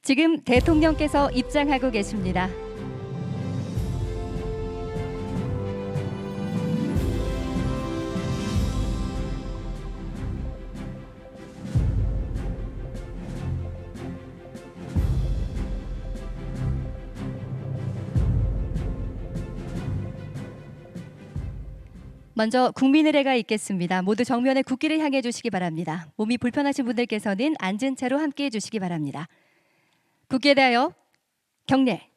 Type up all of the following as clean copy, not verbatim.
지금 대통령께서 입장하고 계십니다. 먼저 국민의례가 있겠습니다. 모두 정면에 국기를 향해 주시기 바랍니다. 몸이 불편하신 분들께서는 앉은 채로 함께해 주시기 바랍니다. 국기에 대하여 경례.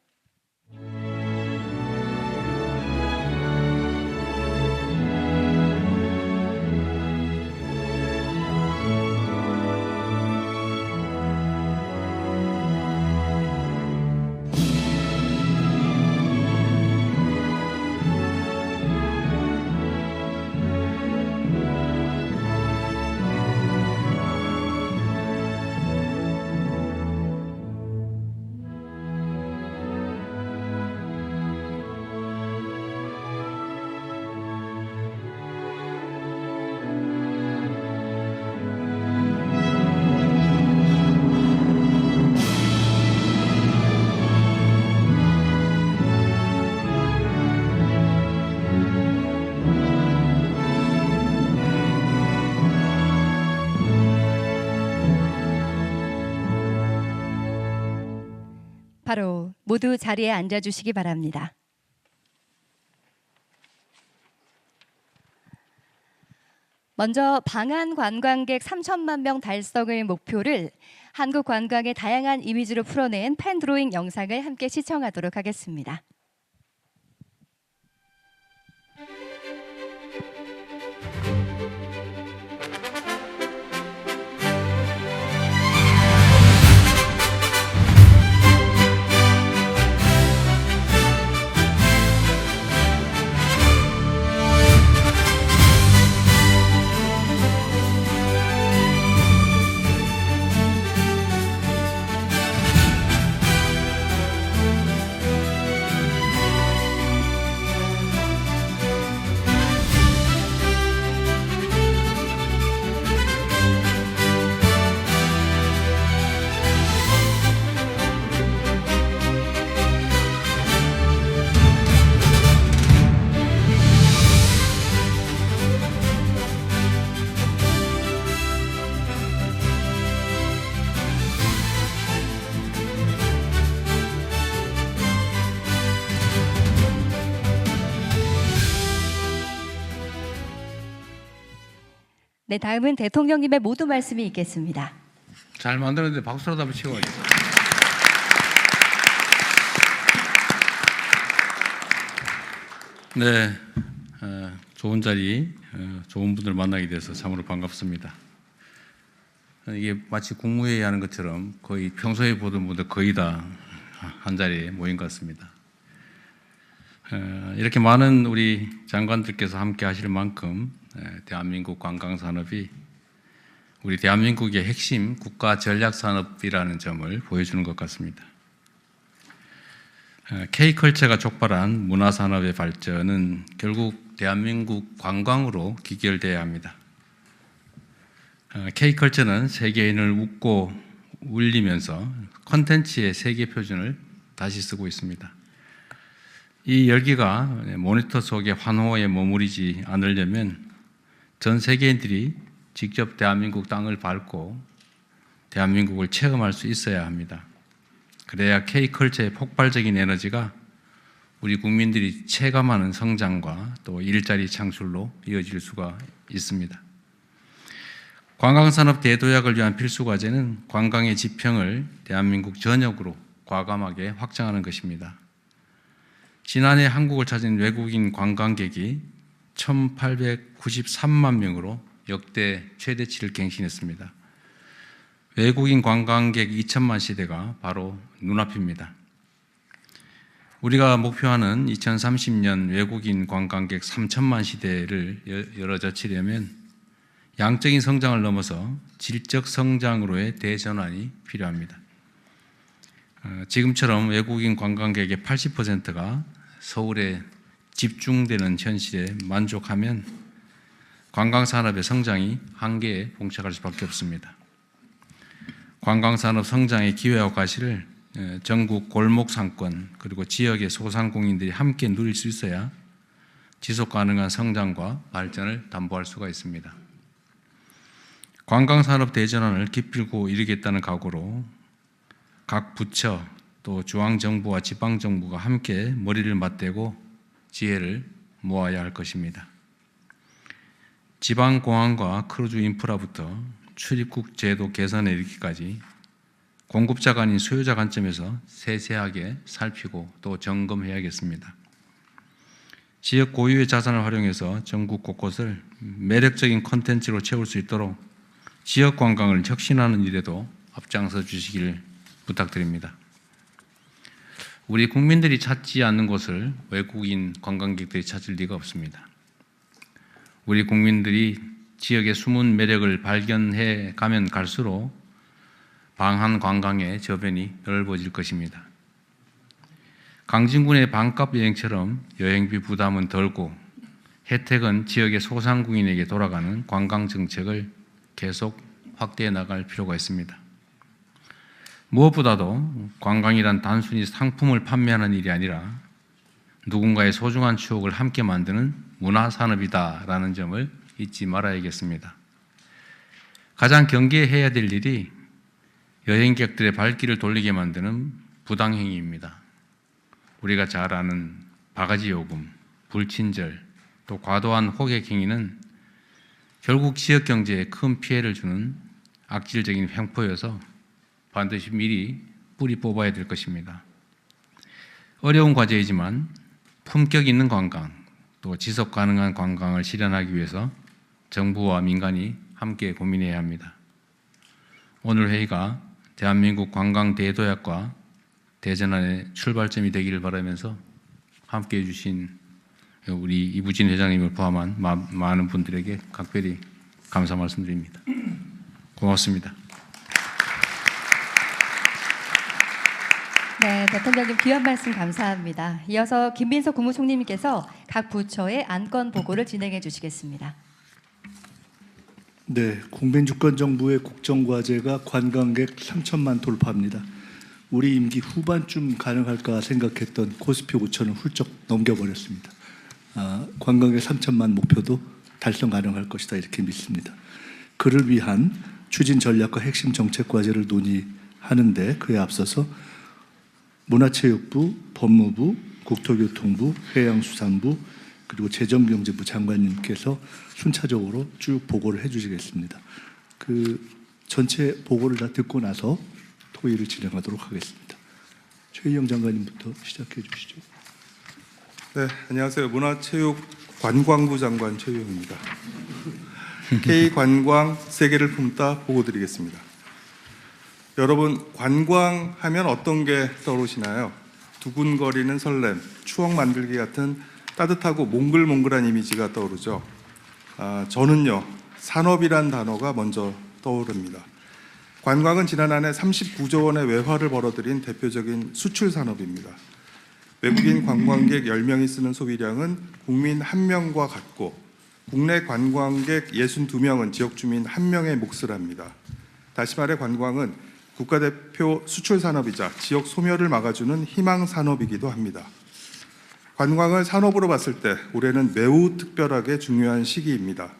바로 모두 자리에 앉아주시기 바랍니다. 먼저 방한 관광객 3천만 명 달성을 목표를 한국 관광의 다양한 이미지로 풀어낸 펜 드로잉 영상을 함께 시청하도록 하겠습니다. 네, 다음은 대통령님의 모두 말씀이 있겠습니다. 잘 만들었는데 박수라도 한번 치고. 네, 좋은 자리, 좋은 분들 만나게 돼서 참으로 반갑습니다. 이게 마치 국무회의 하는 것처럼 거의 평소에 보던 분들 거의 다 한 자리에 모인 것 같습니다. 이렇게 많은 우리 장관들께서 함께 하실 만큼 대한민국 관광산업이 우리 대한민국의 핵심 국가 전략산업이라는 점을 보여주는 것 같습니다. K컬처가 촉발한 문화산업의 발전은 결국 대한민국 관광으로 귀결돼야 합니다. K컬처는 세계인을 웃고 울리면서 콘텐츠의 세계 표준을 다시 쓰고 있습니다. 이 열기가 모니터 속의 환호에 머무르지 않으려면 전 세계인들이 직접 대한민국 땅을 밟고 대한민국을 체험할 수 있어야 합니다. 그래야 K컬처의 폭발적인 에너지가 우리 국민들이 체감하는 성장과 또 일자리 창출로 이어질 수가 있습니다. 관광산업 대도약을 위한 필수 과제는 관광의 지평을 대한민국 전역으로 과감하게 확장하는 것입니다. 지난해 한국을 찾은 외국인 관광객이 1,893만 명으로 역대 최대치를 갱신했습니다. 외국인 관광객 2천만 시대가 바로 눈앞입니다. 우리가 목표하는 2030년 외국인 관광객 3천만 시대를 열어젖히려면 양적인 성장을 넘어서 질적 성장으로의 대전환이 필요합니다. 지금처럼 외국인 관광객의 80%가 서울에 집중되는 현실에 만족하면 관광산업의 성장이 한계에 봉착할 수밖에 없습니다. 관광산업 성장의 기회와 가시를 전국 골목 상권 그리고 지역의 소상공인들이 함께 누릴 수 있어야 지속 가능한 성장과 발전을 담보할 수가 있습니다. 관광산업 대전환을 기필코 이루겠다는 각오로 각 부처 또 중앙정부와 지방정부가 함께 머리를 맞대고 지혜를 모아야 할 것입니다. 지방공항과 크루즈 인프라부터 출입국 제도 개선에 이르기까지 공급자가 아닌 수요자 관점에서 세세하게 살피고 또 점검해야겠습니다. 지역 고유의 자산을 활용해서 전국 곳곳을 매력적인 콘텐츠로 채울 수 있도록 지역 관광을 혁신하는 일에도 앞장서 주시기를 부탁드립니다. 우리 국민들이 찾지 않는 곳을 외국인 관광객들이 찾을 리가 없습니다. 우리 국민들이 지역의 숨은 매력을 발견해 가면 갈수록 방한 관광의 저변이 넓어질 것입니다. 강진군의 반값 여행처럼 여행비 부담은 덜고 혜택은 지역의 소상공인에게 돌아가는 관광 정책을 계속 확대해 나갈 필요가 있습니다. 무엇보다도 관광이란 단순히 상품을 판매하는 일이 아니라 누군가의 소중한 추억을 함께 만드는 문화산업이다라는 점을 잊지 말아야겠습니다. 가장 경계해야 될 일이 여행객들의 발길을 돌리게 만드는 부당행위입니다. 우리가 잘 아는 바가지 요금, 불친절, 또 과도한 호객 행위는 결국 지역 경제에 큰 피해를 주는 악질적인 횡포여서 반드시 미리 뿌리 뽑아야 될 것입니다. 어려운 과제이지만 품격 있는 관광, 또 지속 가능한 관광을 실현하기 위해서 정부와 민간이 함께 고민해야 합니다. 오늘 회의가 대한민국 관광 대도약과 대전환의 출발점이 되기를 바라면서 함께해 주신 우리 이부진 회장님을 포함한 많은 분들에게 각별히 감사 말씀드립니다. 고맙습니다. 네, 대통령님 귀한 말씀 감사합니다. 이어서 김민석 국무총리님께서 각 부처의 안건 보고를 진행해 주시겠습니다. 네, 국민주권정부의 국정과제가 관광객 3천만 돌파합니다. 우리 임기 후반쯤 가능할까 생각했던 코스피 5천을 훌쩍 넘겨버렸습니다. 관광객 3천만 목표도 달성 가능할 것이다 이렇게 믿습니다. 그를 위한 추진 전략과 핵심 정책 과제를 논의하는데 그에 앞서서 문화체육부, 법무부, 국토교통부, 해양수산부 그리고 재정경제부 장관님께서 순차적으로 쭉 보고를 해주시겠습니다. 그 전체 보고를 다 듣고 나서 토의를 진행하도록 하겠습니다. 최희영 장관님부터 시작해 주시죠. 네, 안녕하세요. 문화체육관광부 장관 최희영입니다. K관광 세계를 품다 보고드리겠습니다. 여러분, 관광하면 어떤 게 떠오르시나요? 두근거리는 설렘, 추억 만들기 같은 따뜻하고 몽글몽글한 이미지가 떠오르죠. 저는요, 산업이란 단어가 먼저 떠오릅니다. 관광은 지난 한 해 39조 원의 외화를 벌어들인 대표적인 수출 산업입니다. 외국인 관광객 10명이 쓰는 소비량은 국민 1명과 같고 국내 관광객 62명은 지역 주민 1명의 몫을 합니다. 다시 말해 관광은 국가대표 수출 산업이자 지역 소멸을 막아주는 희망 산업이기도 합니다. 관광을 산업으로 봤을 때 올해는 매우 특별하게 중요한 시기입니다.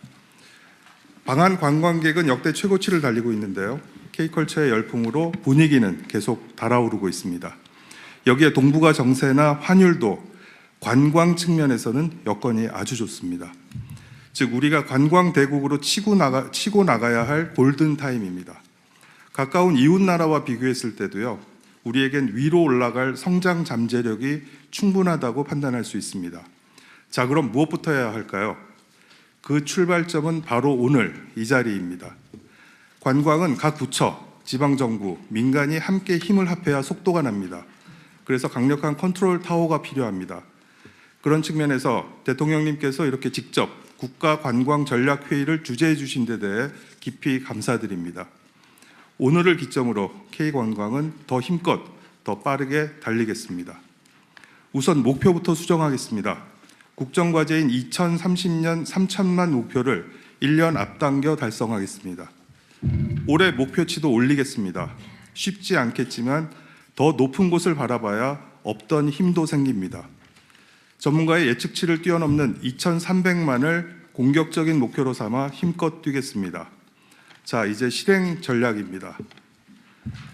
방한 관광객은 역대 최고치를 달리고 있는데요. K컬처의 열풍으로 분위기는 계속 달아오르고 있습니다. 여기에 동북아 정세나 환율도 관광 측면에서는 여건이 아주 좋습니다. 즉 우리가 관광 대국으로 치고 나가야 할 골든타임입니다. 가까운 이웃 나라와 비교했을 때도요. 우리에겐 위로 올라갈 성장 잠재력이 충분하다고 판단할 수 있습니다. 자, 그럼 무엇부터 해야 할까요? 그 출발점은 바로 오늘 이 자리입니다. 관광은 각 부처, 지방정부, 민간이 함께 힘을 합해야 속도가 납니다. 그래서 강력한 컨트롤 타워가 필요합니다. 그런 측면에서 대통령님께서 이렇게 직접 국가관광전략회의를 주재해 주신 데 대해 깊이 감사드립니다. 오늘을 기점으로 K관광은 더 힘껏, 더 빠르게 달리겠습니다. 우선 목표부터 수정하겠습니다. 국정과제인 2030년 3천만 목표를 1년 앞당겨 달성하겠습니다. 올해 목표치도 올리겠습니다. 쉽지 않겠지만 더 높은 곳을 바라봐야 없던 힘도 생깁니다. 전문가의 예측치를 뛰어넘는 2,300만을 공격적인 목표로 삼아 힘껏 뛰겠습니다. 자, 이제 실행 전략입니다.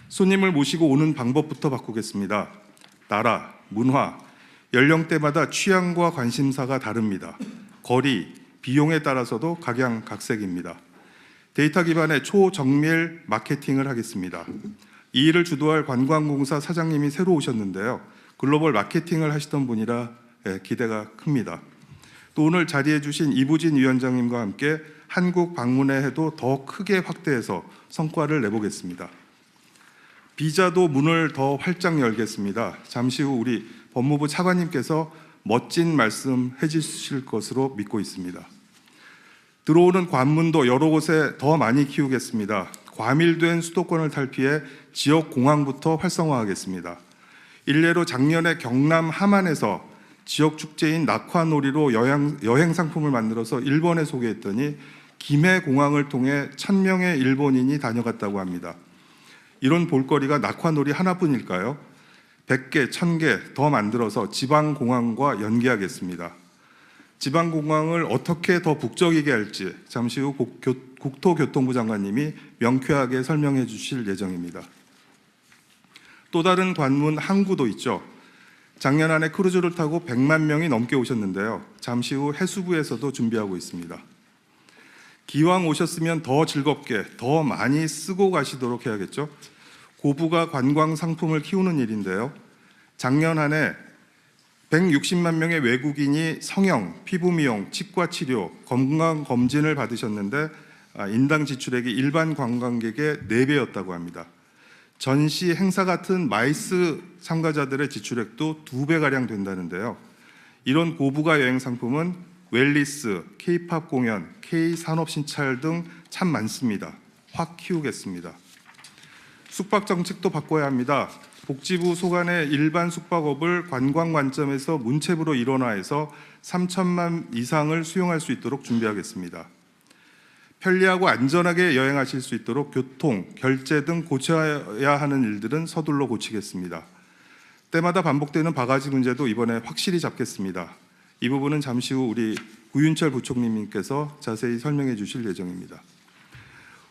손님을 모시고 오는 방법부터 바꾸겠습니다. 나라, 문화, 연령대마다 취향과 관심사가 다릅니다. 거리, 비용에 따라서도 각양각색입니다. 데이터 기반의 초정밀 마케팅을 하겠습니다. 이 일을 주도할 관광공사 사장님이 새로 오셨는데요. 글로벌 마케팅을 하시던 분이라 기대가 큽니다. 또 오늘 자리해 주신 이부진 위원장님과 함께 한국 방문의 해도 더 크게 확대해서 성과를 내보겠습니다. 비자도 문을 더 활짝 열겠습니다. 잠시 후 우리 법무부 차관님께서 멋진 말씀 해주실 것으로 믿고 있습니다. 들어오는 관문도 여러 곳에 더 많이 키우겠습니다. 과밀된 수도권을 탈피해 지역 공항부터 활성화하겠습니다. 일례로 작년에 경남 함안에서 지역 축제인 낙화놀이로 여행 상품을 만들어서 일본에 소개했더니 김해 공항을 통해 1,000명의 일본인이 다녀갔다고 합니다. 이런 볼거리가 낙화놀이 하나뿐일까요? 100개, 1000개 더 만들어서 지방공항과 연계하겠습니다. 지방공항을 어떻게 더 북적이게 할지 잠시 후 국토교통부 장관님이 명쾌하게 설명해 주실 예정입니다. 또 다른 관문 항구도 있죠. 작년 안에 크루즈를 타고 100만 명이 넘게 오셨는데요. 잠시 후 해수부에서도 준비하고 있습니다. 기왕 오셨으면 더 즐겁게, 더 많이 쓰고 가시도록 해야겠죠. 고부가 관광 상품을 키우는 일인데요. 작년 한 해 160만 명의 외국인이 성형, 피부 미용, 치과 치료, 건강 검진을 받으셨는데 인당 지출액이 일반 관광객의 4배였다고 합니다. 전시 행사 같은 마이스 참가자들의 지출액도 2배가량 된다는데요. 이런 고부가 여행 상품은 웰리스, K-팝 공연, K-산업 신찰 등 참 많습니다. 확 키우겠습니다. 숙박 정책도 바꿔야 합니다. 복지부 소관의 일반 숙박업을 관광 관점에서 문체부로 일원화해서 3,000만 이상을 수용할 수 있도록 준비하겠습니다. 편리하고 안전하게 여행하실 수 있도록 교통, 결제 등 고쳐야 하는 일들은 서둘러 고치겠습니다. 때마다 반복되는 바가지 문제도 이번에 확실히 잡겠습니다. 이 부분은 잠시 후 우리 구윤철 부총리님께서 자세히 설명해 주실 예정입니다.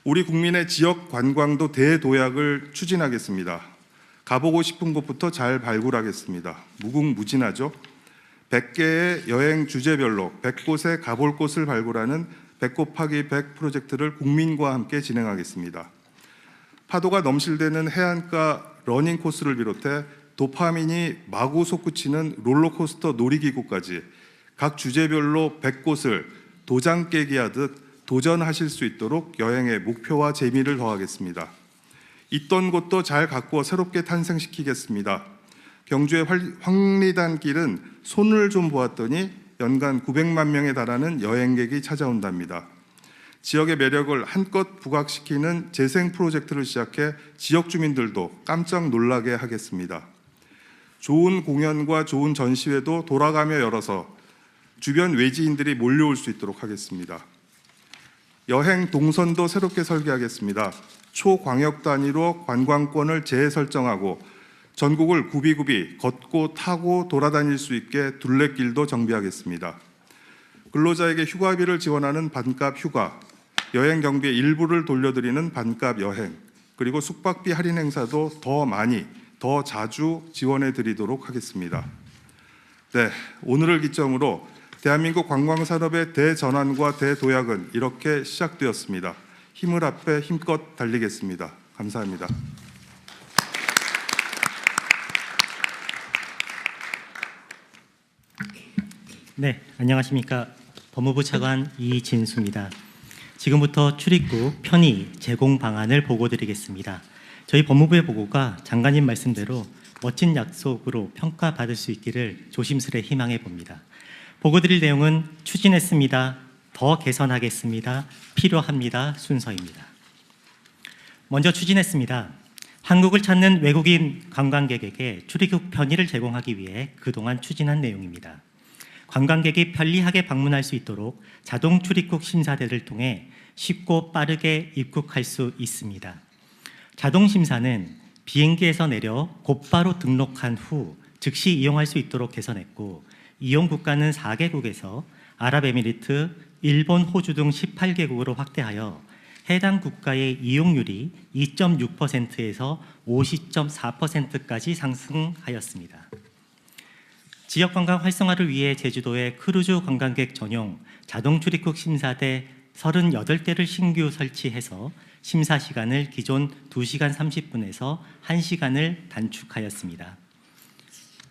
우리 국민의 지역 관광도 대도약을 추진하겠습니다. 가보고 싶은 곳부터 잘 발굴하겠습니다. 무궁무진하죠. 100개의 여행 주제별로 100곳에 가볼 곳을 발굴하는 100 곱하기 100 프로젝트를 국민과 함께 진행하겠습니다. 파도가 넘실대는 해안가 러닝 코스를 비롯해 도파민이 마구 솟구치는 롤러코스터 놀이기구까지 각 주제별로 100곳을 도장 깨기 하듯 도전하실 수 있도록 여행의 목표와 재미를 더하겠습니다. 있던 곳도 잘 가꾸어 새롭게 탄생시키겠습니다. 경주의 황리단길은 손을 좀 보았더니 연간 900만 명에 달하는 여행객이 찾아온답니다. 지역의 매력을 한껏 부각시키는 재생 프로젝트를 시작해 지역 주민들도 깜짝 놀라게 하겠습니다. 좋은 공연과 좋은 전시회도 돌아가며 열어서 주변 외지인들이 몰려올 수 있도록 하겠습니다. 여행 동선도 새롭게 설계하겠습니다. 초광역 단위로 관광권을 재설정하고 전국을 굽이굽이 걷고 타고 돌아다닐 수 있게 둘레길도 정비하겠습니다. 근로자에게 휴가비를 지원하는 반값 휴가, 여행 경비의 일부를 돌려드리는 반값 여행, 그리고 숙박비 할인 행사도 더 많이, 더 자주 지원해 드리도록 하겠습니다. 네, 오늘을 기점으로 대한민국 관광산업의 대전환과 대도약은 이렇게 시작되었습니다. 힘을 합해 힘껏 달리겠습니다. 감사합니다. 네, 안녕하십니까. 법무부 차관 이진수입니다. 지금부터 출입국 편의 제공 방안을 보고드리겠습니다. 저희 법무부의 보고가 장관님 말씀대로 멋진 약속으로 평가받을 수 있기를 조심스레 희망해 봅니다. 보고드릴 내용은 추진했습니다. 더 개선하겠습니다. 필요합니다. 순서입니다. 먼저 추진했습니다. 한국을 찾는 외국인 관광객에게 출입국 편의를 제공하기 위해 그동안 추진한 내용입니다. 관광객이 편리하게 방문할 수 있도록 자동 출입국 심사대를 통해 쉽고 빠르게 입국할 수 있습니다. 자동 심사는 비행기에서 내려 곧바로 등록한 후 즉시 이용할 수 있도록 개선했고, 이용 국가는 4개국에서 아랍에미리트, 일본, 호주 등 18개국으로 확대하여 해당 국가의 이용률이 2.6%에서 50.4%까지 상승하였습니다. 지역 관광 활성화를 위해 제주도에 크루즈 관광객 전용 자동 출입국 심사대 38대를 신규 설치해서 심사 시간을 기존 2시간 30분에서 1시간을 단축하였습니다.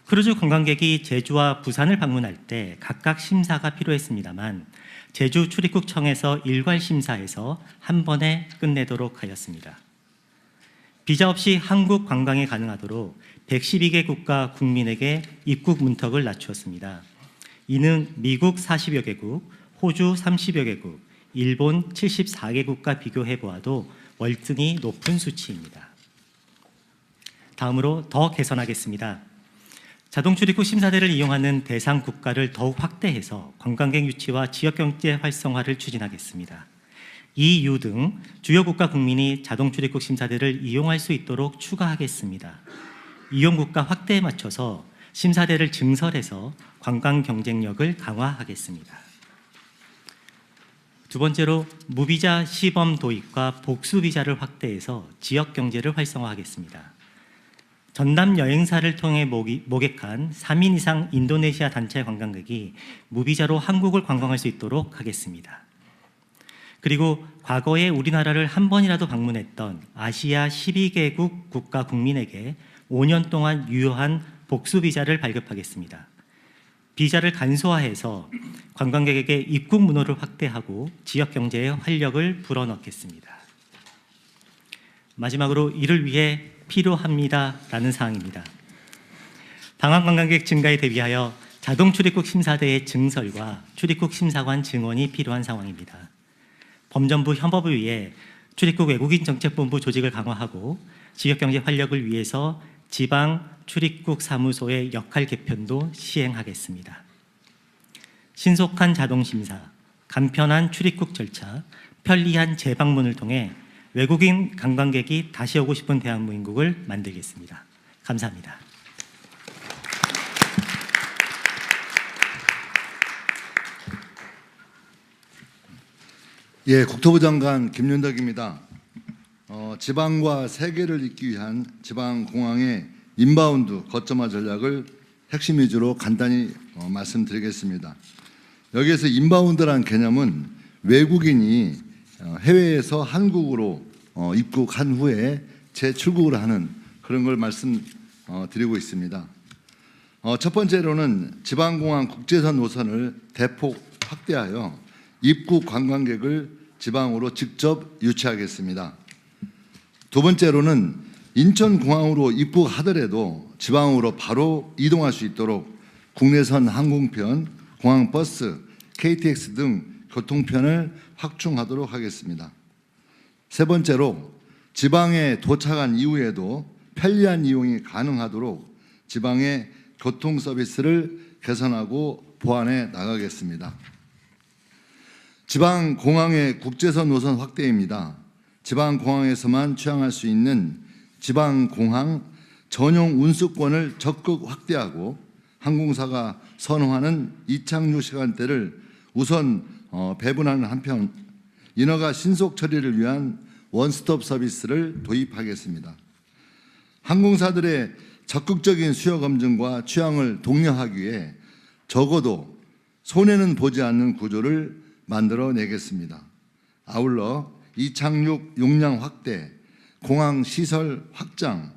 크루즈 관광객이 제주와 부산을 방문할 때 각각 심사가 필요했습니다만 제주 출입국청에서 일괄 심사해서 한 번에 끝내도록 하였습니다. 비자 없이 한국 관광이 가능하도록 112개 국가 국민에게 입국 문턱을 낮추었습니다. 이는 미국 40여 개국, 호주 30여 개국, 일본 74개국과 비교해 보아도 월등히 높은 수치입니다. 다음으로 더 개선하겠습니다. 자동 출입국 심사대를 이용하는 대상 국가를 더욱 확대해서 관광객 유치와 지역경제 활성화를 추진하겠습니다. EU 등 주요 국가 국민이 자동 출입국 심사대를 이용할 수 있도록 추가하겠습니다. 이용 국가 확대에 맞춰서 심사대를 증설해서 관광 경쟁력을 강화하겠습니다. 두 번째로 무비자 시범 도입과 복수 비자를 확대해서 지역 경제를 활성화하겠습니다. 전남 여행사를 통해 모객한 3인 이상 인도네시아 단체 관광객이 무비자로 한국을 관광할 수 있도록 하겠습니다. 그리고 과거에 우리나라를 한 번이라도 방문했던 아시아 12개국 국가 국민에게 5년 동안 유효한 복수 비자를 발급하겠습니다. 비자를 간소화해서 관광객에게 입국 문호를 확대하고 지역 경제에 활력을 불어넣겠습니다. 마지막으로 이를 위해 필요합니다라는 사항입니다. 방한 관광객 증가에 대비하여 자동 출입국 심사대의 증설과 출입국 심사관 증원이 필요한 상황입니다. 범정부 협업을 위해 출입국 외국인 정책본부 조직을 강화하고 지역 경제 활력을 위해서 지방 출입국 사무소의 역할 개편도 시행하겠습니다. 신속한 자동 심사, 간편한 출입국 절차, 편리한 재방문을 통해 외국인 관광객이 다시 오고 싶은 대한민국을 만들겠습니다. 감사합니다. 예, 국토부 장관 김윤덕입니다. 지방과 세계를 잇기 위한 지방공항의 인바운드 거점화 전략을 핵심 위주로 간단히 말씀드리겠습니다. 여기에서 인바운드라는 개념은 외국인이 해외에서 한국으로 입국한 후에 재출국을 하는 그런 걸 말씀드리고 있습니다. 첫 번째로는 지방공항 국제선 노선을 대폭 확대하여 입국 관광객을 지방으로 직접 유치하겠습니다. 두 번째로는 인천공항으로 입국하더라도 지방으로 바로 이동할 수 있도록 국내선 항공편, 공항버스, KTX 등 교통편을 확충하도록 하겠습니다. 세 번째로 지방에 도착한 이후에도 편리한 이용이 가능하도록 지방의 교통 서비스를 개선하고 보완해 나가겠습니다. 지방공항의 국제선 노선 확대입니다. 지방공항에서만 취항할 수 있는 지방공항 전용 운수권을 적극 확대하고 항공사가 선호하는 이착륙 시간대를 우선 배분하는 한편 인허가 신속 처리를 위한 원스톱 서비스를 도입하겠습니다. 항공사들의 적극적인 수요 검증과 취향을 독려하기 위해 적어도 손해는 보지 않는 구조를 만들어내겠습니다. 아울러 이착륙 용량 확대, 공항 시설 확장,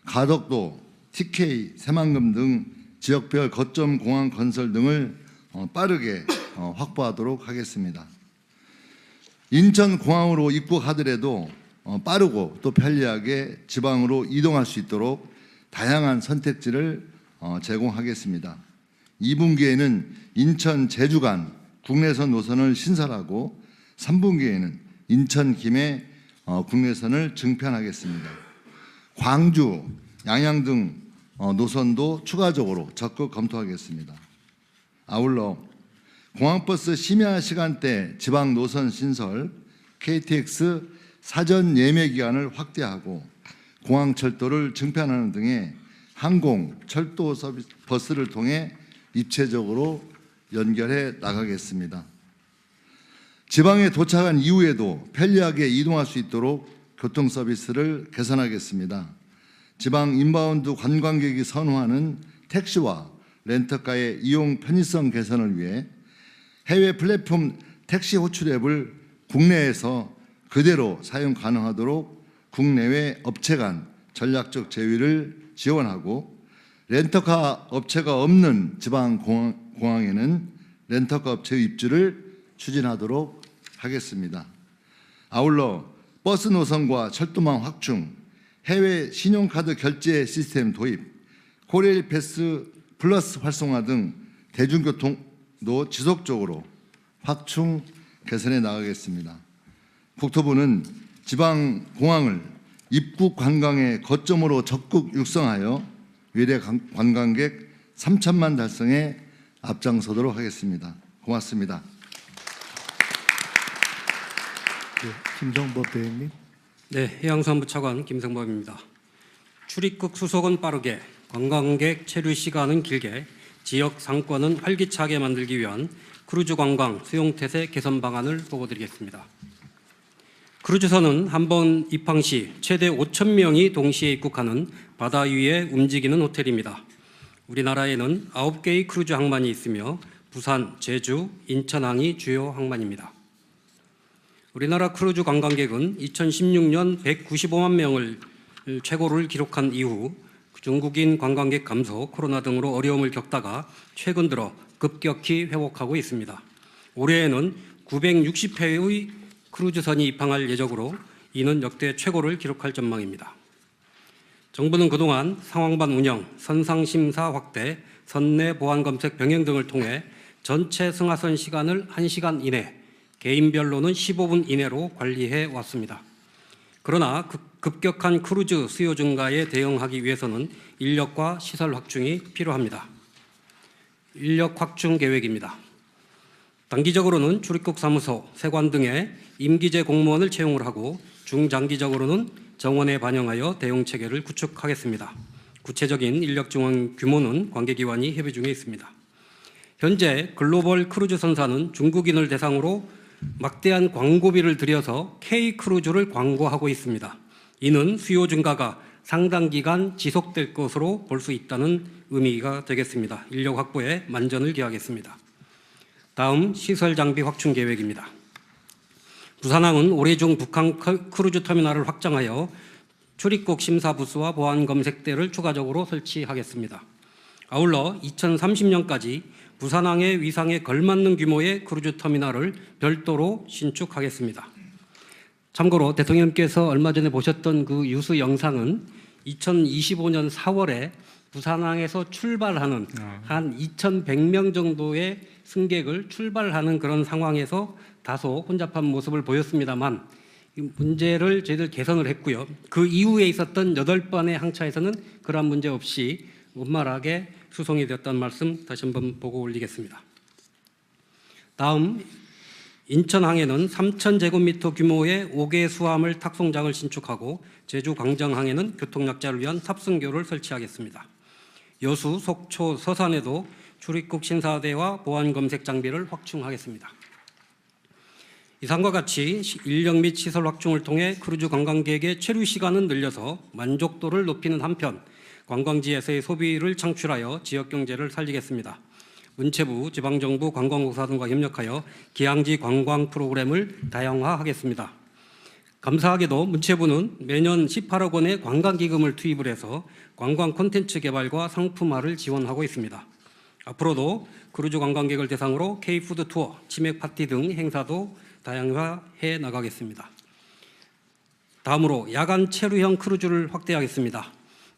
가덕도, TK, 새만금 등 지역별 거점 공항 건설 등을 빠르게 확보하도록 하겠습니다. 인천공항으로 입국하더라도 빠르고 또 편리하게 지방으로 이동할 수 있도록 다양한 선택지를 제공하겠습니다. 2분기에는 인천 제주 간 국내선 노선을 신설하고 3분기에는 인천 김해 국내선을 증편하겠습니다. 광주, 양양 등 노선도 추가적으로 적극 검토하겠습니다. 아울러 공항버스 심야 시간대 지방 노선 신설, KTX 사전 예매 기간을 확대하고 공항 철도를 증편하는 등의 항공, 철도 서비스 버스를 통해 입체적으로 연결해 나가겠습니다. 지방에 도착한 이후에도 편리하게 이동할 수 있도록 교통 서비스를 개선하겠습니다. 지방 인바운드 관광객이 선호하는 택시와 렌터카의 이용 편의성 개선을 위해 해외 플랫폼 택시 호출 앱을 국내에서 그대로 사용 가능하도록 국내외 업체 간 전략적 제휴를 지원하고 렌터카 업체가 없는 지방 공항에는 렌터카 업체의 입주를 추진하도록 하겠습니다. 아울러 버스 노선과 철도망 확충, 해외 신용카드 결제 시스템 도입, 코레일 패스 플러스 활성화 등 대중교통도 지속적으로 확충 개선해 나가겠습니다. 국토부는 지방 공항을 입국 관광의 거점으로 적극 육성하여 외래 관광객 3천만 달성에 앞장서도록 하겠습니다. 고맙습니다. 김성법 대행님. 네, 해양수산부 차관 김성법입니다. 출입국 수속은 빠르게, 관광객 체류 시간은 길게, 지역 상권은 활기차게 만들기 위한 크루즈 관광 수용태세 개선 방안을 보고드리겠습니다. 크루즈선은 한 번 입항 시 최대 5,000명이 동시에 입국하는 바다 위에 움직이는 호텔입니다. 우리나라에는 9개의 크루즈 항만이 있으며 부산, 제주, 인천항이 주요 항만입니다. 우리나라 크루즈 관광객은 2016년 195만 명을 최고를 기록한 이후 중국인 관광객 감소, 코로나 등으로 어려움을 겪다가 최근 들어 급격히 회복하고 있습니다. 올해에는 960회의 크루즈선이 입항할 예정으로 이는 역대 최고를 기록할 전망입니다. 정부는 그동안 상황반 운영, 선상심사 확대, 선내 보안 검색 병행 등을 통해 전체 승하선 시간을 1시간 이내, 개인별로는 15분 이내로 관리해 왔습니다. 그러나 급격한 크루즈 수요 증가에 대응하기 위해서는 인력과 시설 확충이 필요합니다. 인력 확충 계획입니다. 단기적으로는 출입국 사무소, 세관 등의 임기제 공무원을 채용을 하고 중장기적으로는 정원에 반영하여 대응 체계를 구축하겠습니다. 구체적인 인력 증원 규모는 관계기관이 협의 중에 있습니다. 현재 글로벌 크루즈 선사는 중국인을 대상으로 막대한 광고비를 들여서 K크루즈를 광고하고 있습니다. 이는 수요 증가가 상당 기간 지속될 것으로 볼 수 있다는 의미가 되겠습니다. 인력 확보에 만전을 기하겠습니다. 다음 시설 장비 확충 계획입니다. 부산항은 올해 중 북한 크루즈 터미널을 확장하여 출입국 심사 부스와 보안 검색대를 추가적으로 설치하겠습니다. 아울러 2030년까지 부산항의 위상에 걸맞는 규모의 크루즈 터미널을 별도로 신축하겠습니다. 참고로 대통령께서 얼마 전에 보셨던 그 유수 영상은 2025년 4월에 부산항에서 출발하는 한 2,100명 정도의 승객을 출발하는 그런 상황에서 다소 혼잡한 모습을 보였습니다만 문제를 저희들 개선을 했고요. 그 이후에 있었던 8번의 항차에서는 그러한 문제 없이 원만하게 수송이 되었다는 말씀 다시 한번 보고 올리겠습니다. 다음 인천항에는 3,000제곱미터 규모의 5개 수화물 탁송장을 신축하고 제주 광정항에는 교통약자를 위한 탑승교를 설치하겠습니다. 여수, 속초, 서산에도 출입국 심사대와 보안 검색 장비를 확충하겠습니다. 이상과 같이 인력 및 시설 확충을 통해 크루즈 관광객의 체류 시간은 늘려서 만족도를 높이는 한편 관광지에서의 소비를 창출하여 지역 경제를 살리겠습니다. 문체부, 지방정부, 관광공사 등과 협력하여 기항지 관광 프로그램을 다양화하겠습니다. 감사하게도 문체부는 매년 18억 원의 관광기금을 투입을 해서 관광 콘텐츠 개발과 상품화를 지원하고 있습니다. 앞으로도 크루즈 관광객을 대상으로 K푸드 투어, 치맥 파티 등 행사도 다양화해 나가겠습니다. 다음으로 야간 체류형 크루즈를 확대하겠습니다.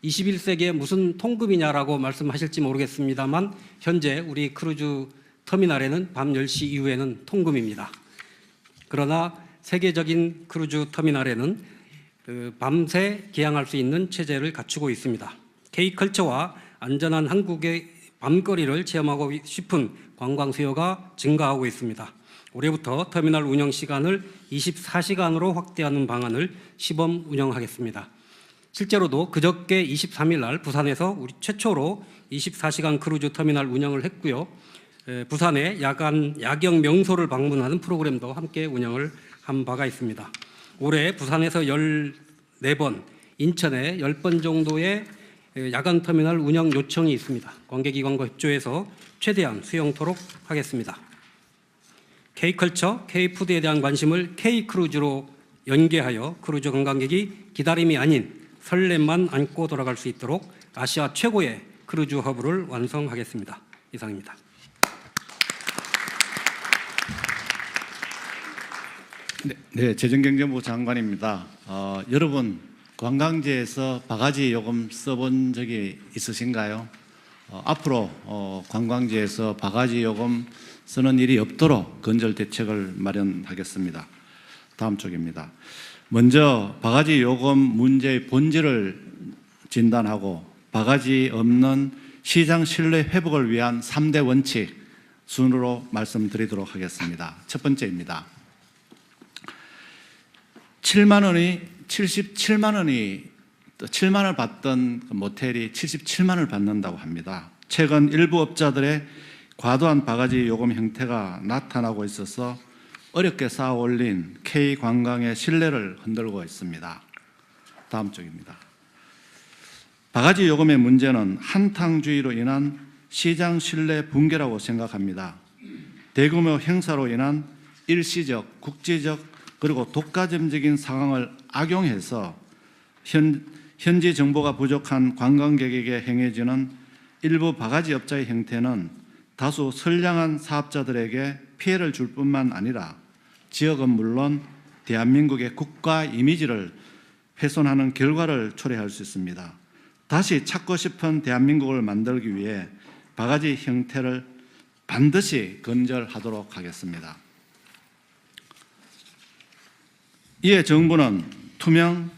21세기에 무슨 통금이냐라고 말씀하실지 모르겠습니다만 현재 우리 크루즈 터미널에는 밤 10시 이후에는 통금입니다. 그러나 세계적인 크루즈 터미널에는 밤새 개항할 수 있는 체제를 갖추고 있습니다. K컬처와 안전한 한국의 밤거리를 체험하고 싶은 관광 수요가 증가하고 있습니다. 올해부터 터미널 운영 시간을 24시간으로 확대하는 방안을 시범 운영하겠습니다. 실제로도 그저께 23일 날 부산에서 우리 최초로 24시간 크루즈 터미널 운영을 했고요. 부산의 야경 명소를 방문하는 프로그램도 함께 운영을 한 바가 있습니다. 올해 부산에서 14번, 인천에 10번 정도의 야간 터미널 운영 요청이 있습니다. 관계기관과 협조해서 최대한 수용토록 하겠습니다. K컬처, K푸드에 대한 관심을 K크루즈로 연계하여 크루즈 관광객이 기다림이 아닌 설렘만 안고 돌아갈 수 있도록 아시아 최고의 크루즈 허브를 완성하겠습니다. 이상입니다. 네, 재정경제부 장관입니다. 여러분 관광지에서 바가지 요금 써본 적이 있으신가요? 앞으로 관광지에서 바가지 요금 쓰는 일이 없도록 건설 대책을 마련하겠습니다. 다음 쪽입니다. 먼저 바가지 요금 문제의 본질을 진단하고 바가지 없는 시장 신뢰 회복을 위한 3대 원칙 순으로 말씀드리도록 하겠습니다. 첫 번째입니다. 7만 원을 받던 모텔이 77만 원을 받는다고 합니다. 최근 일부 업자들의 과도한 바가지 요금 형태가 나타나고 있어서 어렵게 쌓아 올린 K관광의 신뢰를 흔들고 있습니다. 다음 쪽입니다. 바가지 요금의 문제는 한탕주의로 인한 시장 신뢰 붕괴라고 생각합니다. 대규모 행사로 인한 일시적, 국지적 그리고 독과점적인 상황을 악용해서 현지 정보가 부족한 관광객에게 행해지는 일부 바가지 업자의 형태는 다수 선량한 사업자들에게 피해를 줄 뿐만 아니라 지역은 물론 대한민국의 국가 이미지를 훼손하는 결과를 초래할 수 있습니다. 다시 찾고 싶은 대한민국을 만들기 위해 바가지 형태를 반드시 근절하도록 하겠습니다. 이에 정부는 투명,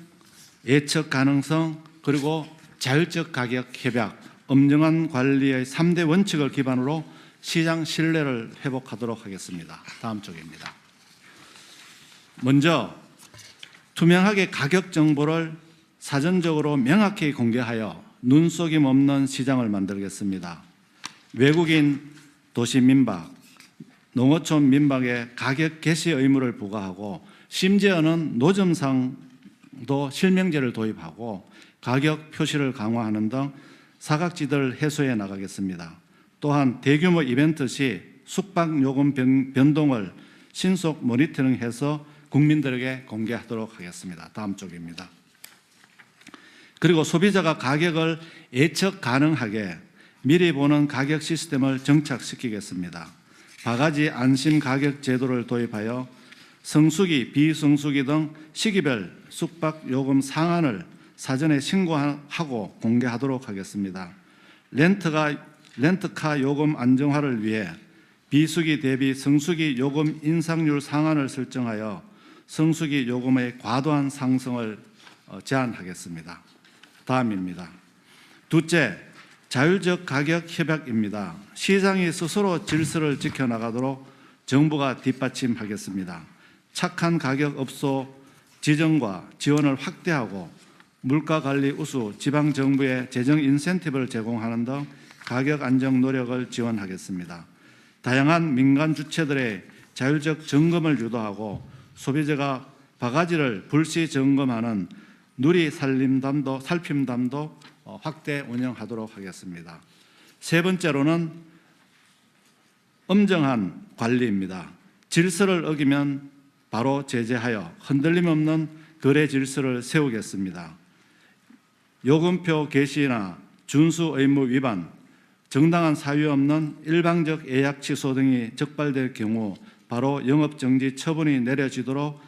예측 가능성, 그리고 자율적 가격 협약, 엄정한 관리의 3대 원칙을 기반으로 시장 신뢰를 회복하도록 하겠습니다. 다음 쪽입니다. 먼저 투명하게 가격 정보를 사전적으로 명확히 공개하여 눈속임 없는 시장을 만들겠습니다. 외국인 도시 민박, 농어촌 민박에 가격 개시 의무를 부과하고 심지어는 노점상도 실명제를 도입하고 가격 표시를 강화하는 등 사각지대를 해소해 나가겠습니다. 또한 대규모 이벤트 시 숙박요금 변동을 신속 모니터링해서 국민들에게 공개하도록 하겠습니다. 다음 쪽입니다. 그리고 소비자가 가격을 예측 가능하게 미리 보는 가격 시스템을 정착시키겠습니다. 바가지 안심 가격 제도를 도입하여 성수기, 비성수기 등 시기별 숙박 요금 상한을 사전에 신고하고 공개하도록 하겠습니다. 렌트카 요금 안정화를 위해 비수기 대비 성수기 요금 인상률 상한을 설정하여 성수기 요금의 과도한 상승을 제한하겠습니다. 다음입니다. 둘째, 자율적 가격 협약입니다. 시장이 스스로 질서를 지켜나가도록 정부가 뒷받침하겠습니다. 착한 가격 업소 지정과 지원을 확대하고 물가관리 우수 지방정부의 재정 인센티브를 제공하는 등 가격 안정 노력을 지원하겠습니다. 다양한 민간 주체들의 자율적 점검을 유도하고 소비자가 바가지를 불시 점검하는 누리 살핌담도 확대 운영하도록 하겠습니다. 세 번째로는 엄정한 관리입니다. 질서를 어기면 바로 제재하여 흔들림 없는 거래 질서를 세우겠습니다. 요금표 개시나 준수 의무 위반, 정당한 사유 없는 일방적 예약 취소 등이 적발될 경우 바로 영업정지 처분이 내려지도록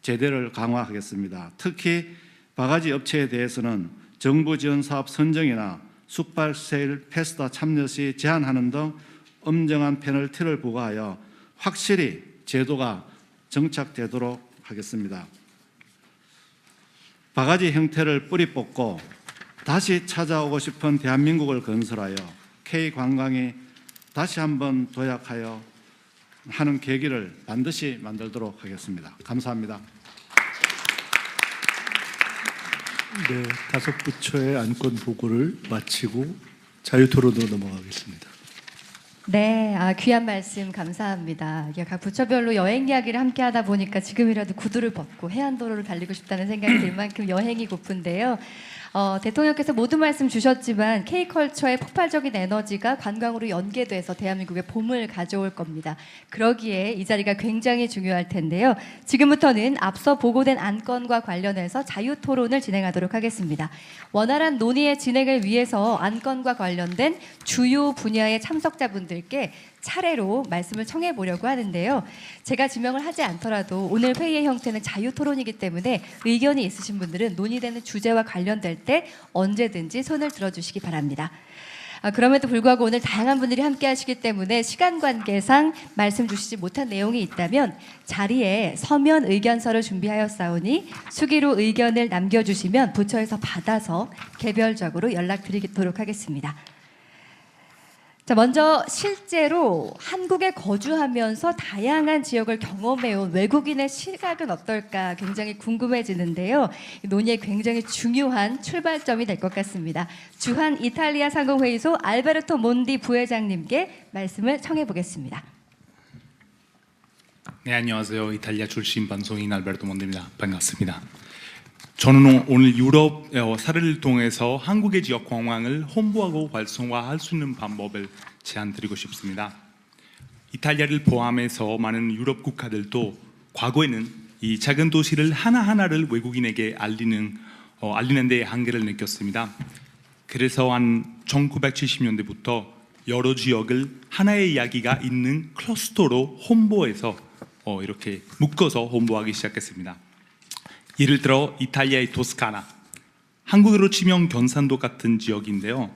제재를 강화하겠습니다. 특히 바가지 업체에 대해서는 정부 지원 사업 선정이나 숙박 세일 페스타 참여 시 제한하는 등 엄정한 페널티를 부과하여 확실히 제도가 정착되도록 하겠습니다. 바가지 형태를 뿌리 뽑고 다시 찾아오고 싶은 대한민국을 건설하여 K관광이 다시 한번 도약하여 하는 계기를 반드시 만들도록 하겠습니다. 감사합니다. 네, 다섯 부처의 안건 보고를 마치고 자유토론으로 넘어가겠습니다. 네, 귀한 말씀 감사합니다. 이게 각 부처별로 여행 이야기를 함께 하다 보니까 지금이라도 구두를 벗고 해안도로를 달리고 싶다는 생각이 들 만큼 여행이 고픈데요. 대통령께서 모든 말씀 주셨지만 K컬처의 폭발적인 에너지가 관광으로 연계돼서 대한민국의 봄을 가져올 겁니다. 그러기에 이 자리가 굉장히 중요할 텐데요. 지금부터는 앞서 보고된 안건과 관련해서 자유토론을 진행하도록 하겠습니다. 원활한 논의의 진행을 위해서 안건과 관련된 주요 분야의 참석자분들께 차례로 말씀을 청해 보려고 하는데요. 제가 지명을 하지 않더라도 오늘 회의의 형태는 자유토론이기 때문에 의견이 있으신 분들은 논의되는 주제와 관련될 때 언제든지 손을 들어주시기 바랍니다. 그럼에도 불구하고 오늘 다양한 분들이 함께 하시기 때문에 시간 관계상 말씀 주시지 못한 내용이 있다면 자리에 서면 의견서를 준비하였사오니 수기로 의견을 남겨주시면 부처에서 받아서 개별적으로 연락드리도록 하겠습니다. 자, 먼저 실제로 한국에 거주하면서 다양한 지역을 경험해온 외국인의 시각은 어떨까 굉장히 궁금해지는데요. 논의에 굉장히 중요한 출발점이 될 것 같습니다. 주한 이탈리아 상공회의소 알베르토 몬디 부회장님께 말씀을 청해 보겠습니다. 네, 안녕하세요. 이탈리아 출신 방송인 알베르토 몬디입니다. 반갑습니다. 저는 오늘 유럽 사례를 통해서 한국의 지역 관광을 홍보하고 활성화할 수 있는 방법을 제안드리고 싶습니다. 이탈리아를 포함해서 많은 유럽 국가들도 과거에는 이 작은 도시를 하나하나를 외국인에게 알리는 데 한계를 느꼈습니다. 그래서 한 1970년대부터 여러 지역을 하나의 이야기가 있는 클러스터로 홍보해서 이렇게 묶어서 홍보하기 시작했습니다. 예를 들어 이탈리아의 토스카나, 한국으로 치면 경산도 같은 지역인데요.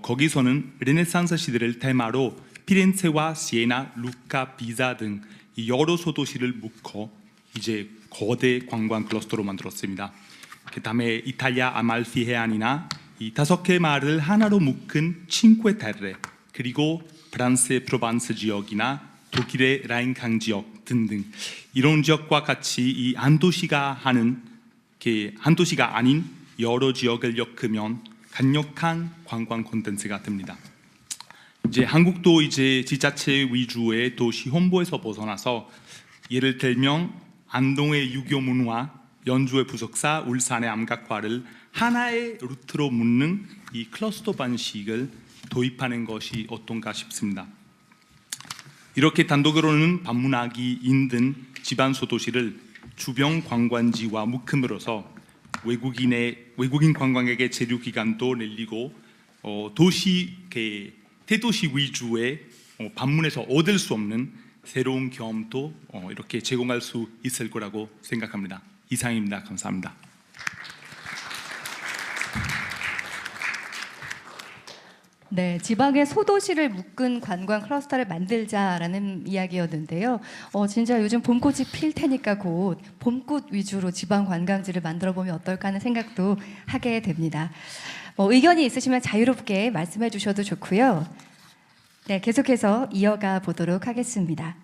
거기서는 르네상스 시대를 테마로 피렌체와 시에나, 루카, 피사 등 여러 소도시를 묶어 이제 거대 관광 클러스터로 만들었습니다. 그다음에 이탈리아 아말피 해안이나 이 5개 마을을 하나로 묶은 칭que 그리고 프랑스의 프로반스 지역이나 독일의 라인강 지역 등등 이런 지역과 같이 이 한 도시가 아닌 여러 지역을 엮으면 강력한 관광 콘텐츠가 됩니다. 이제 한국도 이제 지자체 위주의 도시 홍보에서 벗어나서 예를 들면 안동의 유교 문화, 연주의 부석사, 울산의 암각화를 하나의 루트로 묶는 이 클러스터 방식을 도입하는 것이 어떤가 싶습니다. 이렇게 단독으로는 방문하기 힘든 지방 소도시를 주변 관광지와 묶음으로써 외국인 관광객의 체류 기간도 늘리고 대도시 위주의 방문해서 얻을 수 없는 새로운 경험도 이렇게 제공할 수 있을 거라고 생각합니다. 이상입니다. 감사합니다. 네, 지방의 소도시를 묶은 관광 클러스터를 만들자라는 이야기였는데요. 진짜 요즘 봄꽃이 필 테니까 곧 봄꽃 위주로 지방 관광지를 만들어 보면 어떨까 하는 생각도 하게 됩니다. 의견이 있으시면 자유롭게 말씀해 주셔도 좋고요. 네, 계속해서 이어가 보도록 하겠습니다.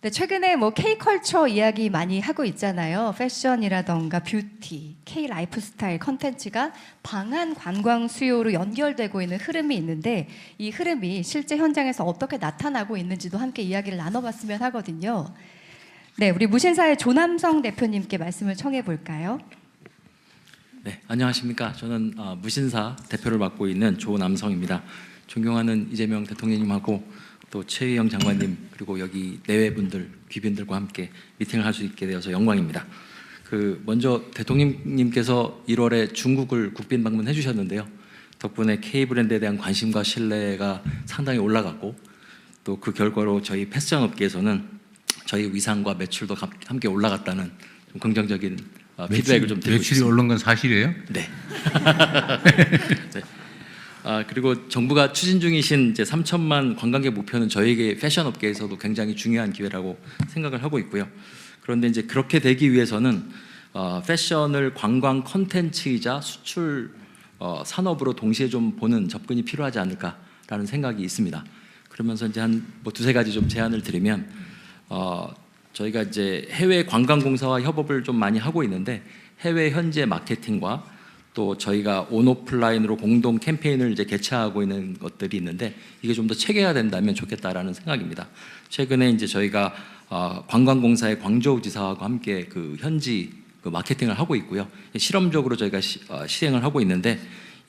네, 최근에 K컬처 이야기 많이 하고 있잖아요. 패션이라던가 뷰티, K 라이프스타일 컨텐츠가 방한 관광 수요로 연결되고 있는 흐름이 있는데 이 흐름이 실제 현장에서 어떻게 나타나고 있는지도 함께 이야기를 나눠봤으면 하거든요. 네, 우리 무신사의 조남성 대표님께 말씀을 청해 볼까요? 네, 안녕하십니까. 저는 무신사 대표를 맡고 있는 조남성입니다. 존경하는 이재명 대통령님하고 또 최희영 장관님 그리고 여기 내외분들 귀빈들과 함께 미팅을 할 수 있게 되어서 영광입니다. 먼저 대통령님께서 1월에 중국을 국빈 방문해 주셨는데요. 덕분에 K 브랜드에 대한 관심과 신뢰가 상당히 올라갔고 또 그 결과로 저희 패션 업계에서는 저희 위상과 매출도 함께 올라갔다는 좀 긍정적인 피드백을 좀 드리고 싶습니다. 매출이 오른 건 사실이에요? 네. 네. 그리고 정부가 추진 중이신 이제 3천만 관광객 목표는 저에게 패션 업계에서도 굉장히 중요한 기회라고 생각을 하고 있고요. 그런데 이제 그렇게 되기 위해서는 패션을 관광 콘텐츠이자 수출 산업으로 동시에 좀 보는 접근이 필요하지 않을까라는 생각이 있습니다. 그러면서 이제 한 뭐 두세 가지 좀 제안을 드리면 저희가 이제 해외 관광공사와 협업을 좀 많이 하고 있는데 해외 현지 마케팅과 또 저희가 온오프라인으로 공동 캠페인을 이제 개최하고 있는 것들이 있는데 이게 좀 더 체계화된다면 좋겠다라는 생각입니다. 최근에 이제 저희가 관광공사의 광저우 지사하고 함께 그 현지 그 마케팅을 하고 있고요. 실험적으로 저희가 시행을 하고 있는데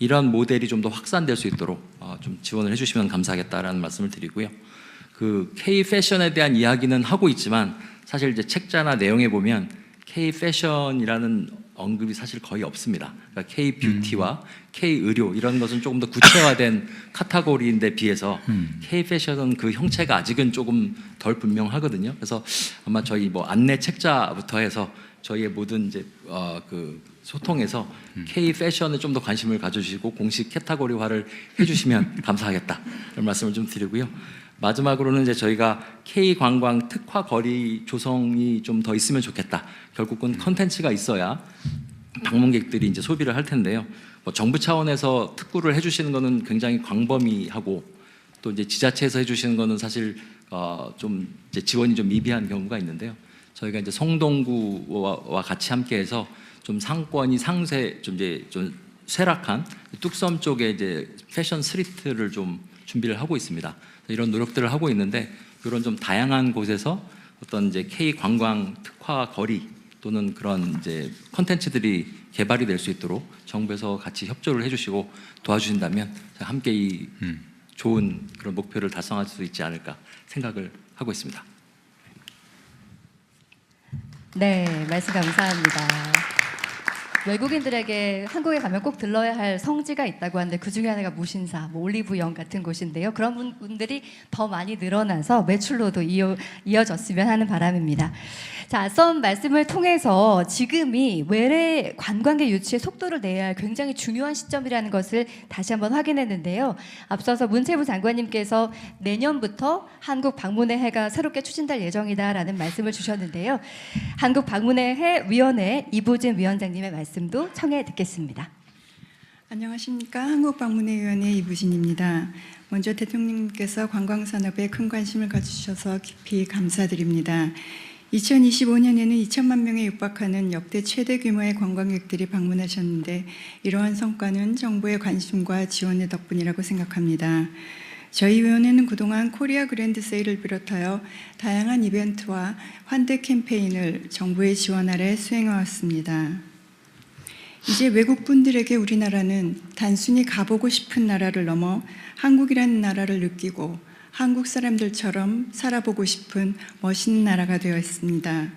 이러한 모델이 좀 더 확산될 수 있도록 좀 지원을 해주시면 감사하겠다라는 말씀을 드리고요. 그 K 패션에 대한 이야기는 하고 있지만 사실 이제 책자나 내용에 보면 K 패션이라는 언급이 사실 거의 없습니다. 그러니까 K 뷰티와 K 의료 이런 것은 조금 더 구체화된 카테고리인데 비해서 K 패션은 그 형체가 아직은 조금 덜 분명하거든요. 그래서 아마 저희 뭐 안내 책자부터 해서 저희의 모든 이제 그 소통에서 K 패션에 좀 더 관심을 가져주시고 공식 카테고리화를 해주시면 감사하겠다 이런 말씀을 좀 드리고요. 마지막으로는 이제 저희가 K 관광 특화 거리 조성이 좀 더 있으면 좋겠다. 결국은 컨텐츠가 있어야 방문객들이 이제 소비를 할 텐데요. 뭐 정부 차원에서 특구를 해주시는 거는 굉장히 광범위하고 또 이제 지자체에서 해주시는 거는 사실 좀 이제 지원이 좀 미비한 경우가 있는데요. 저희가 이제 성동구와 같이 함께해서 좀 상권이 상세 좀 이제 좀 쇠락한 뚝섬 쪽에 이제 패션 스트리트를 좀 준비를 하고 있습니다. 이런 노력들을 하고 있는데 이런 좀 다양한 곳에서 어떤 이제 K 관광 특화 거리 또는 그런 이제 컨텐츠들이 개발이 될 수 있도록 정부에서 같이 협조를 해주시고 도와주신다면 함께 이 좋은 그런 목표를 달성할 수 있지 않을까 생각을 하고 있습니다. 네, 말씀 감사합니다. 외국인들에게 한국에 가면 꼭 들러야 할 성지가 있다고 하는데 그 중에 하나가 무신사, 뭐 올리브영 같은 곳인데요. 그런 분들이 더 많이 늘어나서 매출로도 이어졌으면 하는 바람입니다. 자, 앞선 말씀을 통해서 지금이 외래 관광객 유치에 속도를 내야 할 굉장히 중요한 시점이라는 것을 다시 한번 확인했는데요. 앞서서 문체부 장관님께서 내년부터 한국 방문의 해가 새롭게 추진될 예정이다라는 말씀을 주셨는데요. 한국 방문의 해 위원회 이보진 위원장님의 말씀도 청해 듣겠습니다. 안녕하십니까. 한국방문회위원회 이부진입니다. 먼저 대통령님께서 관광산업에 큰 관심을 가지셔서 깊이 감사드립니다. 2025년에는 2천만 명에 육박하는 역대 최대 규모의 관광객들이 방문하셨는데 이러한 성과는 정부의 관심과 지원의 덕분이라고 생각합니다. 저희 위원회는 그동안 코리아 그랜드 세일을 비롯하여 다양한 이벤트와 환대 캠페인을 정부의 지원 아래 수행해왔습니다. 이제 외국 분들에게 우리나라는 단순히 가보고 싶은 나라를 넘어 한국이라는 나라를 느끼고 한국 사람들처럼 살아보고 싶은 멋있는 나라가 되어 있습니다.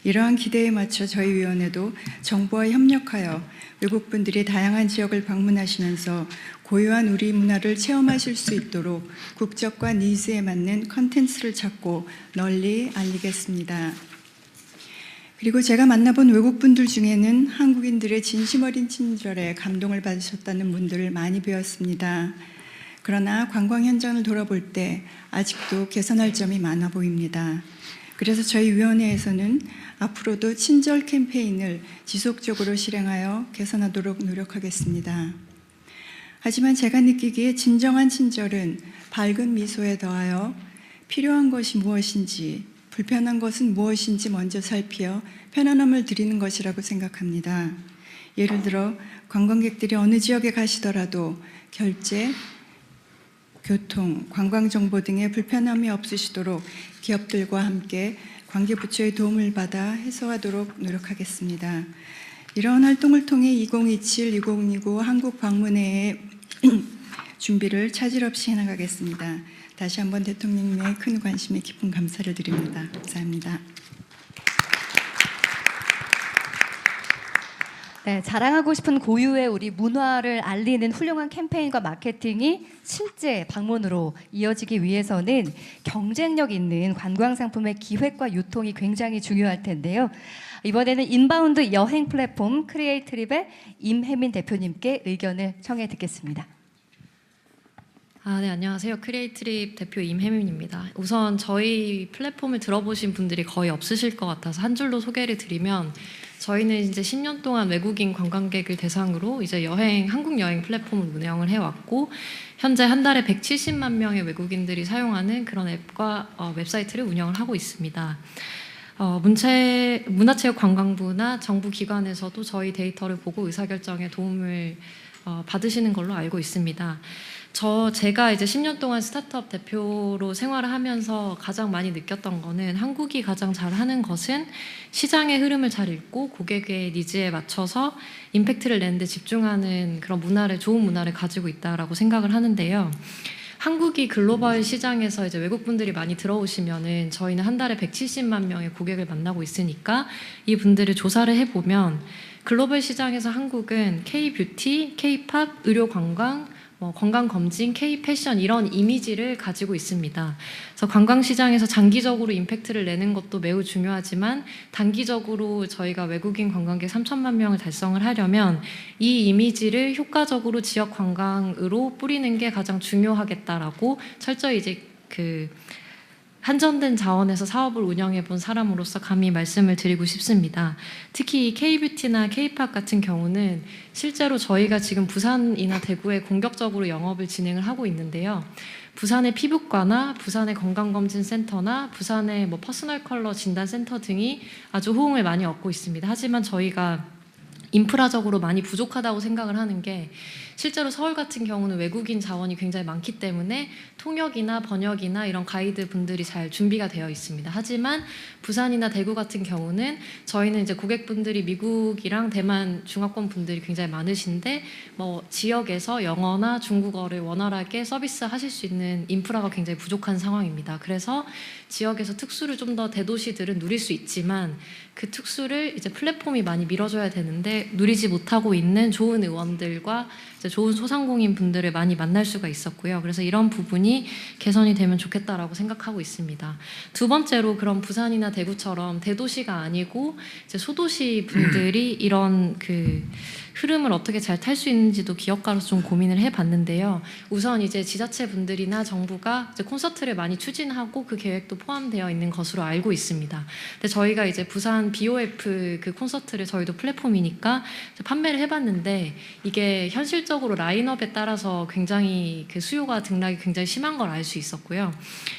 이러한 기대에 맞춰 저희 위원회도 정부와 협력하여 외국 분들이 다양한 지역을 방문하시면서 고유한 우리 문화를 체험하실 수 있도록 국적과 니즈에 맞는 컨텐츠를 찾고 널리 알리겠습니다. 그리고 제가 만나본 외국분들 중에는 한국인들의 진심 어린 친절에 감동을 받으셨다는 분들을 많이 배웠습니다. 그러나 관광 현장을 돌아볼 때 아직도 개선할 점이 많아 보입니다. 그래서 저희 위원회에서는 앞으로도 친절 캠페인을 지속적으로 실행하여 개선하도록 노력하겠습니다. 하지만 제가 느끼기에 진정한 친절은 밝은 미소에 더하여 필요한 것이 무엇인지 불편한 것은 무엇인지 먼저 살피어 편안함을 드리는 것이라고 생각합니다. 예를 들어 관광객들이 어느 지역에 가시더라도 결제, 교통, 관광정보 등의 불편함이 없으시도록 기업들과 함께 관계부처의 도움을 받아 해소하도록 노력하겠습니다. 이러한 활동을 통해 2027-2029 한국 방문회의 준비를 차질 없이 해나가겠습니다. 다시 한번 대통령님의 큰 관심에 깊은 감사를 드립니다. 감사합니다. 네, 자랑하고 싶은 고유의 우리 문화를 알리는 훌륭한 캠페인과 마케팅이 실제 방문으로 이어지기 위해서는 경쟁력 있는 관광 상품의 기획과 유통이 굉장히 중요할 텐데요. 이번에는 인바운드 여행 플랫폼 크리에이트립의 임혜민 대표님께 의견을 청해 듣겠습니다. 네, 안녕하세요. 크리에이트립 대표 임혜민입니다. 우선 저희 플랫폼을 들어보신 분들이 거의 없으실 것 같아서 한 줄로 소개를 드리면, 저희는 이제 10년 동안 외국인 관광객을 대상으로 이제 한국 여행 플랫폼을 운영을 해왔고, 현재 한 달에 170만 명의 외국인들이 사용하는 그런 앱과 웹사이트를 운영을 하고 있습니다. 문화체육관광부나 정부 기관에서도 저희 데이터를 보고 의사결정에 도움을 받으시는 걸로 알고 있습니다. 제가 이제 10년 동안 스타트업 대표로 생활을 하면서 가장 많이 느꼈던 거는, 한국이 가장 잘하는 것은 시장의 흐름을 잘 읽고 고객의 니즈에 맞춰서 임팩트를 내는 데 집중하는 그런 좋은 문화를 가지고 있다라고 생각을 하는데요. 한국이 글로벌 시장에서 이제 외국 분들이 많이 들어오시면은 저희는 한 달에 170만 명의 고객을 만나고 있으니까, 이 분들을 조사를 해보면 글로벌 시장에서 한국은 K-뷰티, K-팝, 의료관광, 건강검진, K-패션 이런 이미지를 가지고 있습니다. 그래서 관광시장에서 장기적으로 임팩트를 내는 것도 매우 중요하지만, 단기적으로 저희가 외국인 관광객 3천만 명을 달성을 하려면 이 이미지를 효과적으로 지역 관광으로 뿌리는 게 가장 중요하겠다라고 철저히 이제 한정된 자원에서 사업을 운영해 본 사람으로서 감히 말씀을 드리고 싶습니다. 특히 K-뷰티나 K-팝 같은 경우는 실제로 저희가 지금 부산이나 대구에 공격적으로 영업을 진행을 하고 있는데요. 부산의 피부과나 부산의 건강검진센터나 부산의 퍼스널 컬러 진단센터 등이 아주 호응을 많이 얻고 있습니다. 하지만 저희가 인프라적으로 많이 부족하다고 생각을 하는 게, 실제로 서울 같은 경우는 외국인 자원이 굉장히 많기 때문에 통역이나 번역이나 이런 가이드 분들이 잘 준비가 되어 있습니다. 하지만 부산이나 대구 같은 경우는 저희는 이제 고객분들이 미국이랑 대만 중화권 분들이 굉장히 많으신데, 지역에서 영어나 중국어를 원활하게 서비스하실 수 있는 인프라가 굉장히 부족한 상황입니다. 그래서 지역에서 특수를 좀 더 대도시들은 누릴 수 있지만, 그 특수를 이제 플랫폼이 많이 밀어줘야 되는데 누리지 못하고 있는 좋은 의원들과 이제 좋은 소상공인 분들을 많이 만날 수가 있었고요. 그래서 이런 부분이 개선이 되면 좋겠다라고 생각하고 있습니다. 두 번째로, 그런 부산이나 대구처럼 대도시가 아니고 이제 소도시 분들이 이런 흐름을 어떻게 잘 탈 수 있는지도 기업가로서 좀 고민을 해봤는데요. 우선 이제 지자체 분들이나 정부가 이제 콘서트를 많이 추진하고 그 계획도 포함되어 있는 것으로 알고 있습니다. 근데 저희가 이제 부산 BOF 그 콘서트를 저희도 플랫폼이니까 판매를 해봤는데, 이게 현실적으로 라인업에 따라서 굉장히 수요가 등락이 굉장히 심한 걸 알 수 있었고요.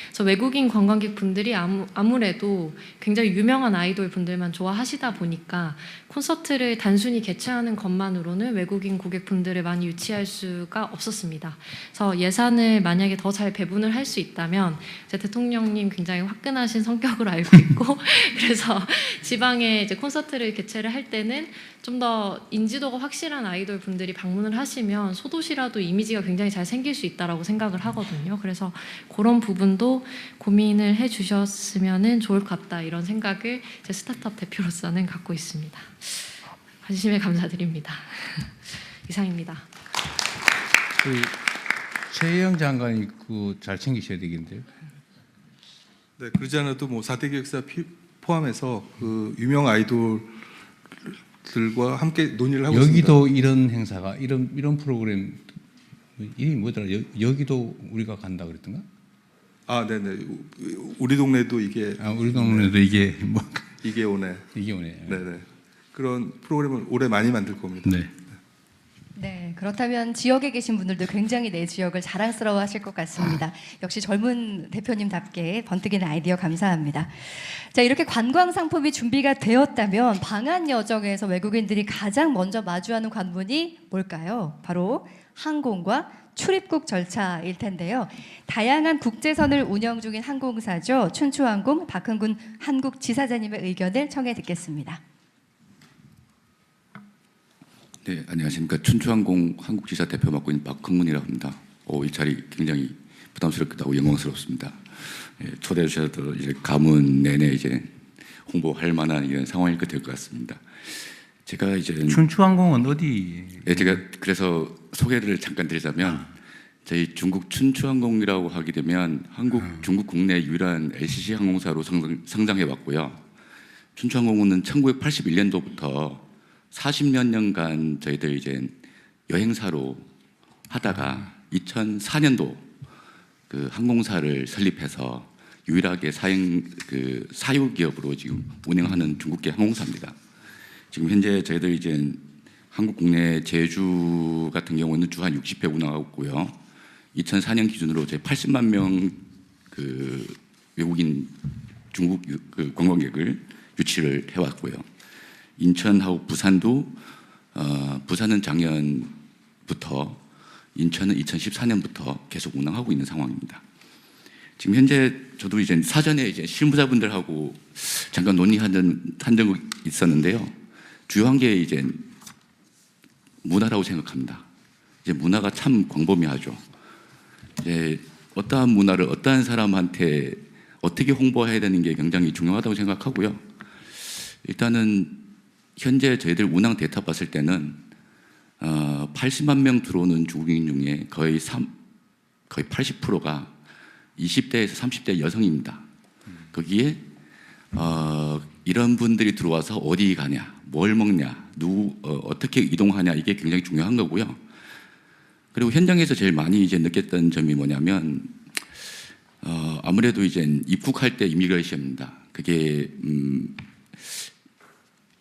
그래서 외국인 관광객 분들이 아무래도 굉장히 유명한 아이돌 분들만 좋아하시다 보니까 콘서트를 단순히 개최하는 것만으로는 외국인 고객분들을 많이 유치할 수가 없었습니다. 그래서 예산을 만약에 더 잘 배분을 할 수 있다면, 이제 대통령님 굉장히 화끈하신 성격으로 알고 있고 그래서 지방에 이제 콘서트를 개최를 할 때는 좀 더 인지도가 확실한 아이돌 분들이 방문을 하시면 소도시라도 이미지가 굉장히 잘 생길 수 있다라고 생각을 하거든요. 그래서 그런 부분도 고민을 해주셨으면 좋을 것 같다, 이런 생각을 제 스타트업 대표로서는 갖고 있습니다. 관심에 감사드립니다. 이상입니다. 최혜영 장관이 잘 챙기셔야 되겠는데요. 네, 그러지 않아도 4대 기획사 포함해서 유명 아이돌들과 함께 논의를 하고 여기도 있습니다. 이런 행사가 이런 프로그램 이름이 뭐더라? 여기도 우리가 간다 그랬던가? 네네. 우리 동네도 이게. 우리 동네도 이게 이게 오네. 이게 오네. 네네. 그런 프로그램을 올해 많이 만들 겁니다. 네. 네, 그렇다면 지역에 계신 분들도 굉장히 내 지역을 자랑스러워하실 것 같습니다. 역시 젊은 대표님답게 번뜩이는 아이디어 감사합니다. 자, 이렇게 관광 상품이 준비가 되었다면 방한 여정에서 외국인들이 가장 먼저 마주하는 관문이 뭘까요? 바로 항공과 출입국 절차일 텐데요. 다양한 국제선을 운영 중인 항공사죠. 춘추항공 박흥근 한국지사장님의 의견을 청해 듣겠습니다. 네, 안녕하십니까. 춘추항공 한국지사 대표 맡고 있는 박흥근이라고 합니다. 이 자리 굉장히 부담스럽기도 하고 영광스럽습니다. 초대해 주셔서 이제 가문 내내 이제 홍보할 만한 이런 상황이 될 것 같습니다. 제가 이제 춘추항공은 어디? 네, 제가 그래서 소개를 잠깐 드리자면 저희 중국 춘추항공이라고 하게 되면 중국 국내 유일한 LCC 항공사로 성장해 왔고요. 춘추항공은 1981년도부터 40몇 년간 저희들 이제 여행사로 하다가 2004년도 그 항공사를 설립해서 유일하게 사유 기업으로 지금 운영하는 중국계 항공사입니다. 지금 현재 저희들 이제 한국 국내 제주 같은 경우는 주 한 60회 운항하고 있고요. 2004년 기준으로 저희 80만 명 그 외국인 중국 그 관광객을 유치를 해왔고요. 인천하고 부산도 부산은 작년부터, 인천은 2014년부터 계속 운항하고 있는 상황입니다. 지금 현재 저도 이제 사전에 이제 실무자분들하고 잠깐 논의한 적이 있었는데요. 주요한 게 이제 문화라고 생각합니다. 이제 문화가 참 광범위하죠. 이제 어떠한 문화를 어떠한 사람한테 어떻게 홍보해야 되는 게 굉장히 중요하다고 생각하고요. 일단은 현재 저희들 운항 데이터 봤을 때는 80만 명 들어오는 중국인 중에 거의 80%가 20대에서 30대 여성입니다. 거기에 이런 분들이 들어와서 어디 가냐, 뭘 먹냐, 어떻게 이동하냐, 이게 굉장히 중요한 거고요. 그리고 현장에서 제일 많이 이제 느꼈던 점이 뭐냐면 아무래도 이제 입국할 때 이미그레이션입니다. 그게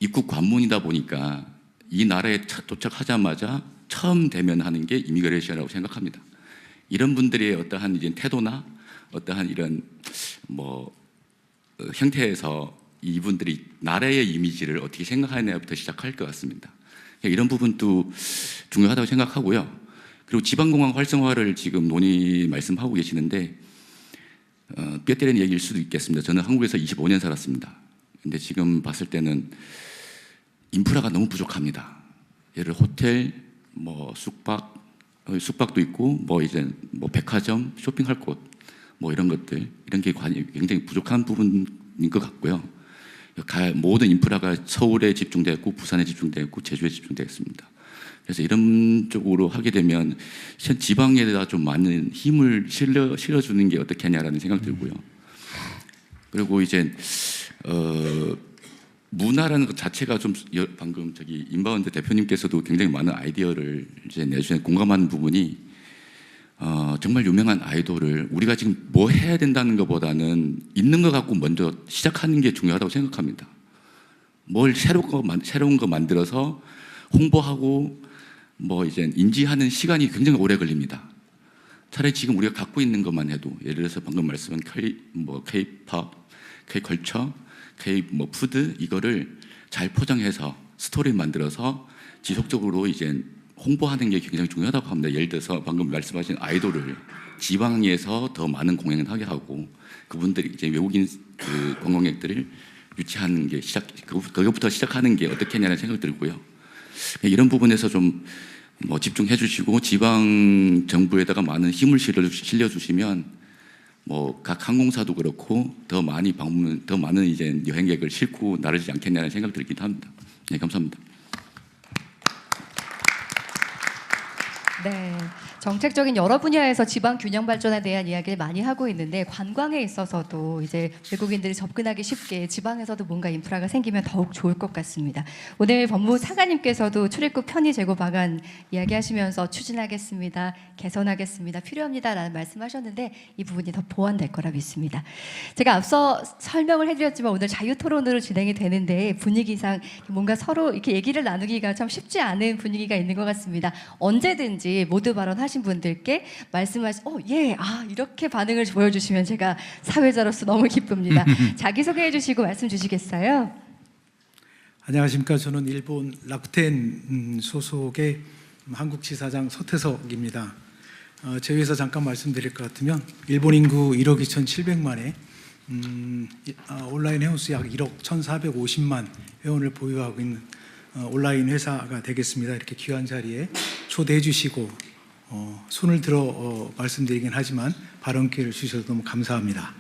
입국 관문이다 보니까 이 나라에 도착하자마자 처음 대면하는 게 이미그레이션이라고 생각합니다. 이런 분들의 어떠한 이제 태도나 어떠한 이런 형태에서 이분들이 나라의 이미지를 어떻게 생각하느냐부터 시작할 것 같습니다. 이런 부분도 중요하다고 생각하고요. 그리고 지방공항 활성화를 지금 말씀하고 계시는데 뼈 때리는 얘기일 수도 있겠습니다. 저는 한국에서 25년 살았습니다. 근데 지금 봤을 때는 인프라가 너무 부족합니다. 예를 들어 호텔, 숙박도 있고, 이제 백화점, 쇼핑할 곳, 이런 것들, 이런 게 굉장히 부족한 부분인 것 같고요. 모든 인프라가 서울에 집중되어 있고, 부산에 집중되어 있고, 제주에 집중되어 있습니다. 그래서 이런 쪽으로 하게 되면 지방에다 좀 많은 힘을 실어주는 게 어떻겠냐라는 생각 들고요. 그리고 이제 문화라는 것 자체가 좀 방금 인바운드 대표님께서도 굉장히 많은 아이디어를 이제 내주신 공감하는 부분이 정말 유명한 아이돌을 우리가 지금 뭐 해야 된다는 것보다는 있는 것 갖고 먼저 시작하는 게 중요하다고 생각합니다. 뭘 새로운 거 만들어서 홍보하고 이제 인지하는 시간이 굉장히 오래 걸립니다. 차라리 지금 우리가 갖고 있는 것만 해도, 예를 들어서 방금 말씀한 K-팝, K-컬처, 푸드, 이거를 잘 포장해서 스토리 만들어서 지속적으로 이제 홍보하는 게 굉장히 중요하다고 합니다. 예를 들어서 방금 말씀하신 아이돌을 지방에서 더 많은 공연을 하게 하고, 그분들이 이제 외국인 관광객들을 유치하는 게 그것부터 시작하는 게 어떻겠냐는 생각이 들고요. 이런 부분에서 좀 집중해 주시고 지방 정부에다가 많은 힘을 실려주시면 각 항공사도 그렇고 더 많은 이제 여행객을 싣고 나르지 않겠냐는 생각이 들긴 합니다. 네, 감사합니다. 네, 정책적인 여러 분야에서 지방 균형 발전에 대한 이야기를 많이 하고 있는데 관광에 있어서도 이제 외국인들이 접근하기 쉽게 지방에서도 뭔가 인프라가 생기면 더욱 좋을 것 같습니다. 오늘 법무사관님께서도 출입국 편의 제고 방안 이야기하시면서 추진하겠습니다, 개선하겠습니다, 필요합니다라는 말씀하셨는데 이 부분이 더 보완될 거라 믿습니다. 제가 앞서 설명을 해드렸지만 오늘 자유토론으로 진행이 되는데 분위기상 뭔가 서로 이렇게 얘기를 나누기가 참 쉽지 않은 분위기가 있는 것 같습니다. 언제든지 모두 발언하신 분들께 이렇게 반응을 보여주시면 제가 사회자로서 너무 기쁩니다. 자기소개해 주시고 말씀 주시겠어요? 안녕하십니까. 저는 일본 라쿠텐 소속의 한국지사장 서태석입니다. 제위에서 잠깐 말씀드릴 것 같으면 일본 인구 1억 2,700만에 온라인 회원수 약 1억 1,450만 회원을 보유하고 있는 온라인 회사가 되겠습니다. 이렇게 귀한 자리에 초대해 주시고 손을 들어 말씀드리긴 하지만 발언 기회를 주셔서 너무 감사합니다.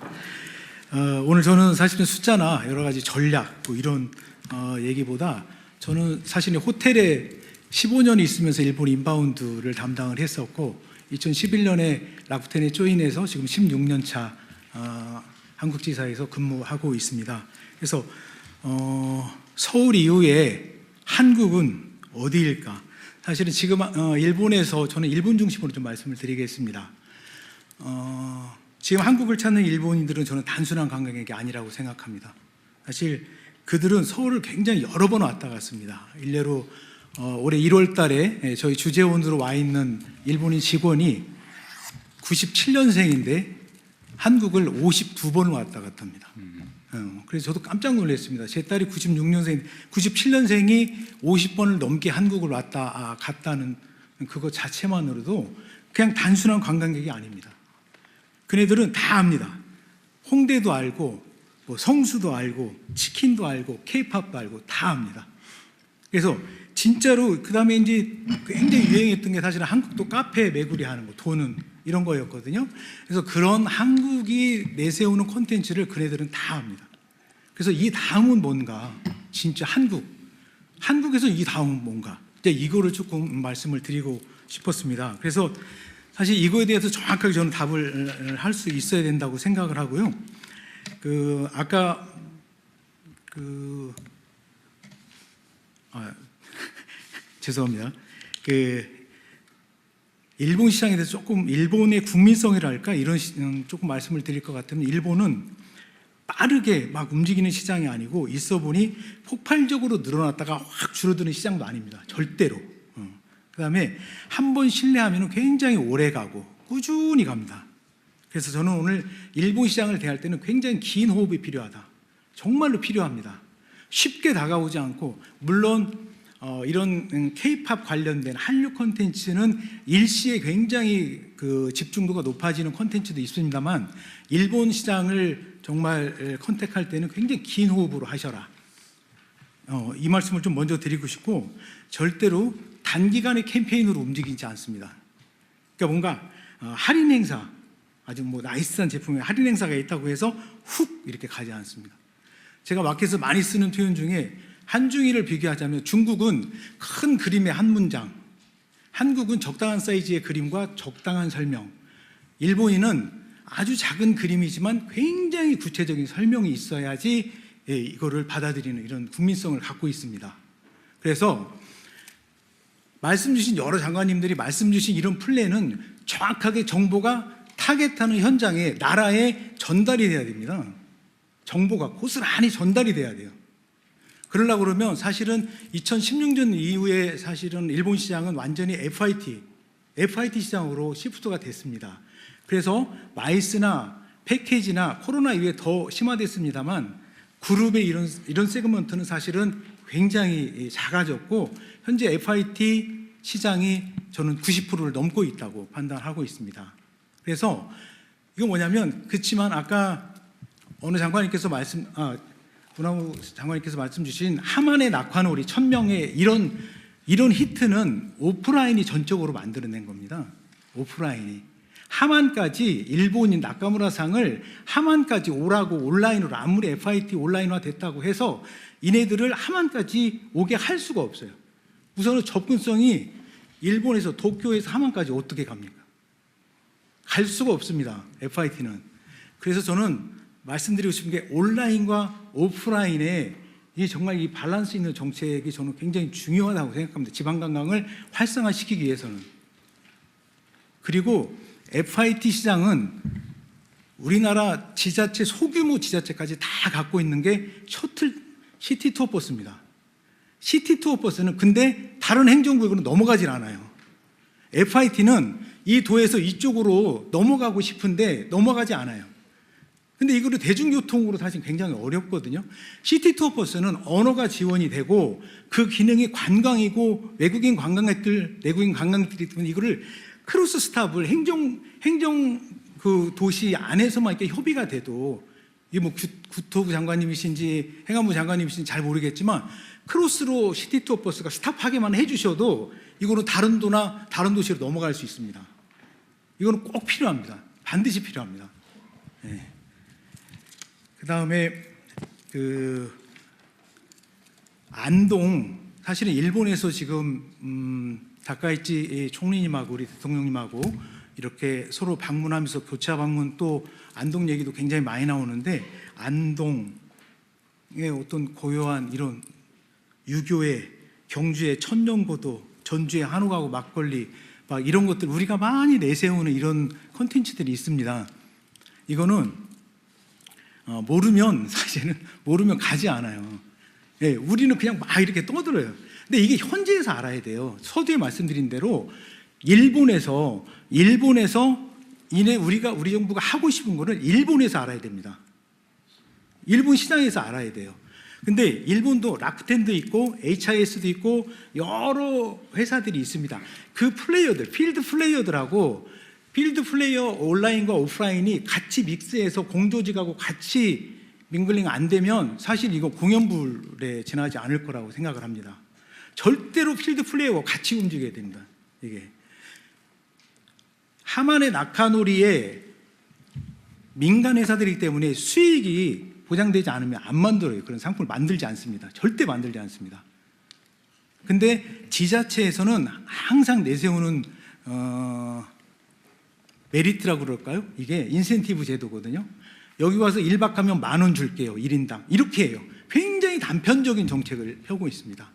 오늘 저는 사실은 숫자나 여러 가지 전략 이런 얘기보다 저는 사실은 호텔에 15년이 있으면서 일본 인바운드를 담당을 했었고 2011년에 라쿠텐에 조인해서 지금 16년 차 한국지사에서 근무하고 있습니다. 그래서 서울 이후에 한국은 어디일까? 사실은 지금 일본에서 저는 일본 중심으로 좀 말씀을 드리겠습니다. 지금 한국을 찾는 일본인들은 저는 단순한 관광객이 아니라고 생각합니다. 사실 그들은 서울을 굉장히 여러 번 왔다 갔습니다. 일례로 올해 1월 달에 저희 주재원으로 와 있는 일본인 직원이 97년생인데 한국을 52번을 왔다 갔다 합니다. 그래서 저도 깜짝 놀랐습니다. 제 딸이 96년생, 97년생이 50번을 넘게 한국을 왔다 갔다는 그거 자체만으로도 그냥 단순한 관광객이 아닙니다. 그네들은 다 압니다. 홍대도 알고, 뭐 성수도 알고, 치킨도 알고, 케이팝도 알고 다 압니다. 그래서 진짜로 그 다음에 이제 굉장히 유행했던 게 사실은 한국도 카페 매구리 하는 거, 도는 이런 거였거든요. 그래서 그런 한국이 내세우는 콘텐츠를 그네들은 다 합니다. 그래서 이 다음은 뭔가, 진짜 한국에서 이 다음은 뭔가, 이제 이거를 조금 말씀을 드리고 싶었습니다. 그래서 사실 이거에 대해서 정확하게 저는 답을 할 수 있어야 된다고 생각을 하고요. 아까 죄송합니다. 일본 시장에 대해서 조금 일본의 국민성이랄까 이런 조금 말씀을 드릴 것 같으면 일본은 빠르게 막 움직이는 시장이 아니고 있어 보니 폭발적으로 늘어났다가 확 줄어드는 시장도 아닙니다. 절대로. 그다음에 한 번 신뢰하면 굉장히 오래 가고 꾸준히 갑니다. 그래서 저는 오늘 일본 시장을 대할 때는 굉장히 긴 호흡이 필요하다. 정말로 필요합니다. 쉽게 다가오지 않고 물론 이런 K-팝 관련된 한류 콘텐츠는 일시에 굉장히 그 집중도가 높아지는 콘텐츠도 있습니다만 일본 시장을 정말 컨택할 때는 굉장히 긴 호흡으로 하셔라. 이 말씀을 좀 먼저 드리고 싶고 절대로 단기간의 캠페인으로 움직이지 않습니다. 그러니까 뭔가 할인 행사, 아주 뭐 나이스한 제품에 할인 행사가 있다고 해서 훅 이렇게 가지 않습니다. 제가 마켓에서 많이 쓰는 표현 중에 한중일을 비교하자면 중국은 큰 그림의 한 문장, 한국은 적당한 사이즈의 그림과 적당한 설명, 일본인은 아주 작은 그림이지만 굉장히 구체적인 설명이 있어야지 이거를 받아들이는 이런 국민성을 갖고 있습니다. 그래서 말씀 주신 여러 장관님들이 말씀 주신 이런 플랜은 정확하게 정보가 타겟하는 현장에 나라에 전달이 돼야 됩니다. 정보가 고스란히 전달이 돼야 돼요. 그러려고 그러면 사실은 2016년 이후에 사실은 일본 시장은 완전히 FIT 시장으로 시프트가 됐습니다. 그래서 마이스나 패키지나 코로나 이후에 더 심화됐습니다만 그룹의 이런 세그먼트는 사실은 굉장히 작아졌고 현재 FIT 시장이 저는 90%를 넘고 있다고 판단하고 있습니다. 그래서 이거 뭐냐면 그렇지만 아까 어느 장관님께서 문화부 장관님께서 말씀 주신 하만의 낙화놀이 1000명의 이런 히트는 오프라인이 전적으로 만들어낸 겁니다. 오프라인이. 하만까지 일본인 나카무라상을 하만까지 오라고 온라인으로 아무리 FIT 온라인화 됐다고 해서 이네들을 하만까지 오게 할 수가 없어요. 우선은 접근성이 일본에서 도쿄에서 하만까지 어떻게 갑니까? 갈 수가 없습니다. FIT는. 그래서 저는 말씀드리고 싶은 게 온라인과 오프라인의 이 정말 이 밸런스 있는 정책이 저는 굉장히 중요하다고 생각합니다. 지방관광을 활성화시키기 위해서는. 그리고 FIT 시장은 우리나라 지자체 소규모 지자체까지 다 갖고 있는 게 시티 투어 버스입니다. 시티 투어 버스는 근데 다른 행정구역으로 넘어가질 않아요. FIT는 이 도에서 이쪽으로 넘어가고 싶은데 넘어가지 않아요. 근데 이거를 대중교통으로 사실 굉장히 어렵거든요. 시티 투어 버스는 언어가 지원이 되고 그 기능이 관광이고 외국인 관광객들이 때문에 이거를 크로스 스탑을 행정 그 도시 안에서만 이렇게 협의가 돼도 이게 뭐 국토부 장관님이신지 행안부 장관님이신지 잘 모르겠지만 크로스로 시티 투어 버스가 스탑하게만 해주셔도 이거는 다른 도나 다른 도시로 넘어갈 수 있습니다. 이거는 꼭 필요합니다. 반드시 필요합니다. 네. 그 다음에 안동 사실은 일본에서 지금 다카이치 총리님하고 우리 대통령님하고 이렇게 서로 방문하면서 교차 방문 또 안동 얘기도 굉장히 많이 나오는데 안동의 어떤 고요한 이런 유교의 경주의 천년고도 전주의 한옥하고 막걸리 막 이런 것들 우리가 많이 내세우는 이런 콘텐츠들이 있습니다. 이거는 모르면 사실은 모르면 가지 않아요. 예, 우리는 그냥 막 이렇게 떠들어요. 근데 이게 현지에서 알아야 돼요. 서두에 말씀드린 대로 일본에서 우리 정부가 하고 싶은 거를 일본에서 알아야 됩니다. 일본 시장에서 알아야 돼요. 근데 일본도 라쿠텐도 있고 HIS도 있고 여러 회사들이 있습니다. 그 플레이어들, 필드 플레이어 온라인과 오프라인이 같이 믹스해서 공조직하고 같이 밍글링 안 되면 사실 이거 공연불에 지나지 않을 거라고 생각을 합니다. 절대로 필드 플레이어와 같이 움직여야 됩니다. 이게 하만의 낙하놀이에 민간 회사들이기 때문에 수익이 보장되지 않으면 안 만들어요. 그런 상품을 만들지 않습니다. 절대 만들지 않습니다. 근데 지자체에서는 항상 내세우는 메리트라고 그럴까요? 이게 인센티브 제도거든요. 여기 와서 1박 하면 10,000원 줄게요. 1인당. 이렇게 해요. 굉장히 단편적인 정책을 펴고 있습니다.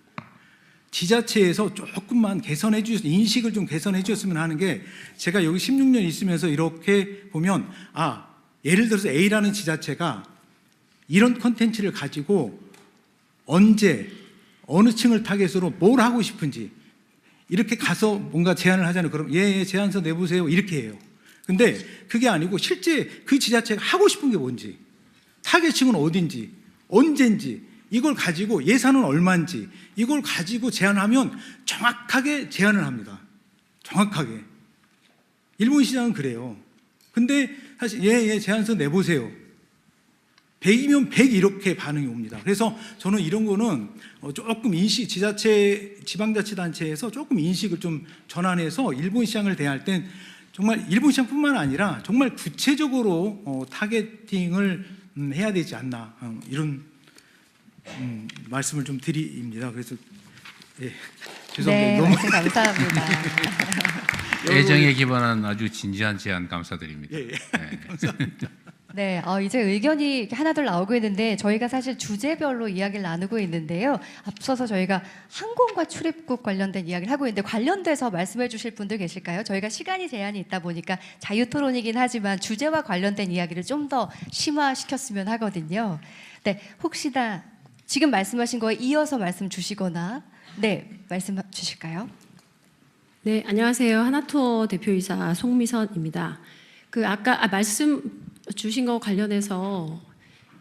지자체에서 조금만 개선해 주셔서 인식을 좀 개선해 주셨으면 하는 게, 제가 여기 16년 있으면서 이렇게 보면 예를 들어서 A라는 지자체가 이런 콘텐츠를 가지고 언제 어느 층을 타겟으로 뭘 하고 싶은지 이렇게 가서 뭔가 제안을 하잖아요. 그럼 예, 제안서 내보세요. 이렇게 해요. 근데 그게 아니고 실제 그 지자체가 하고 싶은 게 뭔지, 타겟층은 어딘지, 언젠지, 이걸 가지고 예산은 얼마인지 이걸 가지고 제안하면 정확하게 제안을 합니다. 정확하게. 일본 시장은 그래요. 근데 사실 예, 제안서 내보세요. 100이면 100 이렇게 반응이 옵니다. 그래서 저는 이런 거는 조금 지방자치단체에서 조금 인식을 좀 전환해서 일본 시장을 대할 땐 정말 일본 시장뿐만 아니라 정말 구체적으로 타겟팅을 해야 되지 않나, 이런 말씀을 좀 드립니다. 그래서 죄송합니다. 네, 너무 말씀 감사합니다. 애정에 기반한 아주 진지한 제안 감사드립니다. 예, 예. 네. 감사합니다. 네, 이제 의견이 하나둘 나오고 있는데 저희가 사실 주제별로 이야기를 나누고 있는데요. 앞서서 저희가 항공과 출입국 관련된 이야기를 하고 있는데 관련돼서 말씀해 주실 분들 계실까요? 저희가 시간이 제한이 있다 보니까 자유토론이긴 하지만 주제와 관련된 이야기를 좀 더 심화시켰으면 하거든요. 네, 혹시나 지금 말씀하신 거에 이어서 말씀 주시거나 말씀 주실까요? 네, 안녕하세요. 하나투어 대표이사 송미선입니다. 아까 말씀 주신 거 관련해서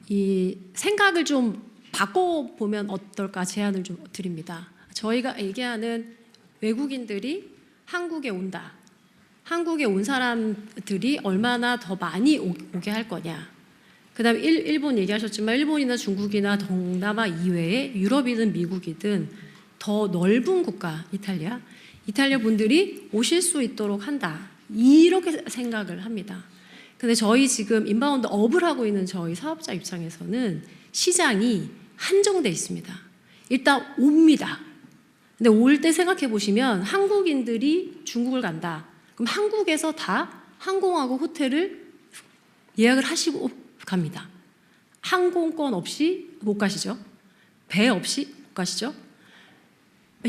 이 생각을 좀 바꿔보면 어떨까 제안을 좀 드립니다. 저희가 얘기하는 외국인들이 한국에 온다. 한국에 온 사람들이 얼마나 더 많이 오게 할 거냐. 그다음에 일본 얘기하셨지만 일본이나 중국이나 동남아 이외에 유럽이든 미국이든 더 넓은 국가 이탈리아 분들이 오실 수 있도록 한다. 이렇게 생각을 합니다. 근데 저희 지금 인바운드 업을 하고 있는 저희 사업자 입장에서는 시장이 한정돼 있습니다. 일단 옵니다. 근데 올 때 생각해 보시면 한국인들이 중국을 간다. 그럼 한국에서 다 항공하고 호텔을 예약을 하시고 갑니다. 항공권 없이 못 가시죠. 배 없이 못 가시죠.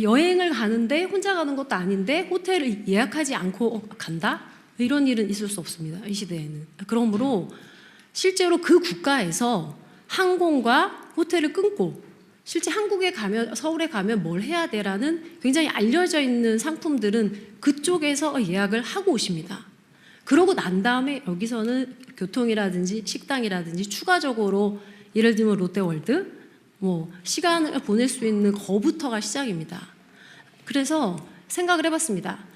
여행을 가는데 혼자 가는 것도 아닌데 호텔을 예약하지 않고 간다? 이런 일은 있을 수 없습니다. 이 시대에는. 그러므로 실제로 그 국가에서 항공과 호텔을 끊고 실제 한국에 가면, 서울에 가면 뭘 해야 돼라는 굉장히 알려져 있는 상품들은 그쪽에서 예약을 하고 오십니다. 그러고 난 다음에 여기서는 교통이라든지 식당이라든지 추가적으로 예를 들면 롯데월드 시간을 보낼 수 있는 거부터가 시작입니다. 그래서 생각을 해봤습니다.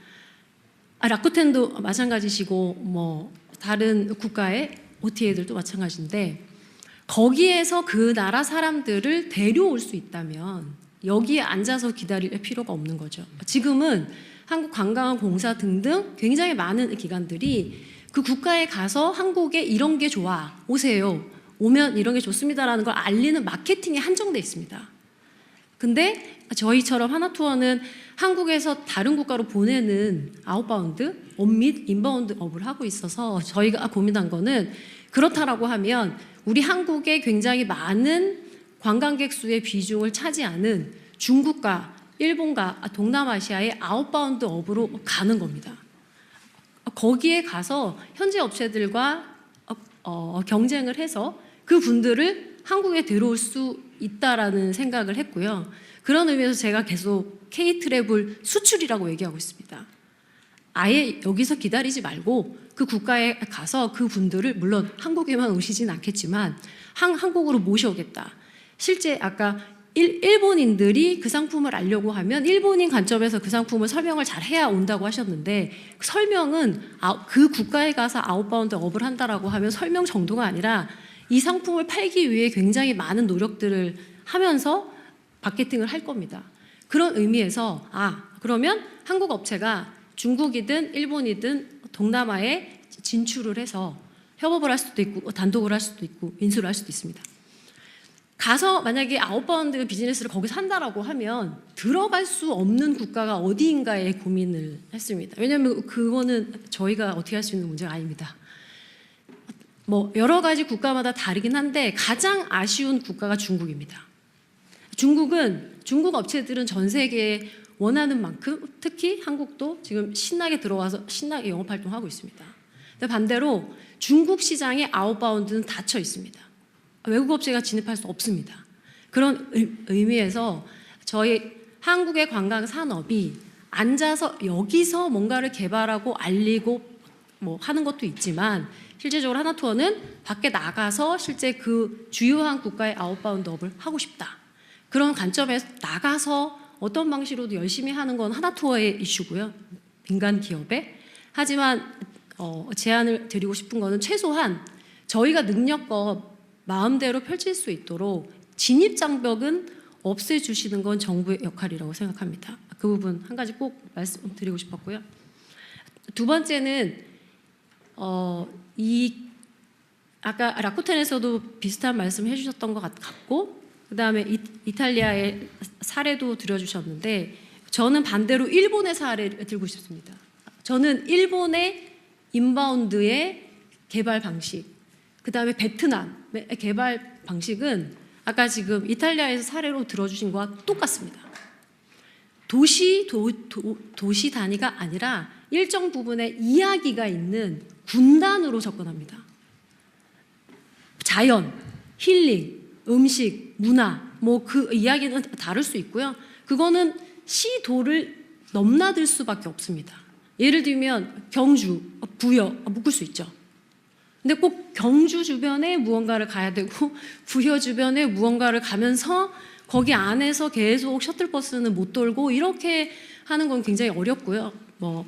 라쿠텐도 마찬가지시고 다른 국가의 OTA들도 마찬가지인데 거기에서 그 나라 사람들을 데려올 수 있다면 여기에 앉아서 기다릴 필요가 없는 거죠. 지금은 한국관광공사 등등 굉장히 많은 기관들이 그 국가에 가서 한국에 이런 게 좋아 오세요. 오면 이런 게 좋습니다라는 걸 알리는 마케팅이 한정돼 있습니다. 근데 저희처럼 하나투어는 한국에서 다른 국가로 보내는 아웃바운드 업 및 인바운드 업을 하고 있어서 저희가 고민한 거는 그렇다라고 하면 우리 한국에 굉장히 많은 관광객 수의 비중을 차지하는 중국과 일본과 동남아시아의 아웃바운드 업으로 가는 겁니다. 거기에 가서 현지 업체들과 경쟁을 해서 그 분들을 한국에 들어올 수 있다라는 생각을 했고요. 그런 의미에서 제가 계속 K-트래블 수출이라고 얘기하고 있습니다. 아예 여기서 기다리지 말고 그 국가에 가서 그 분들을 물론 한국에만 오시진 않겠지만 한국으로 모셔오겠다. 실제 아까 일본인들이 그 상품을 알려고 하면 일본인 관점에서 그 상품을 설명을 잘 해야 온다고 하셨는데 설명은 그 국가에 가서 아웃바운드 업을 한다라고 하면 설명 정도가 아니라 이 상품을 팔기 위해 굉장히 많은 노력들을 하면서 마케팅을 할 겁니다. 그런 의미에서 그러면 한국 업체가 중국이든 일본이든 동남아에 진출을 해서 협업을 할 수도 있고 단독을 할 수도 있고 인수를 할 수도 있습니다. 가서 만약에 아웃바운드 비즈니스를 거기서 한다라고 하면 들어갈 수 없는 국가가 어디인가에 고민을 했습니다. 왜냐하면 그거는 저희가 어떻게 할 수 있는 문제가 아닙니다. 뭐 여러 가지 국가마다 다르긴 한데 가장 아쉬운 국가가 중국입니다. 중국 업체들은 전 세계에 원하는 만큼 특히 한국도 지금 신나게 들어와서 신나게 영업 활동하고 있습니다. 근데 반대로 중국 시장의 아웃바운드는 닫혀 있습니다. 외국 업체가 진입할 수 없습니다. 그런 의미에서 저희 한국의 관광 산업이 앉아서 여기서 뭔가를 개발하고 알리고 뭐 하는 것도 있지만 실제적으로 하나투어는 밖에 나가서 실제 그 주요한 국가의 아웃바운드 업을 하고 싶다. 그런 관점에서 나가서 어떤 방식으로도 열심히 하는 건 하나투어의 이슈고요. 민간 기업에. 하지만 제안을 드리고 싶은 거는 최소한 저희가 능력껏 마음대로 펼칠 수 있도록 진입장벽은 없애주시는 건 정부의 역할이라고 생각합니다. 그 부분 한 가지 꼭 말씀드리고 싶었고요. 두 번째는 아까 라쿠텐에서도 비슷한 말씀 해주셨던 것 같고 그 다음에 이탈리아의 사례도 들어주셨는데 저는 반대로 일본의 사례를 들고 싶습니다. 저는 일본의 인바운드의 개발 방식 그 다음에 베트남의 개발 방식은 아까 지금 이탈리아에서 사례로 들어주신 거와 똑같습니다. 도시 단위가 아니라 일정 부분에 이야기가 있는 군단으로 접근합니다. 자연, 힐링, 음식, 문화 뭐 그 이야기는 다를 수 있고요. 그거는 시도를 넘나들 수밖에 없습니다. 예를 들면 경주, 부여 묶을 수 있죠. 근데 꼭 경주 주변에 무언가를 가야 되고 부여 주변에 무언가를 가면서 거기 안에서 계속 셔틀버스는 못 돌고 이렇게 하는 건 굉장히 어렵고요. 뭐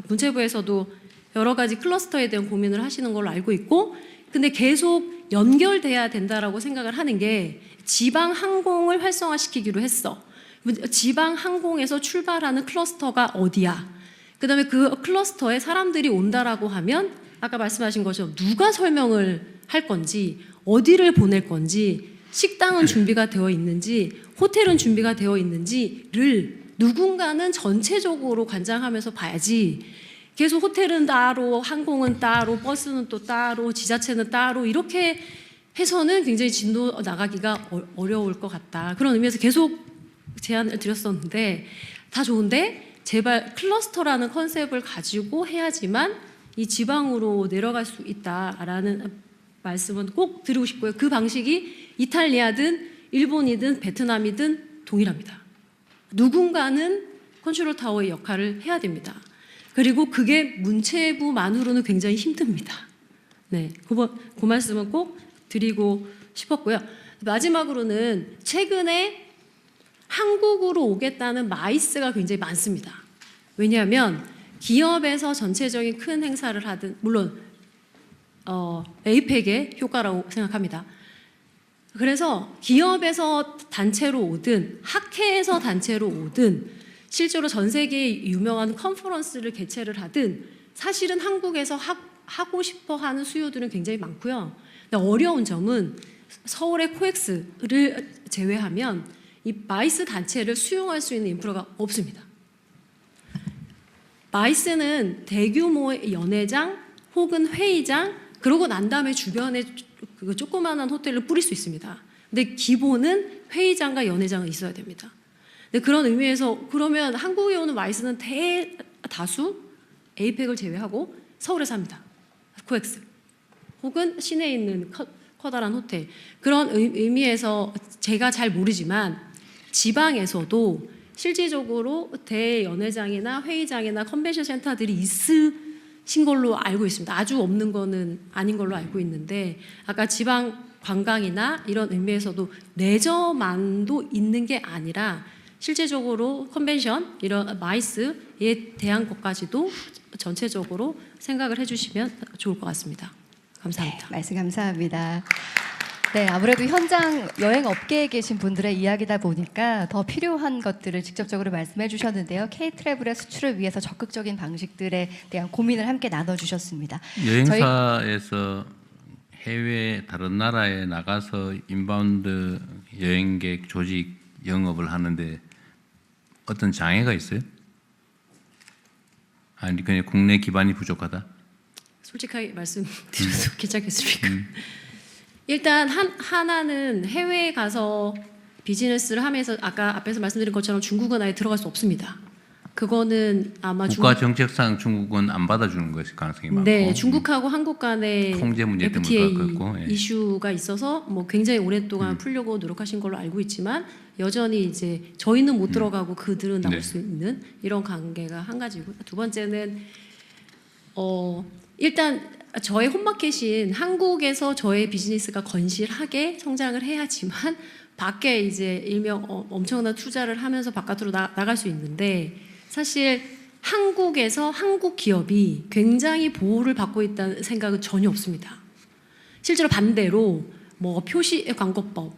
문체부에서도 여러 가지 클러스터에 대한 고민을 하시는 걸로 알고 있고 근데 계속 연결돼야 된다라고 생각을 하는 게 지방 항공을 활성화시키기로 했어. 지방 항공에서 출발하는 클러스터가 어디야? 그다음에 그 클러스터에 사람들이 온다라고 하면 아까 말씀하신 것처럼 누가 설명을 할 건지 어디를 보낼 건지 식당은 준비가 되어 있는지 호텔은 준비가 되어 있는지를 누군가는 전체적으로 관장하면서 봐야지 계속 호텔은 따로 항공은 따로 버스는 또 따로 지자체는 따로 이렇게 해서는 굉장히 진도 나가기가 어려울 것 같다. 그런 의미에서 계속 제안을 드렸었는데 다 좋은데 제발 클러스터라는 컨셉을 가지고 해야지만 이 지방으로 내려갈 수 있다라는 말씀은 꼭 드리고 싶고요. 그 방식이 이탈리아든 일본이든 베트남이든 동일합니다. 누군가는 컨트롤 타워의 역할을 해야 됩니다. 그리고 그게 문체부만으로는 굉장히 힘듭니다. 네, 그 말씀은 꼭 드리고 싶었고요. 마지막으로는 최근에 한국으로 오겠다는 마이스가 굉장히 많습니다. 왜냐하면 기업에서 전체적인 큰 행사를 하든 물론 에이펙의 효과라고 생각합니다. 그래서 기업에서 단체로 오든 학회에서 단체로 오든 실제로 전 세계에 유명한 컨퍼런스를 개최를 하든 사실은 한국에서 하고 싶어 하는 수요들은 굉장히 많고요. 근데 어려운 점은 서울의 코엑스를 제외하면 이 마이스 단체를 수용할 수 있는 인프라가 없습니다. 마이스는 대규모의 연회장 혹은 회의장 그러고 난 다음에 주변에 그 조그마한 호텔을 뿌릴 수 있습니다. 근데 기본은 회의장과 연회장은 있어야 됩니다. 근데 그런 의미에서 그러면 한국에 오는 마이스는 대다수 에이펙을 제외하고 서울에서 합니다. 코엑스 혹은 시내에 있는 커다란 호텔. 그런 의미에서 제가 잘 모르지만 지방에서도 실질적으로 대연회장이나 회의장이나 컨벤션 센터들이 있으신 걸로 알고 있습니다. 아주 없는 거는 아닌 걸로 알고 있는데 아까 지방 관광이나 이런 의미에서도 레저만도 있는 게 아니라 실제적으로 컨벤션, 이런 마이스에 대한 것까지도 전체적으로 생각을 해주시면 좋을 것 같습니다. 감사합니다. 네, 말씀 감사합니다. 네, 아무래도 현장 여행 업계에 계신 분들의 이야기다 보니까 더 필요한 것들을 직접적으로 말씀해 주셨는데요. K-트래블의 수출을 위해서 적극적인 방식들에 대한 고민을 함께 나눠주셨습니다. 여행사에서 해외 다른 나라에 나가서 인바운드 여행객 조직 영업을 하는데 어떤 장애가 있어요? 아니 그냥 국내 기반이 부족하다? 솔직하게 말씀드려도 괜찮겠습니까? 일단 하나는 해외에 가서 비즈니스를 하면서 아까 앞에서 말씀드린 것처럼 중국은 아예 들어갈 수 없습니다. 그거는 아마 국가 정책상 중국은 안 받아주는 것일 가능성이 많고. 네, 중국하고 한국 간의 통제 문제 FTA 때문에 그렇고, 예. 이슈가 있어서 뭐 굉장히 오랫동안 풀려고 노력하신 걸로 알고 있지만 여전히 이제 저희는 못 들어가고 그들은 나올 네. 수 있는 이런 관계가 한 가지고, 두 번째는 일단 저의 홈마켓인 한국에서 저의 비즈니스가 건실하게 성장을 해야지만 밖에 이제 일명 엄청난 투자를 하면서 바깥으로 나갈 수 있는데, 사실 한국에서 한국 기업이 굉장히 보호를 받고 있다는 생각은 전혀 없습니다. 실제로 반대로 뭐 표시 광고법,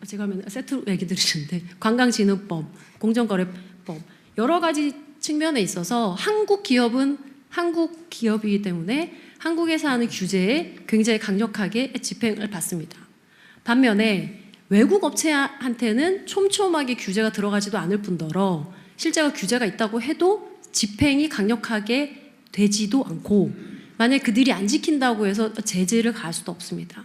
제가 하면 세트로 얘기 들으시는데 관광진흥법, 공정거래법 여러 가지 측면에 있어서 한국 기업은 한국 기업이기 때문에 한국에서 하는 규제에 굉장히 강력하게 집행을 받습니다. 반면에 외국 업체한테는 촘촘하게 규제가 들어가지도 않을 뿐더러 실제로 규제가 있다고 해도 집행이 강력하게 되지도 않고, 만약 그들이 안 지킨다고 해서 제재를 가할 수도 없습니다.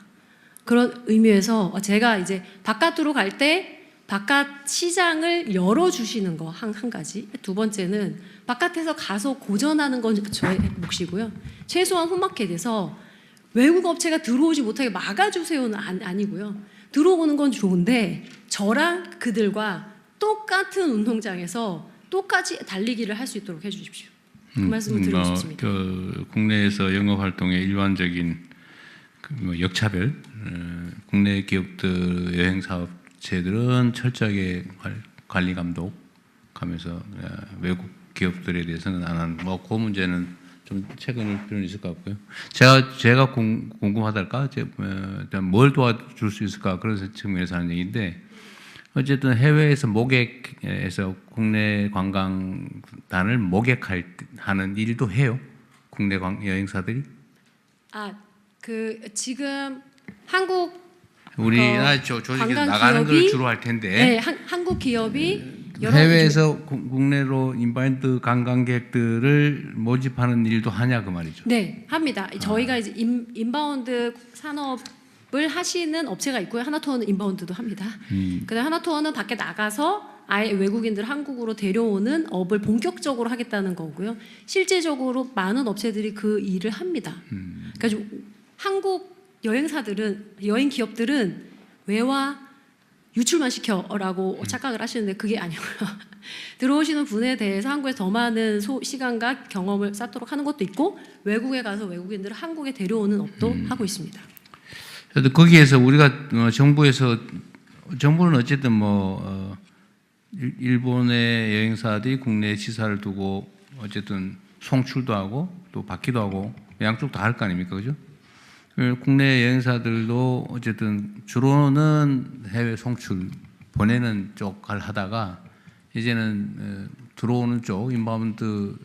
그런 의미에서 제가 이제 바깥으로 갈 때 바깥 시장을 열어주시는 거 한 가지, 두 번째는 바깥에서 가서 고전하는 건 저의 몫이고요. 최소한 홈마켓에서 외국 업체가 들어오지 못하게 막아주세요는 아니고요. 들어오는 건 좋은데 저랑 그들과 똑같은 운동장에서 똑같이 달리기를 할 수 있도록 해주십시오. 그 말씀을 드리고 싶습니다. 국내에서 영업 활동의 일반적인 역차별, 국내 기업들 여행 사업체들은 철저하게 관리 감독하면서 외국 기업들에 대해서는 안 하는, 그 문제는 좀 체크할 필요는 있을 것 같고요. 제가 궁금하달까, 뭘 도와줄 수 있을까, 그런 측면에서 하는 얘기인데, 어쨌든 해외에서 모객에서 국내 관광단을 모객하는 일도 해요. 국내 여행사들이. 지금 한국 우리나라 조직에서 나가는 걸 주로 할 텐데. 네, 한국 기업이 해외에서 국내로 인바운드 관광객들을 모집하는 일도 하냐 그 말이죠. 네, 합니다. 저희가 이제 인바운드 산업을 하시는 업체가 있고요. 하나투어는 인바운드도 합니다. 그다음 하나투어는 밖에 나가서 아예 외국인들 한국으로 데려오는 업을 본격적으로 하겠다는 거고요. 실제적으로 많은 업체들이 그 일을 합니다. 그러니까 한국 여행사들은, 여행 기업들은 외화 유출만 시켜라고 착각을 하시는데 그게 아니고요. 들어오시는 분에 대해서 한국에 더 많은 시간과 경험을 쌓도록 하는 것도 있고, 외국에 가서 외국인들을 한국에 데려오는 업도 하고 있습니다. 그래도 거기에서 우리가 정부는 어쨌든 일본의 여행사들이 국내 지사를 두고 어쨌든 송출도 하고 또 받기도 하고 양쪽 다 할 거 아닙니까, 그죠? 국내 여행사들도 어쨌든 주로는 해외 송출 보내는 쪽을 하다가 이제는 들어오는 쪽 인바운드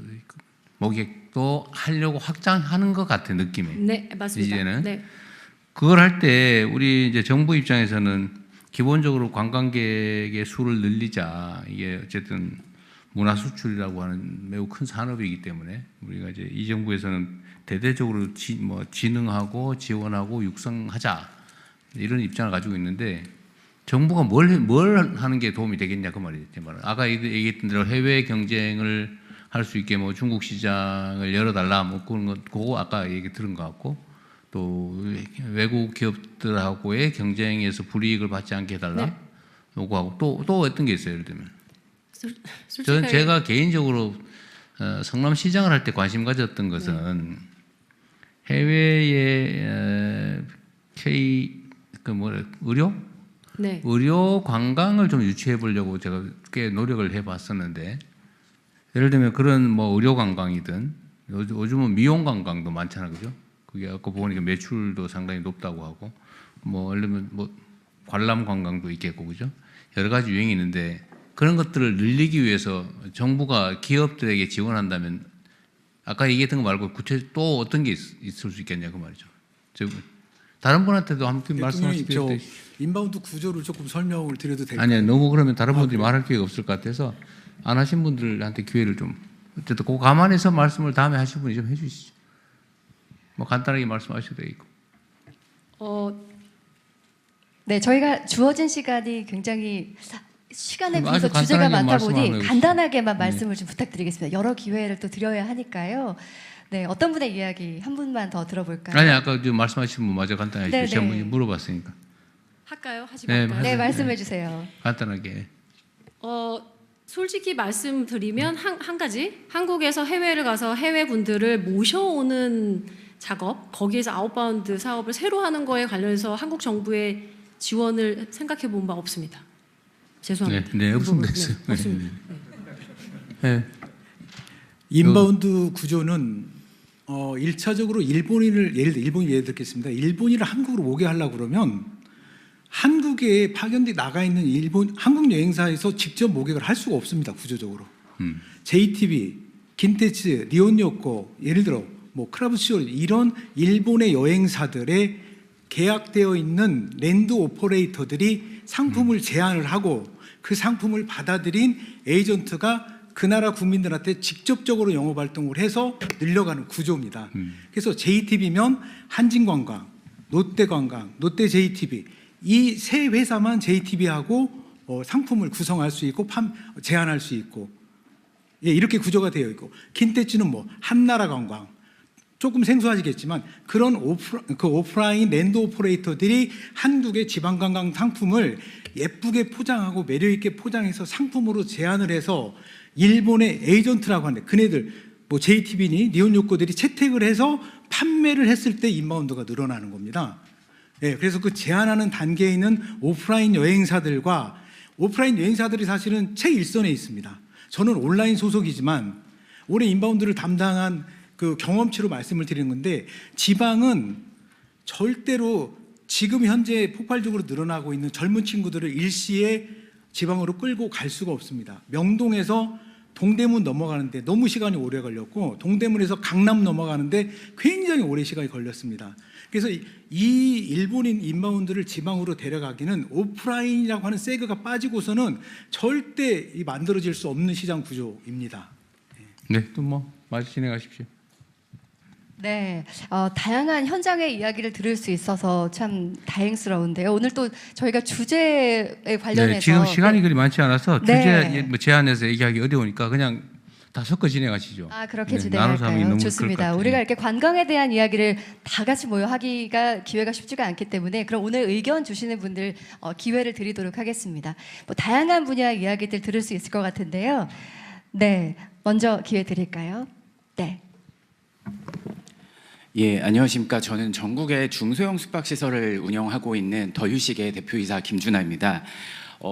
모객도 하려고 확장하는 것 같은 느낌에. 네, 맞습니다. 이제는 네. 그걸 할 때 우리 이제 정부 입장에서는 기본적으로 관광객의 수를 늘리자. 이게 어쨌든 문화 수출이라고 하는 매우 큰 산업이기 때문에 우리가 이제 이 정부에서는 대대적으로 진흥하고 지원하고 육성하자 이런 입장을 가지고 있는데, 정부가 뭘 하는 게 도움이 되겠냐 그 말이죠. 제 말은. 아까 얘기했던 대로 해외 경쟁을 할 수 있게 뭐 중국 시장을 열어달라 뭐 그런 것 그거 아까 얘기 들은 것 같고 또 외국 기업들하고의 경쟁에서 불이익을 받지 않게 해달라 네. 요구하고 또 어떤 게 있어요? 예를 들면 솔직하게 저는 제가 개인적으로 성남 시장을 할 때 관심 가졌던 것은 해외의 의료 네. 의료 관광을 좀 유치해 보려고 제가 꽤 노력을 해봤었는데 예를 들면 그런 뭐 의료 관광이든 요즘은 미용 관광도 많잖아요, 그죠? 그게 아까 보니까 매출도 상당히 높다고 하고 뭐 예를 들면 뭐 관람 관광도 있겠고 그죠? 여러 가지 유행이 있는데 그런 것들을 늘리기 위해서 정부가 기업들에게 지원한다면 아까 얘기했던 거 말고 구체적으로 또 어떤 게 있을 수 있겠냐 그 말이죠. 다른 분한테도 한번 말씀하실 수 있어요. 인바운드 구조를 조금 설명을 드려도 될까요? 아니요, 너무 그러면 다른 분들이 말할 기회가 없을 것 같아서 안 하신 분들한테 기회를 좀 어쨌든 그 감안해서 말씀을 다음에 하실 분이 좀 해주시죠. 뭐 간단하게 말씀하셔도 되겠고. 네, 저희가 주어진 시간이 굉장히 시간에 아주 비해서 주제가 간단하게 많다 보니 말씀하면 간단하게만 말씀을 좀 부탁드리겠습니다. 여러 기회를 또 드려야 하니까요. 네, 어떤 분의 이야기 한 분만 더 들어볼까요? 아니 아까 좀 말씀하신 분 마저 간단하게 네, 제가 네. 물어봤으니까 할까요? 하지 네, 말까요? 네, 말씀해 주세요. 간단하게. 솔직히 말씀드리면 한 가지 한국에서 해외를 가서 해외 분들을 모셔오는 작업 거기에서 아웃바운드 사업을 새로 하는 거에 관련해서 한국 정부의 지원을 생각해 본 바 없습니다. 죄송합니다. 네, 없습니다. 네, 없습니다. 네. 인바운드 구조는 1차적으로 일본인을 예를 들겠습니다. 일본인을 한국으로 오게 하려고 그러면 한국에 파견돼 나가 있는 한국 여행사에서 직접 모객을 할 수가 없습니다. 구조적으로. JTB, 긴테츠, 니혼요코 예를 들어 뭐 크라브시올 이런 일본의 여행사들의 계약되어 있는 랜드 오퍼레이터들이 상품을 제안을 하고 그 상품을 받아들인 에이전트가 그 나라 국민들한테 직접적으로 영업 활동을 해서 늘려가는 구조입니다. 그래서 JTB면 한진관광, 롯데관광, 롯데 JTB 이 세 회사만 JTB하고 상품을 구성할 수 있고 제안할 수 있고 이렇게 구조가 되어 있고 긴테츠는 뭐 한나라 관광 조금 생소하시겠지만 그런 오프라인 랜드 오퍼레이터들이 한국의 지방관광 상품을 예쁘게 포장하고 매력있게 포장해서 상품으로 제안을 해서 일본의 에이전트라고 하는데 그네들 뭐 JTB니 니혼요코들이 채택을 해서 판매를 했을 때 인바운드가 늘어나는 겁니다. 네, 그래서 그 제안하는 단계에 있는 오프라인 여행사들과 오프라인 여행사들이 사실은 최일선에 있습니다. 저는 온라인 소속이지만 올해 인바운드를 담당한 그 경험치로 말씀을 드리는 건데 지방은 절대로 지금 현재 폭발적으로 늘어나고 있는 젊은 친구들을 일시에 지방으로 끌고 갈 수가 없습니다. 명동에서 동대문 넘어가는데 너무 시간이 오래 걸렸고 동대문에서 강남 넘어가는데 굉장히 오래 시간이 걸렸습니다. 그래서 이 일본인 인바운드를 지방으로 데려가기는 오프라인이라고 하는 세그가 빠지고서는 절대 만들어질 수 없는 시장 구조입니다. 네, 또 뭐 말씀 진행하십시오. 네, 다양한 현장의 이야기를 들을 수 있어서 참 다행스러운데요. 오늘 또 저희가 주제에 관련해서 네, 지금 시간이 그리 많지 않아서 네. 주제 뭐 제안해서 얘기하기 어려우니까 그냥 다 섞어 진행하시죠. 그렇게 네, 나눠서 하면 진행할까요? 너무 좋습니다. 그럴 것 같아요. 우리가 이렇게 관광에 대한 이야기를 다 같이 모여 하기가 기회가 쉽지가 않기 때문에 그럼 오늘 의견 주시는 분들 기회를 드리도록 하겠습니다. 뭐 다양한 분야 이야기들 들을 수 있을 것 같은데요. 네, 먼저 기회 드릴까요? 네. 예, 안녕하십니까. 저는 전국의 중소형 숙박시설을 운영하고 있는 더휴식의 대표이사 김준하입니다.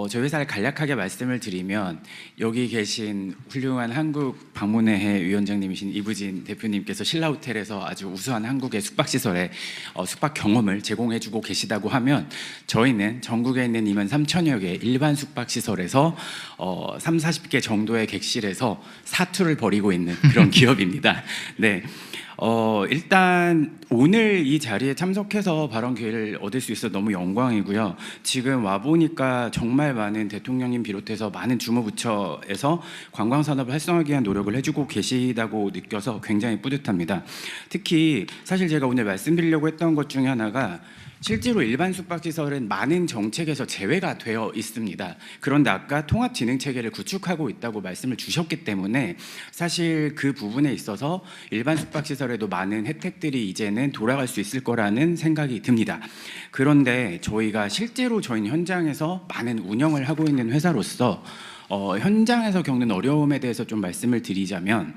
저희 회사를 간략하게 말씀을 드리면 여기 계신 훌륭한 한국 방문회 위원장님이신 이부진 대표님께서 신라호텔에서 아주 우수한 한국의 숙박시설에 숙박 경험을 제공해주고 계시다고 하면 저희는 전국에 있는 2만 3천여 개의 일반 숙박시설에서 3, 40개 정도의 객실에서 사투를 벌이고 있는 그런 기업입니다. 네. 일단 오늘 이 자리에 참석해서 발언 기회를 얻을 수 있어서 너무 영광이고요. 지금 와보니까 정말 많은 대통령님 비롯해서 많은 주무부처에서 관광산업을 활성화하기 위한 노력을 해주고 계시다고 느껴서 굉장히 뿌듯합니다. 특히 사실 제가 오늘 말씀드리려고 했던 것 중에 하나가 실제로 일반 숙박시설은 많은 정책에서 제외가 되어 있습니다. 그런데 아까 통합진흥체계를 구축하고 있다고 말씀을 주셨기 때문에 사실 그 부분에 있어서 일반 숙박시설에도 많은 혜택들이 이제는 돌아갈 수 있을 거라는 생각이 듭니다. 그런데 저희가 실제로 저희는 현장에서 많은 운영을 하고 있는 회사로서 현장에서 겪는 어려움에 대해서 좀 말씀을 드리자면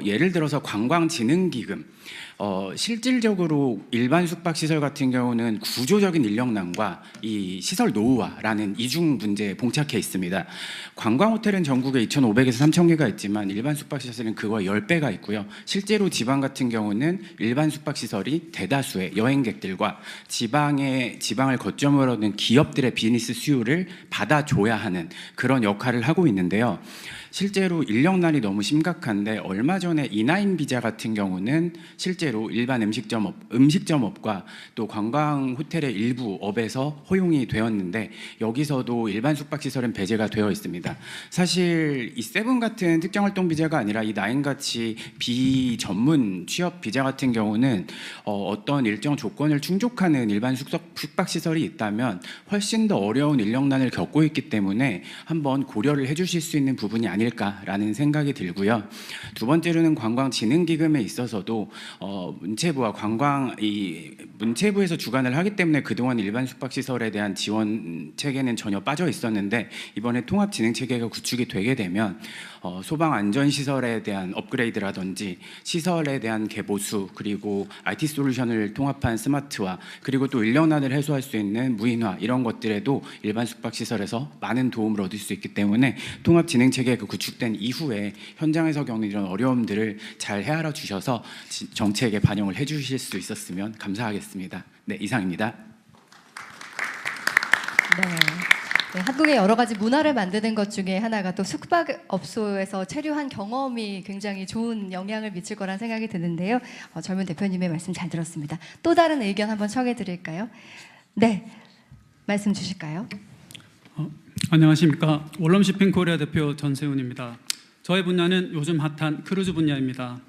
예를 들어서 관광진흥기금, 실질적으로 일반 숙박시설 같은 경우는 구조적인 인력난과 이 시설 노후화라는 이중 문제에 봉착해 있습니다. 관광호텔은 전국에 2,500에서 3,000개가 있지만 일반 숙박시설은 그거의 10배가 있고요. 실제로 지방 같은 경우는 일반 숙박시설이 대다수의 여행객들과 지방을 거점으로 하는 기업들의 비즈니스 수요를 받아줘야 하는 그런 역할을 하고 있는데요. 실제로 인력난이 너무 심각한데 얼마 전에 이나인 비자 같은 경우는 실제로 일반 음식점업과 또 관광 호텔의 일부 업에서 허용이 되었는데 여기서도 일반 숙박시설은 배제가 되어 있습니다. 사실 이 세븐 같은 특정활동 비자가 아니라 이 나인 같이 비전문 취업 비자 같은 경우는 어떤 일정 조건을 충족하는 일반 숙박시설이 있다면 훨씬 더 어려운 인력난을 겪고 있기 때문에 한번 고려를 해주실 수 있는 부분이 아닐까라는 생각이 들고요. 두 번째로는 관광진흥기금에 있어서도 문체부와 문체부에서 주관을 하기 때문에 그동안 일반 숙박시설에 대한 지원 체계는 전혀 빠져 있었는데 이번에 통합진흥체계가 구축이 되게 되면 소방안전시설에 대한 업그레이드라든지 시설에 대한 개보수 그리고 IT 솔루션을 통합한 스마트화 그리고 또 인력난을 해소할 수 있는 무인화 이런 것들에도 일반 숙박시설에서 많은 도움을 얻을 수 있기 때문에 통합진흥체계가 구축된 이후에 현장에서 겪는 이런 어려움들을 잘 헤아려 주셔서 정책에 반영을 해주실 수 있었으면 감사하겠습니다. 네, 이상입니다. 네, 한국의 여러 가지 문화를 만드는 것 중에 하나가 또 숙박업소에서 체류한 경험이 굉장히 좋은 영향을 미칠 거란 생각이 드는데요. 젊은 대표님의 말씀 잘 들었습니다. 또 다른 의견 한번 청해 드릴까요? 네, 말씀 주실까요? 안녕하십니까. 월럼시핑 코리아 대표 전세훈입니다. 저의 분야는 요즘 핫한 크루즈 분야입니다.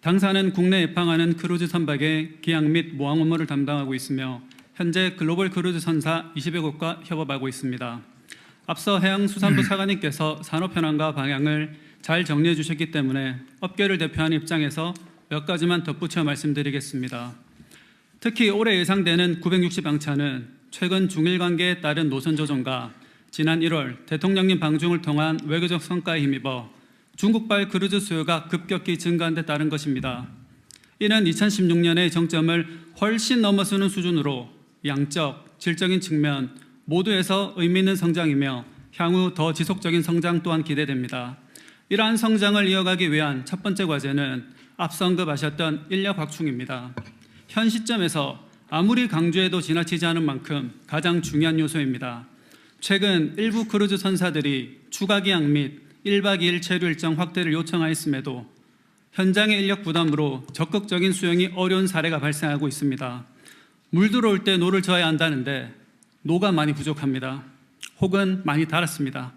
당사는 국내 입항하는 크루즈 선박의 기항 및 모항 업무를 담당하고 있으며 현재 글로벌 크루즈 선사 20여 곳과 협업하고 있습니다. 앞서 해양수산부 차관님께서 산업 현황과 방향을 잘 정리해 주셨기 때문에 업계를 대표하는 입장에서 몇 가지만 덧붙여 말씀드리겠습니다. 특히 올해 예상되는 960항차는 최근 중일 관계에 따른 노선 조정과 지난 1월 대통령님 방중을 통한 외교적 성과에 힘입어 중국발 크루즈 수요가 급격히 증가한 데 따른 것입니다. 이는 2016년의 정점을 훨씬 넘어서는 수준으로 양적, 질적인 측면 모두에서 의미 있는 성장이며 향후 더 지속적인 성장 또한 기대됩니다. 이러한 성장을 이어가기 위한 첫 번째 과제는 앞서 언급하셨던 인력 확충입니다. 현 시점에서 아무리 강조해도 지나치지 않은 만큼 가장 중요한 요소입니다. 최근 일부 크루즈 선사들이 추가 기항 및 1박 2일 체류 일정 확대를 요청하였음에도 현장의 인력 부담으로 적극적인 수용이 어려운 사례가 발생하고 있습니다. 물 들어올 때 노를 저어야 한다는데 노가 많이 부족합니다. 혹은 많이 달았습니다.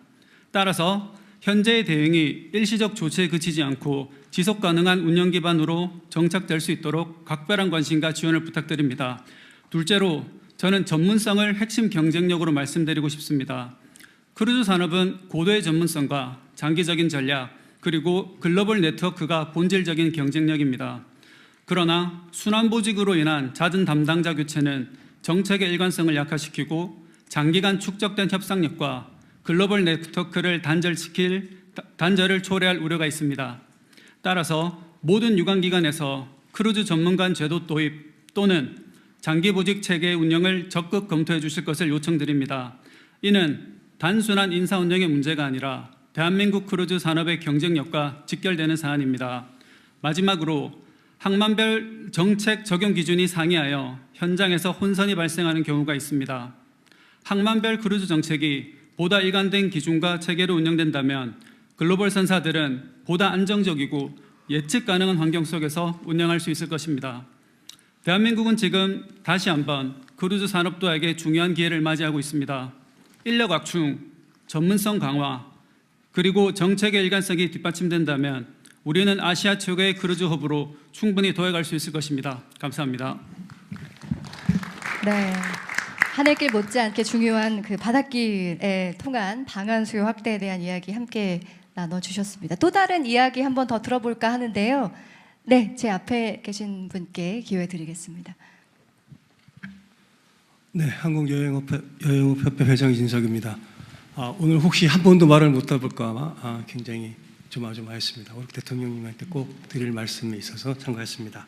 따라서 현재의 대응이 일시적 조치에 그치지 않고 지속 가능한 운영 기반으로 정착될 수 있도록 각별한 관심과 지원을 부탁드립니다. 둘째로 저는 전문성을 핵심 경쟁력으로 말씀드리고 싶습니다. 크루즈 산업은 고도의 전문성과 장기적인 전략 그리고 글로벌 네트워크가 본질적인 경쟁력입니다. 그러나 순환보직으로 인한 잦은 담당자 교체는 정책의 일관성을 약화시키고 장기간 축적된 협상력과 글로벌 네트워크를 단절을 초래할 우려가 있습니다. 따라서 모든 유관기관에서 크루즈 전문관 제도 도입 또는 장기보직 체계 운영을 적극 검토해 주실 것을 요청드립니다. 이는 단순한 인사 운영의 문제가 아니라 대한민국 크루즈 산업의 경쟁력과 직결되는 사안입니다. 마지막으로 항만별 정책 적용 기준이 상이하여 현장에서 혼선이 발생하는 경우가 있습니다. 항만별 크루즈 정책이 보다 일관된 기준과 체계로 운영된다면 글로벌 선사들은 보다 안정적이고 예측 가능한 환경 속에서 운영할 수 있을 것입니다. 대한민국은 지금 다시 한번 크루즈 산업도에게 중요한 기회를 맞이하고 있습니다. 인력 확충, 전문성 강화, 그리고 정책의 일관성이 뒷받침된다면 우리는 아시아 최고의 크루즈 허브로 충분히 도약할 수 있을 것입니다. 감사합니다. 네. 하늘길 못지않게 중요한 그 바닷길에 통한 방안 수요 확대에 대한 이야기 함께 나눠주셨습니다. 또 다른 이야기 한 번 더 들어볼까 하는데요. 네, 제 앞에 계신 분께 기회 드리겠습니다. 네, 한국여행업협회 회장 이진석입니다. 오늘 혹시 한 번도 말을 못 해볼까 굉장히 조마조마했습니다. 우리 대통령님한테 꼭 드릴 말씀이 있어서 참가했습니다.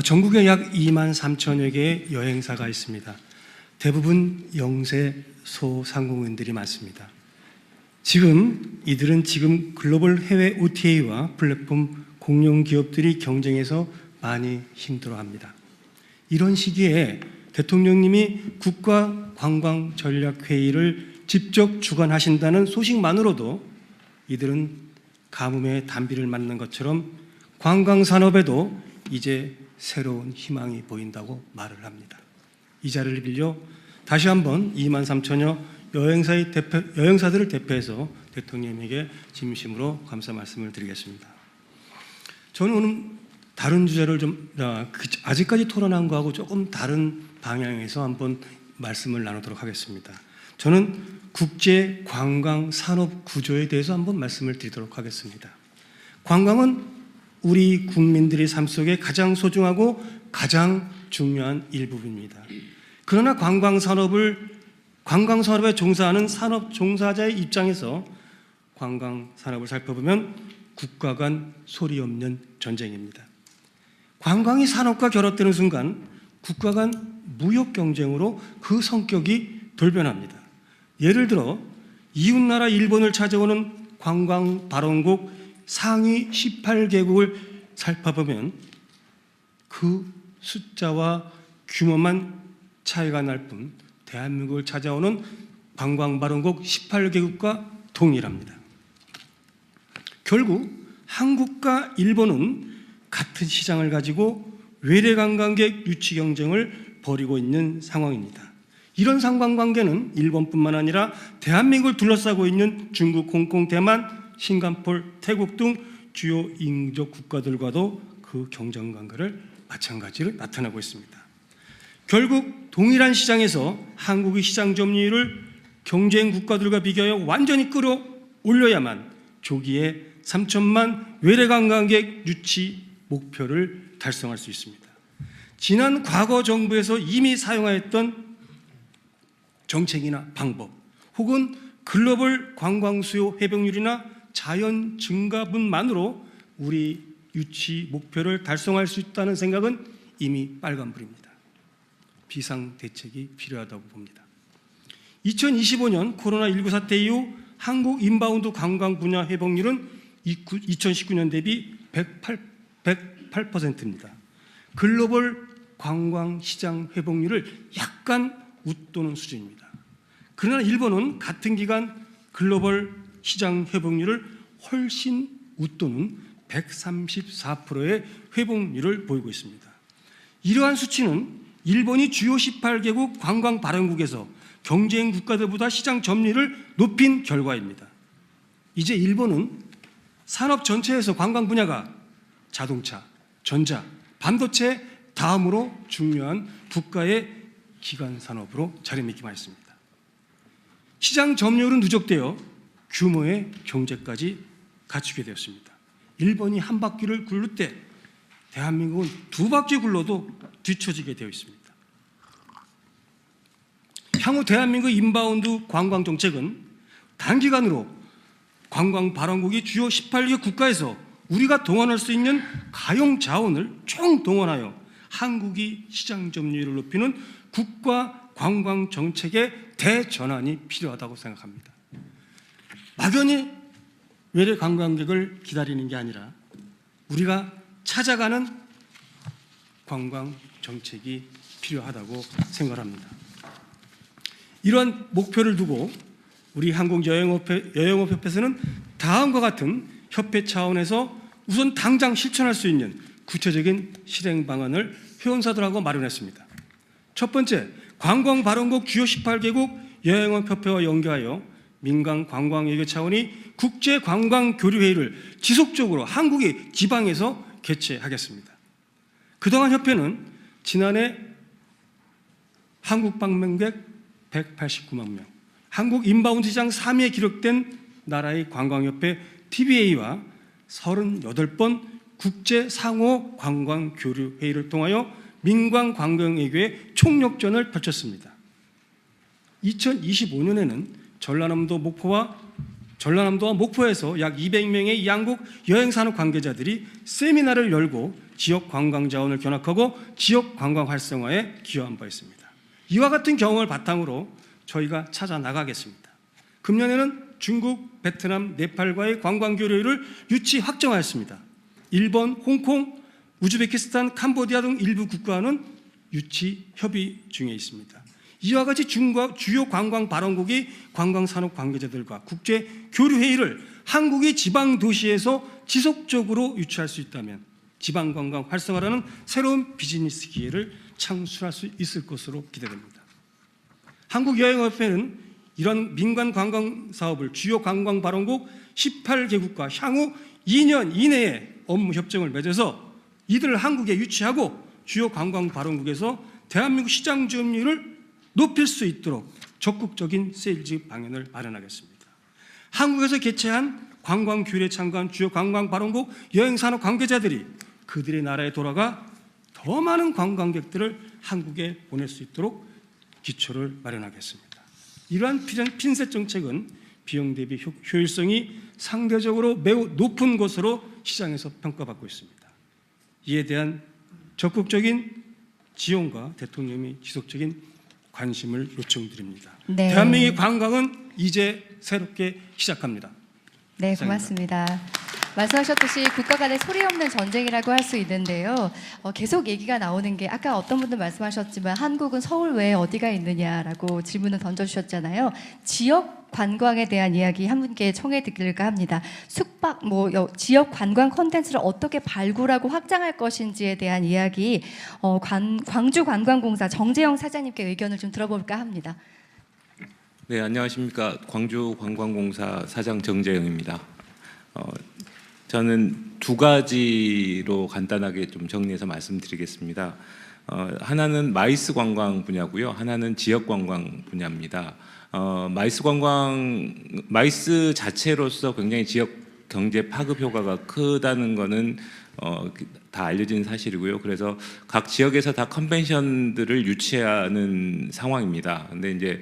전국에 약 2만 3천여 개의 여행사가 있습니다. 대부분 영세 소상공인들이 많습니다. 이들은 지금 글로벌 해외 OTA와 플랫폼 공룡 기업들이 경쟁해서 많이 힘들어합니다. 이런 시기에 대통령님이 국가관광전략회의를 직접 주관하신다는 소식만으로도 이들은 가뭄에 단비를 맞는 것처럼 관광산업에도 이제 새로운 희망이 보인다고 말을 합니다. 이 자리를 빌려 다시 한번 2만 3천여 여행사들을 대표해서 대통령님에게 진심으로 감사 말씀을 드리겠습니다. 저는 오늘 다른 주제를 아직까지 토론한 거하고 조금 다른 방향에서 한번 말씀을 나누도록 하겠습니다. 저는 국제 관광 산업 구조에 대해서 한번 말씀을 드리도록 하겠습니다. 관광은 우리 국민들의 삶 속에 가장 소중하고 가장 중요한 일부분입니다. 그러나 관광 산업에 종사하는 산업 종사자의 입장에서 관광 산업을 살펴보면 국가 간 소리 없는 전쟁입니다. 관광이 산업과 결합되는 순간 국가 간 무역 경쟁으로 그 성격이 돌변합니다. 예를 들어 이웃나라 일본을 찾아오는 관광 발원국 상위 18개국을 살펴보면 그 숫자와 규모만 차이가 날 뿐 대한민국을 찾아오는 관광 발원국 18개국과 동일합니다. 결국 한국과 일본은 같은 시장을 가지고 외래 관광객 유치 경쟁을 벌이고 있는 상황입니다. 이런 상관관계는 일본뿐만 아니라 대한민국을 둘러싸고 있는 중국, 홍콩, 대만, 싱가포르, 태국 등 주요 인접 국가들과도 그 경쟁 관계를 마찬가지로 나타나고 있습니다. 결국 동일한 시장에서 한국의 시장 점유율을 경쟁 국가들과 비교하여 완전히 끌어올려야만 조기에 3천만 외래 관광객 유치 목표를 달성할 수 있습니다. 지난 과거 정부에서 이미 사용하였던 정책이나 방법 혹은 글로벌 관광 수요 회복률이나 자연 증가분만으로 우리 유치 목표를 달성할 수 있다는 생각은 이미 빨간불입니다. 비상대책이 필요하다고 봅니다. 2025년 코로나19 사태 이후 한국 인바운드 관광 분야 회복률은 2019년 대비 108%입니다. 글로벌 관광 시장 회복률을 약간 웃도는 수준입니다. 그러나 일본은 같은 기간 글로벌 시장 회복률을 훨씬 웃도는 134%의 회복률을 보이고 있습니다. 이러한 수치는 일본이 주요 18개국 관광 발원국에서 경쟁 국가들보다 시장 점유율을 높인 결과입니다. 이제 일본은 산업 전체에서 관광 분야가 자동차, 전자, 반도체 다음으로 중요한 국가의 기관 산업으로 자리매김하고 있습니다. 시장 점유율은 누적되어 규모의 경제까지 갖추게 되었습니다. 일본이 한 바퀴를 굴릴 때 대한민국은 두 바퀴 굴러도 뒤처지게 되어 있습니다. 향후 대한민국 인바운드 관광 정책은 단기간으로 관광 발원국이 주요 18개 국가에서 우리가 동원할 수 있는 가용 자원을 총동원하여 한국이 시장 점유율을 높이는 국가 관광 정책의 대전환이 필요하다고 생각합니다. 막연히 외래 관광객을 기다리는 게 아니라 우리가 찾아가는 관광 정책이 필요하다고 생각합니다. 이러한 목표를 두고 우리 한국여행업협회에서는 다음과 같은 협회 차원에서 우선 당장 실천할 수 있는 구체적인 실행 방안을 회원사들하고 마련했습니다. 첫 번째, 관광 발원국 주요 18개국 여행업협회와 연계하여 민간 관광외교 차원이 국제 관광 교류 회의를 지속적으로 한국의 지방에서 개최하겠습니다. 그동안 협회는 지난해 한국 방문객 189만 명, 한국 인바운드 시장 3위에 기록된 나라의 관광협회 TBA와 38번 국제 상호 관광 교류 회의를 통하여 민관 관광외교의 총력전을 펼쳤습니다. 2025년에는 전라남도와 목포에서 약 200명의 양국 여행산업 관계자들이 세미나를 열고 지역 관광 자원을 견학하고 지역 관광 활성화에 기여한 바 있습니다. 이와 같은 경험을 바탕으로 저희가 찾아 나가겠습니다. 금년에는 중국, 베트남, 네팔과의 관광 교류를 유치 확정하였습니다. 일본, 홍콩, 우즈베키스탄, 캄보디아 등 일부 국가와는 유치 협의 중에 있습니다. 이와 같이 주요 관광 발원국의 관광산업 관계자들과 국제 교류 회의를 한국의 지방 도시에서 지속적으로 유치할 수 있다면 지방관광 활성화라는 새로운 비즈니스 기회를 창출할 수 있을 것으로 기대됩니다. 한국여행협회는 이런 민간 관광 사업을 주요 관광 발원국 18개국과 향후 2년 이내에 업무 협정을 맺어서 이들을 한국에 유치하고 주요 관광 발원국에서 대한민국 시장 점유율을 높일 수 있도록 적극적인 세일즈 방향을 마련하겠습니다. 한국에서 개최한 관광 규례에 참가한 주요 관광 발원국 여행산업 관계자들이 그들의 나라에 돌아가 더 많은 관광객들을 한국에 보낼 수 있도록 기초를 마련하겠습니다. 이러한 핀셋 정책은 비용 대비 효율성이 상대적으로 매우 높은 것으로 시장에서 평가받고 있습니다. 이에 대한 적극적인 지원과 대통령의 지속적인 관심을 요청드립니다. 네. 대한민국의 관광은 이제 새롭게 시작합니다. 네, 고맙습니다. 말씀하셨듯이 국가 간의 소리 없는 전쟁이라고 할 수 있는데요. 계속 얘기가 나오는 게 아까 어떤 분들 말씀하셨지만 한국은 서울 외에 어디가 있느냐라고 질문을 던져주셨잖아요. 지역 관광에 대한 이야기 한 분께 청해 드릴까 합니다. 숙박, 지역 관광 콘텐츠를 어떻게 발굴하고 확장할 것인지에 대한 이야기 광주관광공사 정재영 사장님께 의견을 좀 들어볼까 합니다. 네, 안녕하십니까. 광주관광공사 사장 정재영입니다. 저는 두 가지로 간단하게 좀 정리해서 말씀드리겠습니다. 하나는 마이스 관광 분야고요. 하나는 지역 관광 분야입니다. 마이스 자체로서 굉장히 지역 경제 파급 효과가 크다는 거는 다 알려진 사실이고요. 그래서 각 지역에서 다 컨벤션들을 유치하는 상황입니다. 근데 이제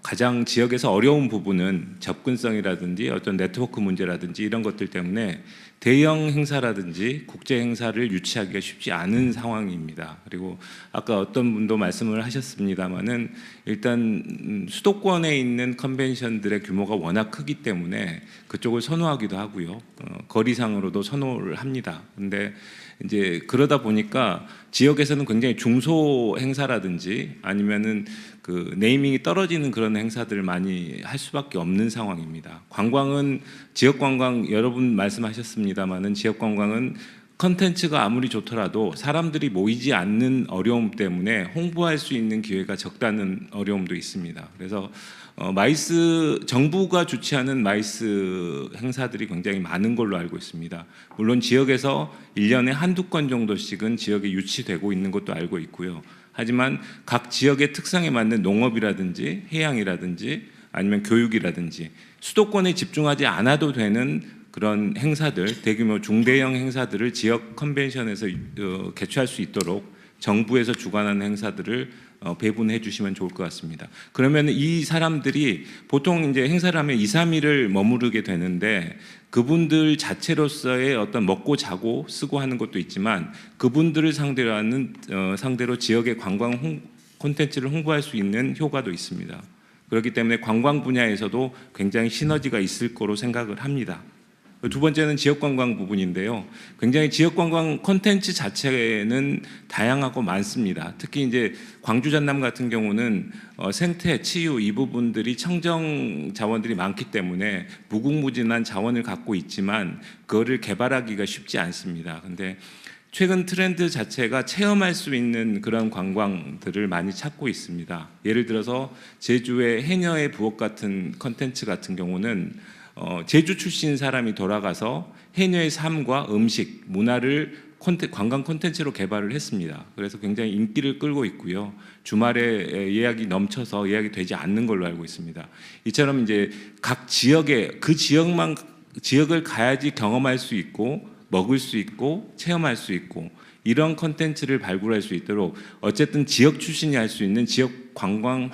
가장 지역에서 어려운 부분은 접근성이라든지 어떤 네트워크 문제라든지 이런 것들 때문에 대형 행사라든지 국제 행사를 유치하기가 쉽지 않은 상황입니다. 그리고 아까 어떤 분도 말씀을 하셨습니다마는 일단 수도권에 있는 컨벤션들의 규모가 워낙 크기 때문에 그쪽을 선호하기도 하고요. 거리상으로도 선호를 합니다. 근데 이제 그러다 보니까 지역에서는 굉장히 중소 행사라든지 아니면은 그 네이밍이 떨어지는 그런 행사들을 많이 할 수밖에 없는 상황입니다. 관광은 지역 관광 여러분 말씀하셨습니다마는 지역 관광은 컨텐츠가 아무리 좋더라도 사람들이 모이지 않는 어려움 때문에 홍보할 수 있는 기회가 적다는 어려움도 있습니다. 그래서 정부가 주최하는 마이스 행사들이 굉장히 많은 걸로 알고 있습니다. 물론 지역에서 1년에 한두 건 정도씩은 지역에 유치되고 있는 것도 알고 있고요. 하지만 각 지역의 특성에 맞는 농업이라든지 해양이라든지 아니면 교육이라든지 수도권에 집중하지 않아도 되는 그런 행사들, 대규모 중대형 행사들을 지역 컨벤션에서 개최할 수 있도록 정부에서 주관하는 행사들을 배분해 주시면 좋을 것 같습니다. 그러면 이 사람들이 보통 이제 행사를 하면 2, 3일을 머무르게 되는데 그분들 자체로서의 어떤 먹고 자고 쓰고 하는 것도 있지만 그분들을 상대로 지역의 관광 콘텐츠를 홍보할 수 있는 효과도 있습니다. 그렇기 때문에 관광 분야에서도 굉장히 시너지가 있을 거로 생각을 합니다. 두 번째는 지역관광 부분인데요. 굉장히 지역관광 콘텐츠 자체는 다양하고 많습니다. 특히 이제 광주 전남 같은 경우는 생태, 치유 이 부분들이 청정 자원들이 많기 때문에 무궁무진한 자원을 갖고 있지만 그거를 개발하기가 쉽지 않습니다. 근데 최근 트렌드 자체가 체험할 수 있는 그런 관광들을 많이 찾고 있습니다. 예를 들어서 제주의 해녀의 부엌 같은 콘텐츠 같은 경우는 제주 출신 사람이 돌아가서 해녀의 삶과 음식, 문화를 관광 콘텐츠로 개발을 했습니다. 그래서 굉장히 인기를 끌고 있고요. 주말에 예약이 넘쳐서 예약이 되지 않는 걸로 알고 있습니다. 이처럼 이제 각 지역에 그 지역을 가야지 경험할 수 있고 먹을 수 있고 체험할 수 있고 이런 콘텐츠를 발굴할 수 있도록 어쨌든 지역 출신이 할 수 있는 지역 관광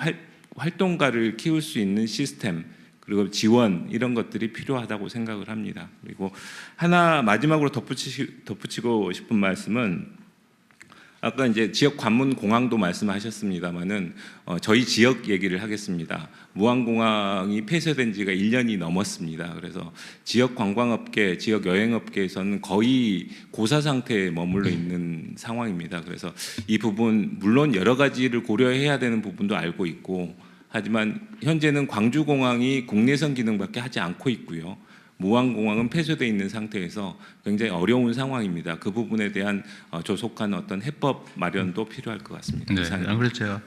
활동가를 키울 수 있는 시스템 그리고 지원 이런 것들이 필요하다고 생각을 합니다. 그리고 하나 마지막으로 덧붙이고 싶은 말씀은 아까 이제 지역 관문 공항도 말씀하셨습니다만은 저희 지역 얘기를 하겠습니다. 무안공항이 폐쇄된 지가 1년이 넘었습니다. 그래서 지역 관광업계, 지역 여행업계에서는 거의 고사 상태에 머물러 있는 상황입니다. 그래서 이 부분 물론 여러 가지를 고려해야 되는 부분도 알고 있고 하지만 현재는 광주공항이 국내선 기능밖에 하지 않고 있고요. 무안공항은 폐쇄되어 있는 상태에서 굉장히 어려운 상황입니다. 그 부분에 대한 조속한 어떤 해법 마련도 필요할 것 같습니다. 네, 이상입니다. 안 그래서 제가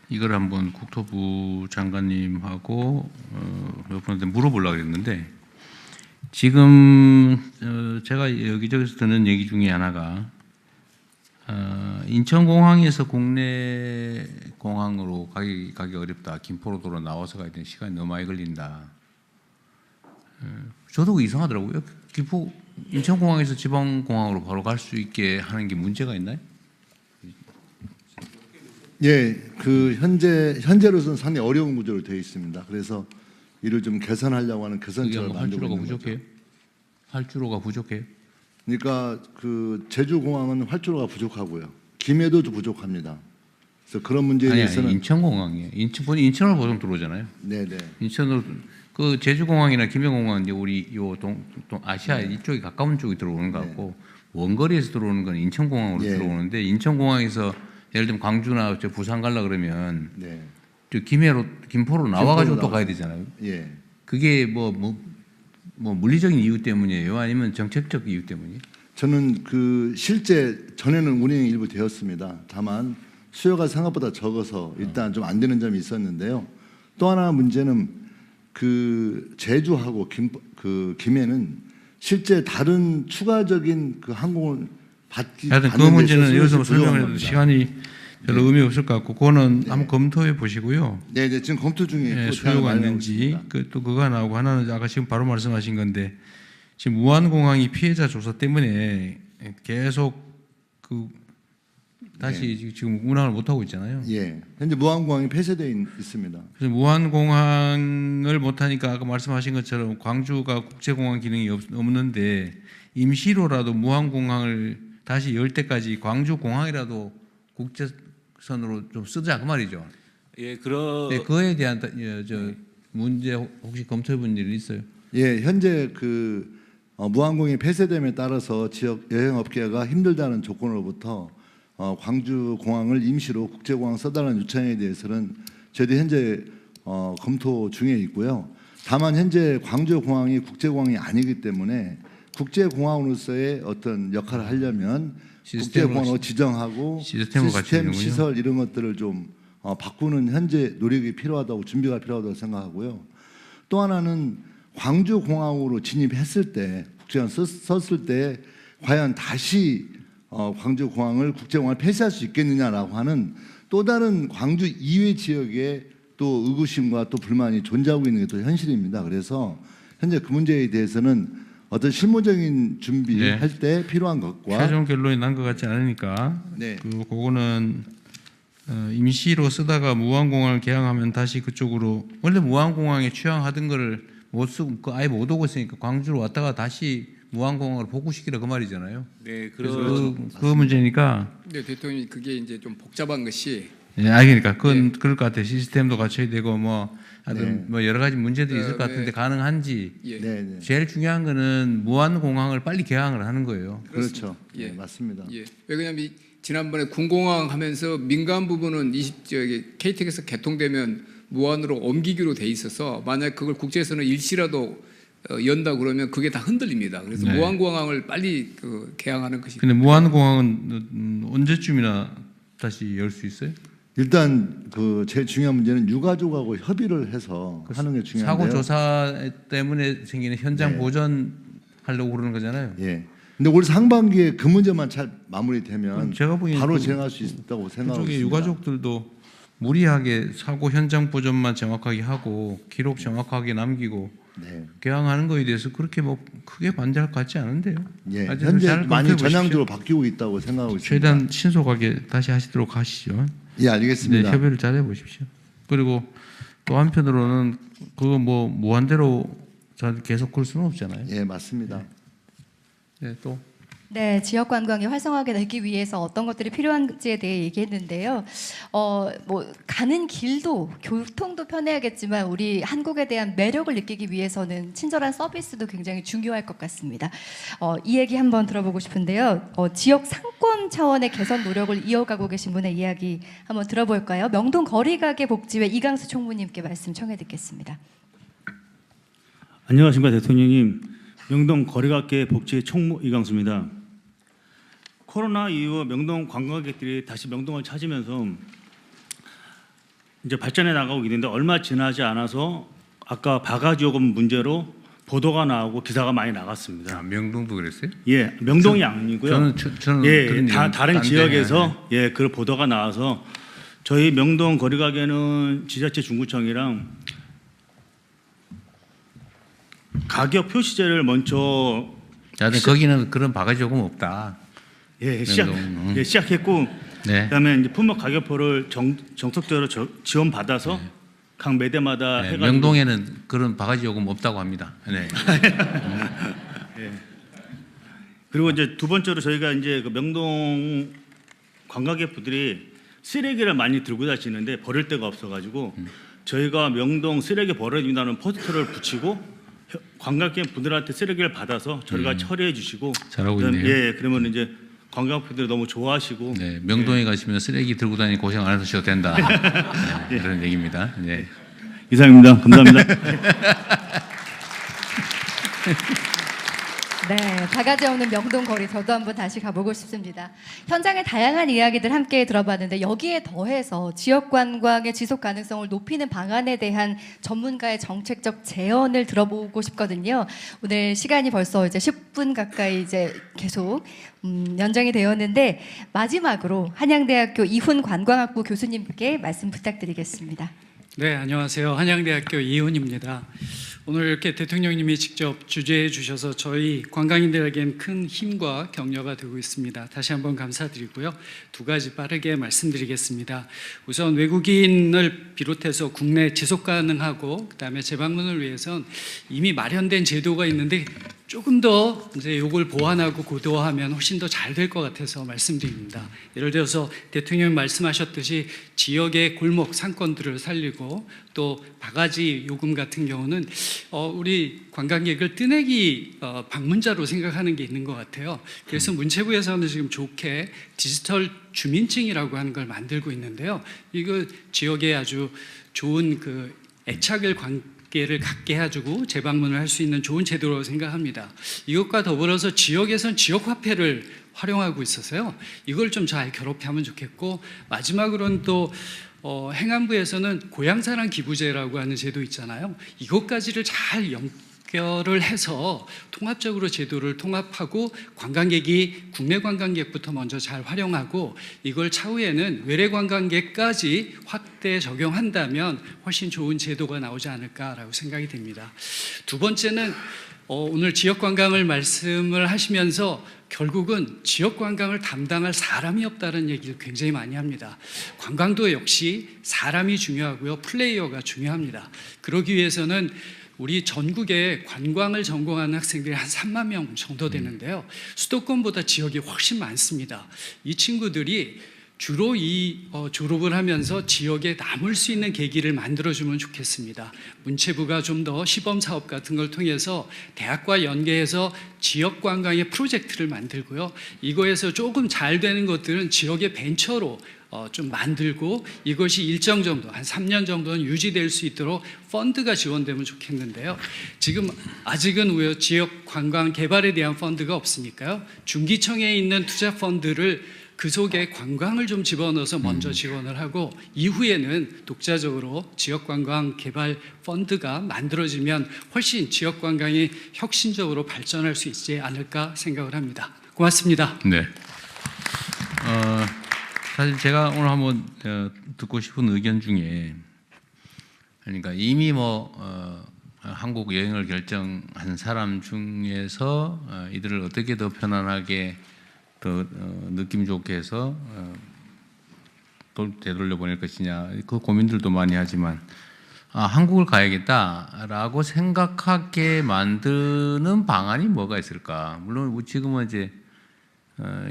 이걸 한번 국토부 장관님하고 몇 분한테 물어보려고 했는데 지금 제가 여기저기서 듣는 얘기 중에 하나가 인천공항에서 국내 공항으로 가기 어렵다. 김포로 돌아 나와서 가야 되는 시간이 너무 많이 걸린다. 저도 이상하더라고요. 인천공항에서 지방공항으로 바로 갈 수 있게 하는 게 문제가 있나요? 예, 그 현재로서는 상당히 어려운 구조로 되어 있습니다. 그래서 이를 좀 개선하려고 하는 개선책을 만들고 있는 거죠. 활주로가 부족해요? 그러니까 그 제주공항은 활주로가 부족하고요. 김해도 부족합니다. 그래서 그런 문제에 대해서는 인천공항이에요. 인천으로 보통 들어오잖아요. 네네. 인천으로 그 제주공항이나 김해공항은 이제 우리 요 아시아 이쪽이 가까운 쪽이 들어오는 것 같고 원거리에서 들어오는 건 인천공항으로 들어오는데 인천공항에서 예를 들면 광주나 부산 가려 그러면 저 김포로 나와가지고 또 가야 되잖아요. 예. 그게 뭐 물리적인 이유 때문이에요? 아니면 정책적 이유 때문이에요? 저는 그 실제 전에는 운행이 일부 되었습니다. 다만 수요가 생각보다 적어서 일단 좀 안 되는 점이 있었는데요. 또 하나 문제는 그 제주하고 김해는 실제 다른 추가적인 그 항공을 하여튼 그 문제는 여기서 설명해도 시간이 별로 의미 없을 것 같고 그거는 한번 검토해 보시고요. 네, 지금 검토 중에 네, 수요가 있는지 또 그거 나오고 하나는 아까 지금 바로 말씀하신 건데 지금 무안공항이 피해자 조사 때문에 계속 그 다시 지금 운항을 못 하고 있잖아요. 예, 현재 무안공항이 폐쇄되어 있습니다. 그래서 무안공항을 못 하니까 아까 말씀하신 것처럼 광주가 국제공항 기능이 없는데 임시로라도 무안공항을 다시 열 때까지 광주공항이라도 국제선으로 좀 쓰자 그 말이죠. 예, 네, 그거에 대한 문제 혹시 검토해 본 일 있어요? 예, 현재 그 무안공이 폐쇄됨에 따라서 지역 여행업계가 힘들다는 조건으로부터 광주공항을 임시로 국제공항 써달라는 요청에 대해서는 저희도 현재 검토 중에 있고요. 다만 현재 광주공항이 국제공항이 아니기 때문에 국제공항으로서의 어떤 역할을 하려면 국제공항으로 지정하고 시스템 시설 이런 것들을 좀 바꾸는 현재 노력이 필요하다고 준비가 필요하다고 생각하고요. 또 하나는 광주공항으로 진입했을 때 국제공항 썼을 때 과연 다시 광주공항을 국제공항을 폐쇄할 수 있겠느냐라고 하는 또 다른 광주 이외 지역에 또 의구심과 또 불만이 존재하고 있는 게 또 현실입니다. 그래서 현재 그 문제에 대해서는 어떤 실무적인 준비할 때 필요한 것과 최종 결론이 난 것 같지 않으니까 그거는 임시로 쓰다가 무안공항을 개항하면 다시 그쪽으로 원래 무안공항에 취항하던 거를 못 쓰고 아예 못 오고 있으니까 광주로 왔다가 다시 무안공항으로 복구시키라 그 말이잖아요. 네, 그래서 그 문제니까. 네, 대통령이 그게 이제 좀 복잡한 것이. 네, 그러니까 그건 그럴 것 같아요. 시스템도 갖춰야 되고 하여튼 뭐 여러 가지 문제들이 있을 것 같은데 가능한지. 제일 중요한 거는 무안공항을 빨리 개항을 하는 거예요. 그렇죠. 예, 맞습니다. 예. 왜냐하면 지난번에 군공항 하면서 민간 부분은 KTX에서 개통되면 무안으로 옮기기로 돼 있어서 만약 그걸 국제에서는 일시라도 연다 그러면 그게 다 흔들립니다. 그래서 무안공항을 빨리 개항하는 것이. 근데 무안공항은 언제쯤이나 다시 열 수 있어요? 일단 그 제일 중요한 문제는 유가족하고 협의를 해서 하는 게 중요한데요. 사고 조사 때문에 생기는 현장 보전 하려고 그러는 거잖아요. 예. 근데 올 상반기에 그 문제만 잘 마무리되면 제가 보기에는 바로 그- 진행할 수 있다고 생각하고 그쪽에 있습니다. 유가족들도 무리하게 사고 현장 보존만 정확하게 하고 기록 정확하게 남기고 네. 개항하는 거에 대해서 그렇게 뭐 크게 반대할 것 같지 않은데요. 예, 하여튼 현재 잘 많이 검토해 보십시오. 전향적으로 바뀌고 있다고 생각하고 있습니다. 최대한 신속하게 다시 하시도록 하시죠. 예, 알겠습니다. 네, 협의를 잘 해보십시오. 그리고 또 한편으로는 그거 뭐 무한대로 계속 그럴 수는 없잖아요. 예, 맞습니다. 네, 또. 네, 지역 관광이 활성화가 되기 위해서 어떤 것들이 필요한지에 대해 얘기했는데요. 뭐 가는 길도 교통도 편해야겠지만 우리 한국에 대한 매력을 느끼기 위해서는 친절한 서비스도 굉장히 중요할 것 같습니다. 이 얘기 한번 들어보고 싶은데요. 지역 상권 차원의 개선 노력을 이어가고 계신 분의 이야기 한번 들어볼까요? 명동 거리가게 복지회 이강수 총무님께 말씀 청해 듣겠습니다. 안녕하십니까 대통령님. 명동 거리가게 복지회 총무 이강수입니다. 코로나 이후 명동 관광객들이 다시 명동을 찾으면서 이제 발전해 나가고 있는데 얼마 지나지 않아서 아까 바가지 요금 문제로 보도가 나오고 기사가 많이 나갔습니다. 아, 명동도 그랬어요? 예, 명동이 아니고요. 저는 예, 그런 얘기는 다른 딴 지역에서 예, 그 보도가 나와서 저희 명동 거리가게는 지자체 중구청이랑 가격 표시제를 먼저 거기는 그런 바가지 요금 없다. 예, 명동. 시작했고 네. 그다음에 이제 품목 가격표를 정석대로 지원받아서 각 매대마다 네, 해가지고 명동에는 그런 바가지 요금 없다고 합니다. 네. 예. 그리고 이제 두 번째로 저희가 이제 그 명동 관광객분들이 쓰레기를 많이 들고 다니는데 버릴 데가 없어가지고 저희가 명동 쓰레기 버려준다는 포스터를 붙이고 관광객 분들한테 쓰레기를 받아서 저희가 처리해 주시고 잘하고 있네요. 예, 그러면 이제 관광객분들이 너무 좋아하시고 네, 명동에 가시면 쓰레기 들고 다니 고생 안 하셔도 된다. 네, 그런 얘기입니다. 네. 이상입니다. 감사합니다. 네, 바가지 없는 명동 거리 저도 한번 다시 가보고 싶습니다. 현장의 다양한 이야기들 함께 들어봤는데 여기에 더해서 지역 관광의 지속 가능성을 높이는 방안에 대한 전문가의 정책적 제언을 들어보고 싶거든요. 오늘 시간이 벌써 이제 10분 가까이 이제 계속 연장이 되었는데 마지막으로 한양대학교 이훈 관광학부 교수님께 말씀 부탁드리겠습니다. 네, 안녕하세요. 한양대학교 이훈입니다. 오늘 이렇게 대통령님이 직접 주재해 주셔서 저희 관광인들에겐 큰 힘과 격려가 되고 있습니다. 다시 한번 감사드리고요. 두 가지 빠르게 말씀드리겠습니다. 우선 외국인을 비롯해서 국내 지속 가능하고 그다음에 재방문을 위해선 이미 마련된 제도가 있는데 조금 더 이제 이걸 보완하고 고도화하면 훨씬 더 잘 될 것 같아서 말씀드립니다. 예를 들어서 대통령님 말씀하셨듯이 지역의 골목 상권들을 살리고 또 바가지 요금 같은 경우는 우리 관광객을 뜨내기 방문자로 생각하는 게 있는 것 같아요. 그래서 문체부에서는 지금 좋게 디지털 주민증이라고 하는 걸 만들고 있는데요. 이거 지역에 아주 좋은 그 애착을 관계를 갖게 해주고 재방문을 할 수 있는 좋은 제도라고 생각합니다. 이것과 더불어서 지역에선 지역화폐를 활용하고 있어서요. 이걸 좀 잘 결합하면 좋겠고 마지막으로는 또 행안부에서는 고향사랑 기부제라고 하는 제도 있잖아요. 이것까지를 잘 연결을 해서 통합적으로 제도를 통합하고 관광객이 국내 관광객부터 먼저 잘 활용하고 이걸 차후에는 외래 관광객까지 확대 적용한다면 훨씬 좋은 제도가 나오지 않을까라고 생각이 됩니다. 두 번째는 오늘 지역 관광을 말씀을 하시면서 결국은 지역 관광을 담당할 사람이 없다는 얘기를 굉장히 많이 합니다. 관광도 역시 사람이 중요하고요. 플레이어가 중요합니다. 그러기 위해서는 우리 전국에 관광을 전공하는 학생들이 한 3만 명 정도 되는데요. 수도권보다 지역이 훨씬 많습니다. 이 친구들이 주로 졸업을 하면서 지역에 남을 수 있는 계기를 만들어주면 좋겠습니다. 문체부가 좀 더 시범사업 같은 걸 통해서 대학과 연계해서 지역 관광의 프로젝트를 만들고요. 이거에서 조금 잘 되는 것들은 지역의 벤처로 좀 만들고 이것이 일정 정도 한 3년 정도는 유지될 수 있도록 펀드가 지원되면 좋겠는데요. 지금 아직은 왜 지역 관광 개발에 대한 펀드가 없으니까요. 중기청에 있는 투자 펀드를 그 속에 관광을 좀 집어넣어서 먼저 지원을 하고 이후에는 독자적으로 지역관광 개발 펀드가 만들어지면 훨씬 지역관광이 혁신적으로 발전할 수 있지 않을까 생각을 합니다. 고맙습니다. 네. 사실 제가 오늘 한번 듣고 싶은 의견 중에, 그러니까 이미 한국 여행을 결정한 사람 중에서 이들을 어떻게 더 편안하게 더 느낌 좋게 해서 되돌려 보낼 것이냐, 그 고민들도 많이 하지만 한국을 가야겠다라고 생각하게 만드는 방안이 뭐가 있을까? 물론 지금은 이제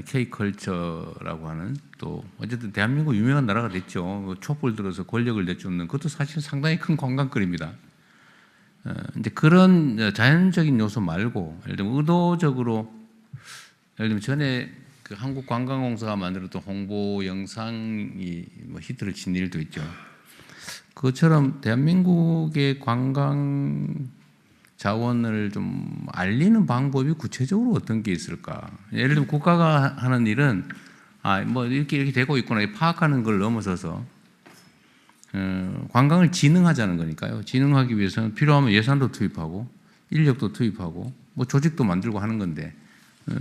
K컬처라고 하는, 또 어쨌든 대한민국 유명한 나라가 됐죠. 촛불 들어서 권력을 내쫓는 그것도 사실 상당히 큰 관광거리입니다. 이제 그런 자연적인 요소 말고, 예를 들면 의도적으로, 예를 들면 전에 그 한국관광공사가 만들었던 홍보 영상이 히트를 친 일도 있죠. 그것처럼 대한민국의 관광 자원을 좀 알리는 방법이 구체적으로 어떤 게 있을까? 예를 들면 국가가 하는 일은 이렇게 되고 있구나 파악하는 걸 넘어서서 관광을 진흥하자는 거니까요. 진흥하기 위해서는 필요하면 예산도 투입하고 인력도 투입하고 조직도 만들고 하는 건데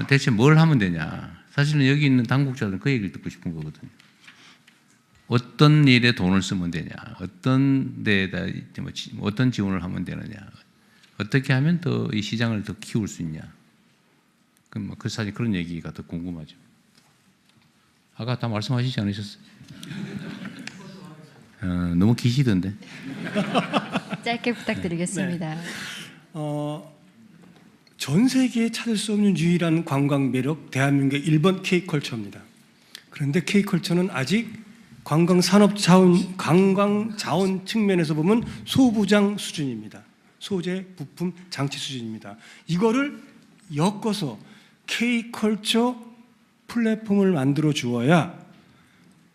대체 뭘 하면 되냐? 사실은 여기 있는 당국자들은 그 얘기를 듣고 싶은 거거든요. 어떤 일에 돈을 쓰면 되냐? 어떤 데에다 어떤 지원을 하면 되느냐? 어떻게 하면 더 이 시장을 더 키울 수 있냐? 그 사실 그런 얘기가 더 궁금하죠. 아까 다 말씀하시지 않으셨어요? 너무 기시던데. 짧게 부탁드리겠습니다. 네. 전 세계에 찾을 수 없는 유일한 관광 매력, 대한민국의 1번 K컬처입니다. 그런데 K컬처는 아직 관광 자원 측면에서 보면 소부장 수준입니다. 소재, 부품, 장치 수준입니다. 이거를 엮어서 K컬처 플랫폼을 만들어 주어야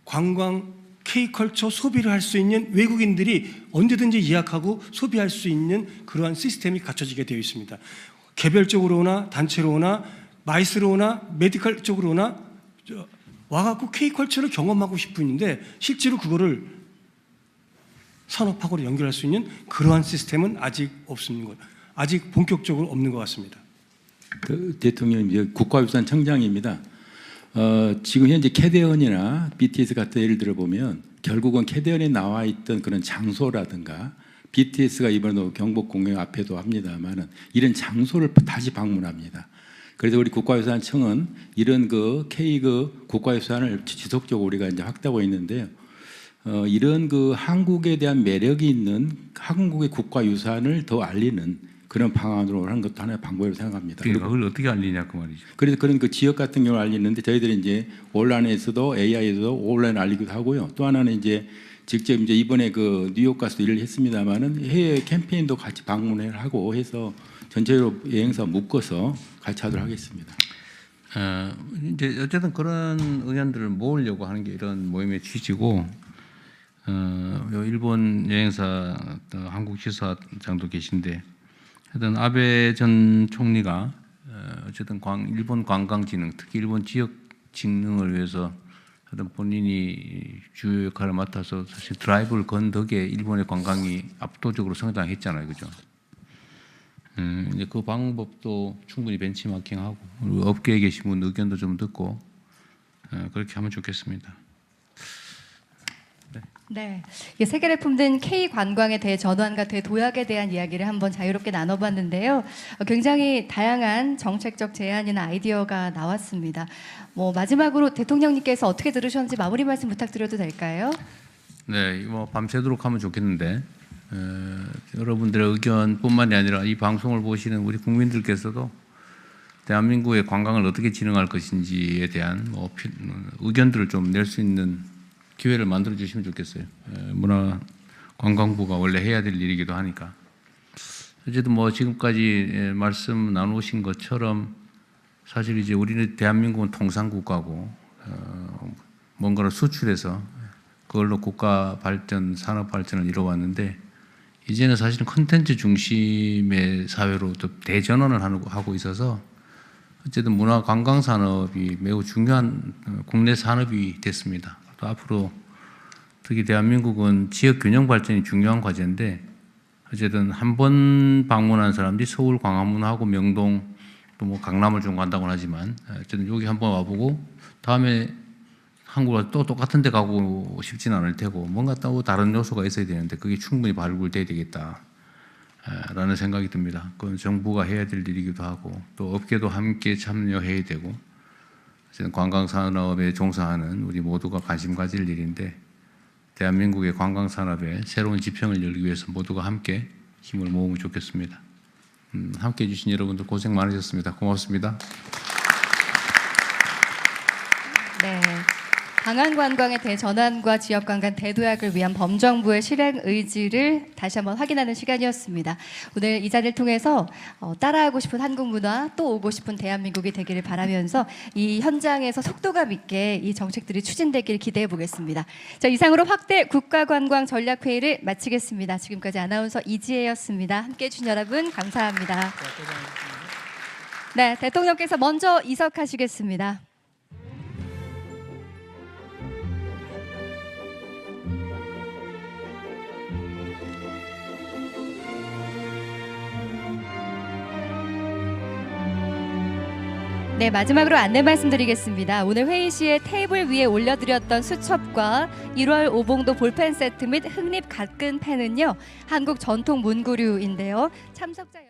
관광 K컬처 소비를 할 수 있는 외국인들이 언제든지 예약하고 소비할 수 있는 그러한 시스템이 갖춰지게 되어 있습니다. 개별적으로 오나 단체로 오나 마이스로 오나 메디컬 쪽으로 오나 와갖고 K컬처를 경험하고 싶은데 실제로 그거를 산업하고 연결할 수 있는 그러한 시스템은 아직 없습니다. 아직 본격적으로 없는 것 같습니다. 대통령님, 국가유산청장입니다. 지금 현재 캐대언이나 BTS 같은 예를 들어 보면 결국은 캐대언에 나와 있던 그런 장소라든가 BTS가 이번에도 경복 공연 앞에도 합니다만은 이런 장소를 다시 방문합니다. 그래서 우리 국가유산청은 이런 K 국가유산을 지속적으로 우리가 이제 확대하고 있는데요. 이런 한국에 대한 매력이 있는 한국의 국가유산을 더 알리는 그런 방안으로 하는 것도 하나의 방법이라고 생각합니다. 그러니까 그걸 어떻게 알리냐 그 말이죠. 그래서 그런 지역 같은 경우를 알리는데 저희들이 이제 온라인에서도 AI에서도 온라인 알리기도 하고요. 또 하나는 이제 직접 이제 이번에 뉴욕 가서 일을 했습니다만은 해외 캠페인도 같이 방문을 하고 해서 전체적으로 여행사 묶어서 같이 하도록 하겠습니다. 이제 어쨌든 그런 의견들을 모으려고 하는 게 이런 모임의 취지고, 일본 여행사 한국 지사장도 계신데, 하여튼 아베 전 총리가 어쨌든 일본 관광진흥, 특히 일본 지역 진흥을 위해서 하여튼 본인이 주요 역할을 맡아서 사실 드라이브를 건 덕에 일본의 관광이 압도적으로 성장했잖아요, 그죠? 이제 그 방법도 충분히 벤치마킹하고 업계에 계신 분 의견도 좀 듣고 그렇게 하면 좋겠습니다. 네, 세계를 품든 K 관광에 대해 전환과 대도약에 대한 이야기를 한번 자유롭게 나눠봤는데요. 굉장히 다양한 정책적 제안이나 아이디어가 나왔습니다. 마지막으로 대통령님께서 어떻게 들으셨는지 마무리 말씀 부탁드려도 될까요? 네, 밤새도록 하면 좋겠는데 여러분들의 의견뿐만이 아니라 이 방송을 보시는 우리 국민들께서도 대한민국의 관광을 어떻게 진흥할 것인지에 대한 의견들을 좀 낼 수 있는 기회를 만들어 주시면 좋겠어요. 문화관광부가 원래 해야 될 일이기도 하니까. 어쨌든 지금까지 말씀 나누신 것처럼 사실 이제 우리는 대한민국은 통상국가고 뭔가를 수출해서 그걸로 국가 발전, 산업 발전을 이뤄왔는데 이제는 사실은 콘텐츠 중심의 사회로 또 대전환을 하고 있어서 어쨌든 문화 관광 산업이 매우 중요한 국내 산업이 됐습니다. 또 앞으로 특히 대한민국은 지역 균형 발전이 중요한 과제인데 어쨌든 한 번 방문한 사람들이 서울 광화문하고 명동 또 뭐 강남을 좀 간다고 하지만 어쨌든 여기 한번 와보고 다음에 한국과 또 똑같은 데 가고 싶지는 않을 테고 뭔가 또 다른 요소가 있어야 되는데 그게 충분히 발굴돼야 되겠다라는 생각이 듭니다. 그건 정부가 해야 될 일이기도 하고 또 업계도 함께 참여해야 되고 관광산업에 종사하는 우리 모두가 관심 가질 일인데 대한민국의 관광산업에 새로운 지평을 열기 위해서 모두가 함께 힘을 모으면 좋겠습니다. 함께해 주신 여러분들 고생 많으셨습니다. 고맙습니다. 네. 방한 관광의 대전환과 지역 관광 대도약을 위한 범정부의 실행 의지를 다시 한번 확인하는 시간이었습니다. 오늘 이 자리를 통해서 따라하고 싶은 한국 문화, 또 오고 싶은 대한민국이 되기를 바라면서 이 현장에서 속도감 있게 이 정책들이 추진되길 기대해 보겠습니다. 자, 이상으로 확대 국가관광전략회의를 마치겠습니다. 지금까지 아나운서 이지혜였습니다. 함께해 주신 여러분 감사합니다. 네, 대통령께서 먼저 이석하시겠습니다. 네, 마지막으로 안내 말씀드리겠습니다. 오늘 회의 시에 테이블 위에 올려드렸던 수첩과 1월 오봉도 볼펜 세트 및 흑립 가끈 펜은요, 한국 전통 문구류인데요. 참석자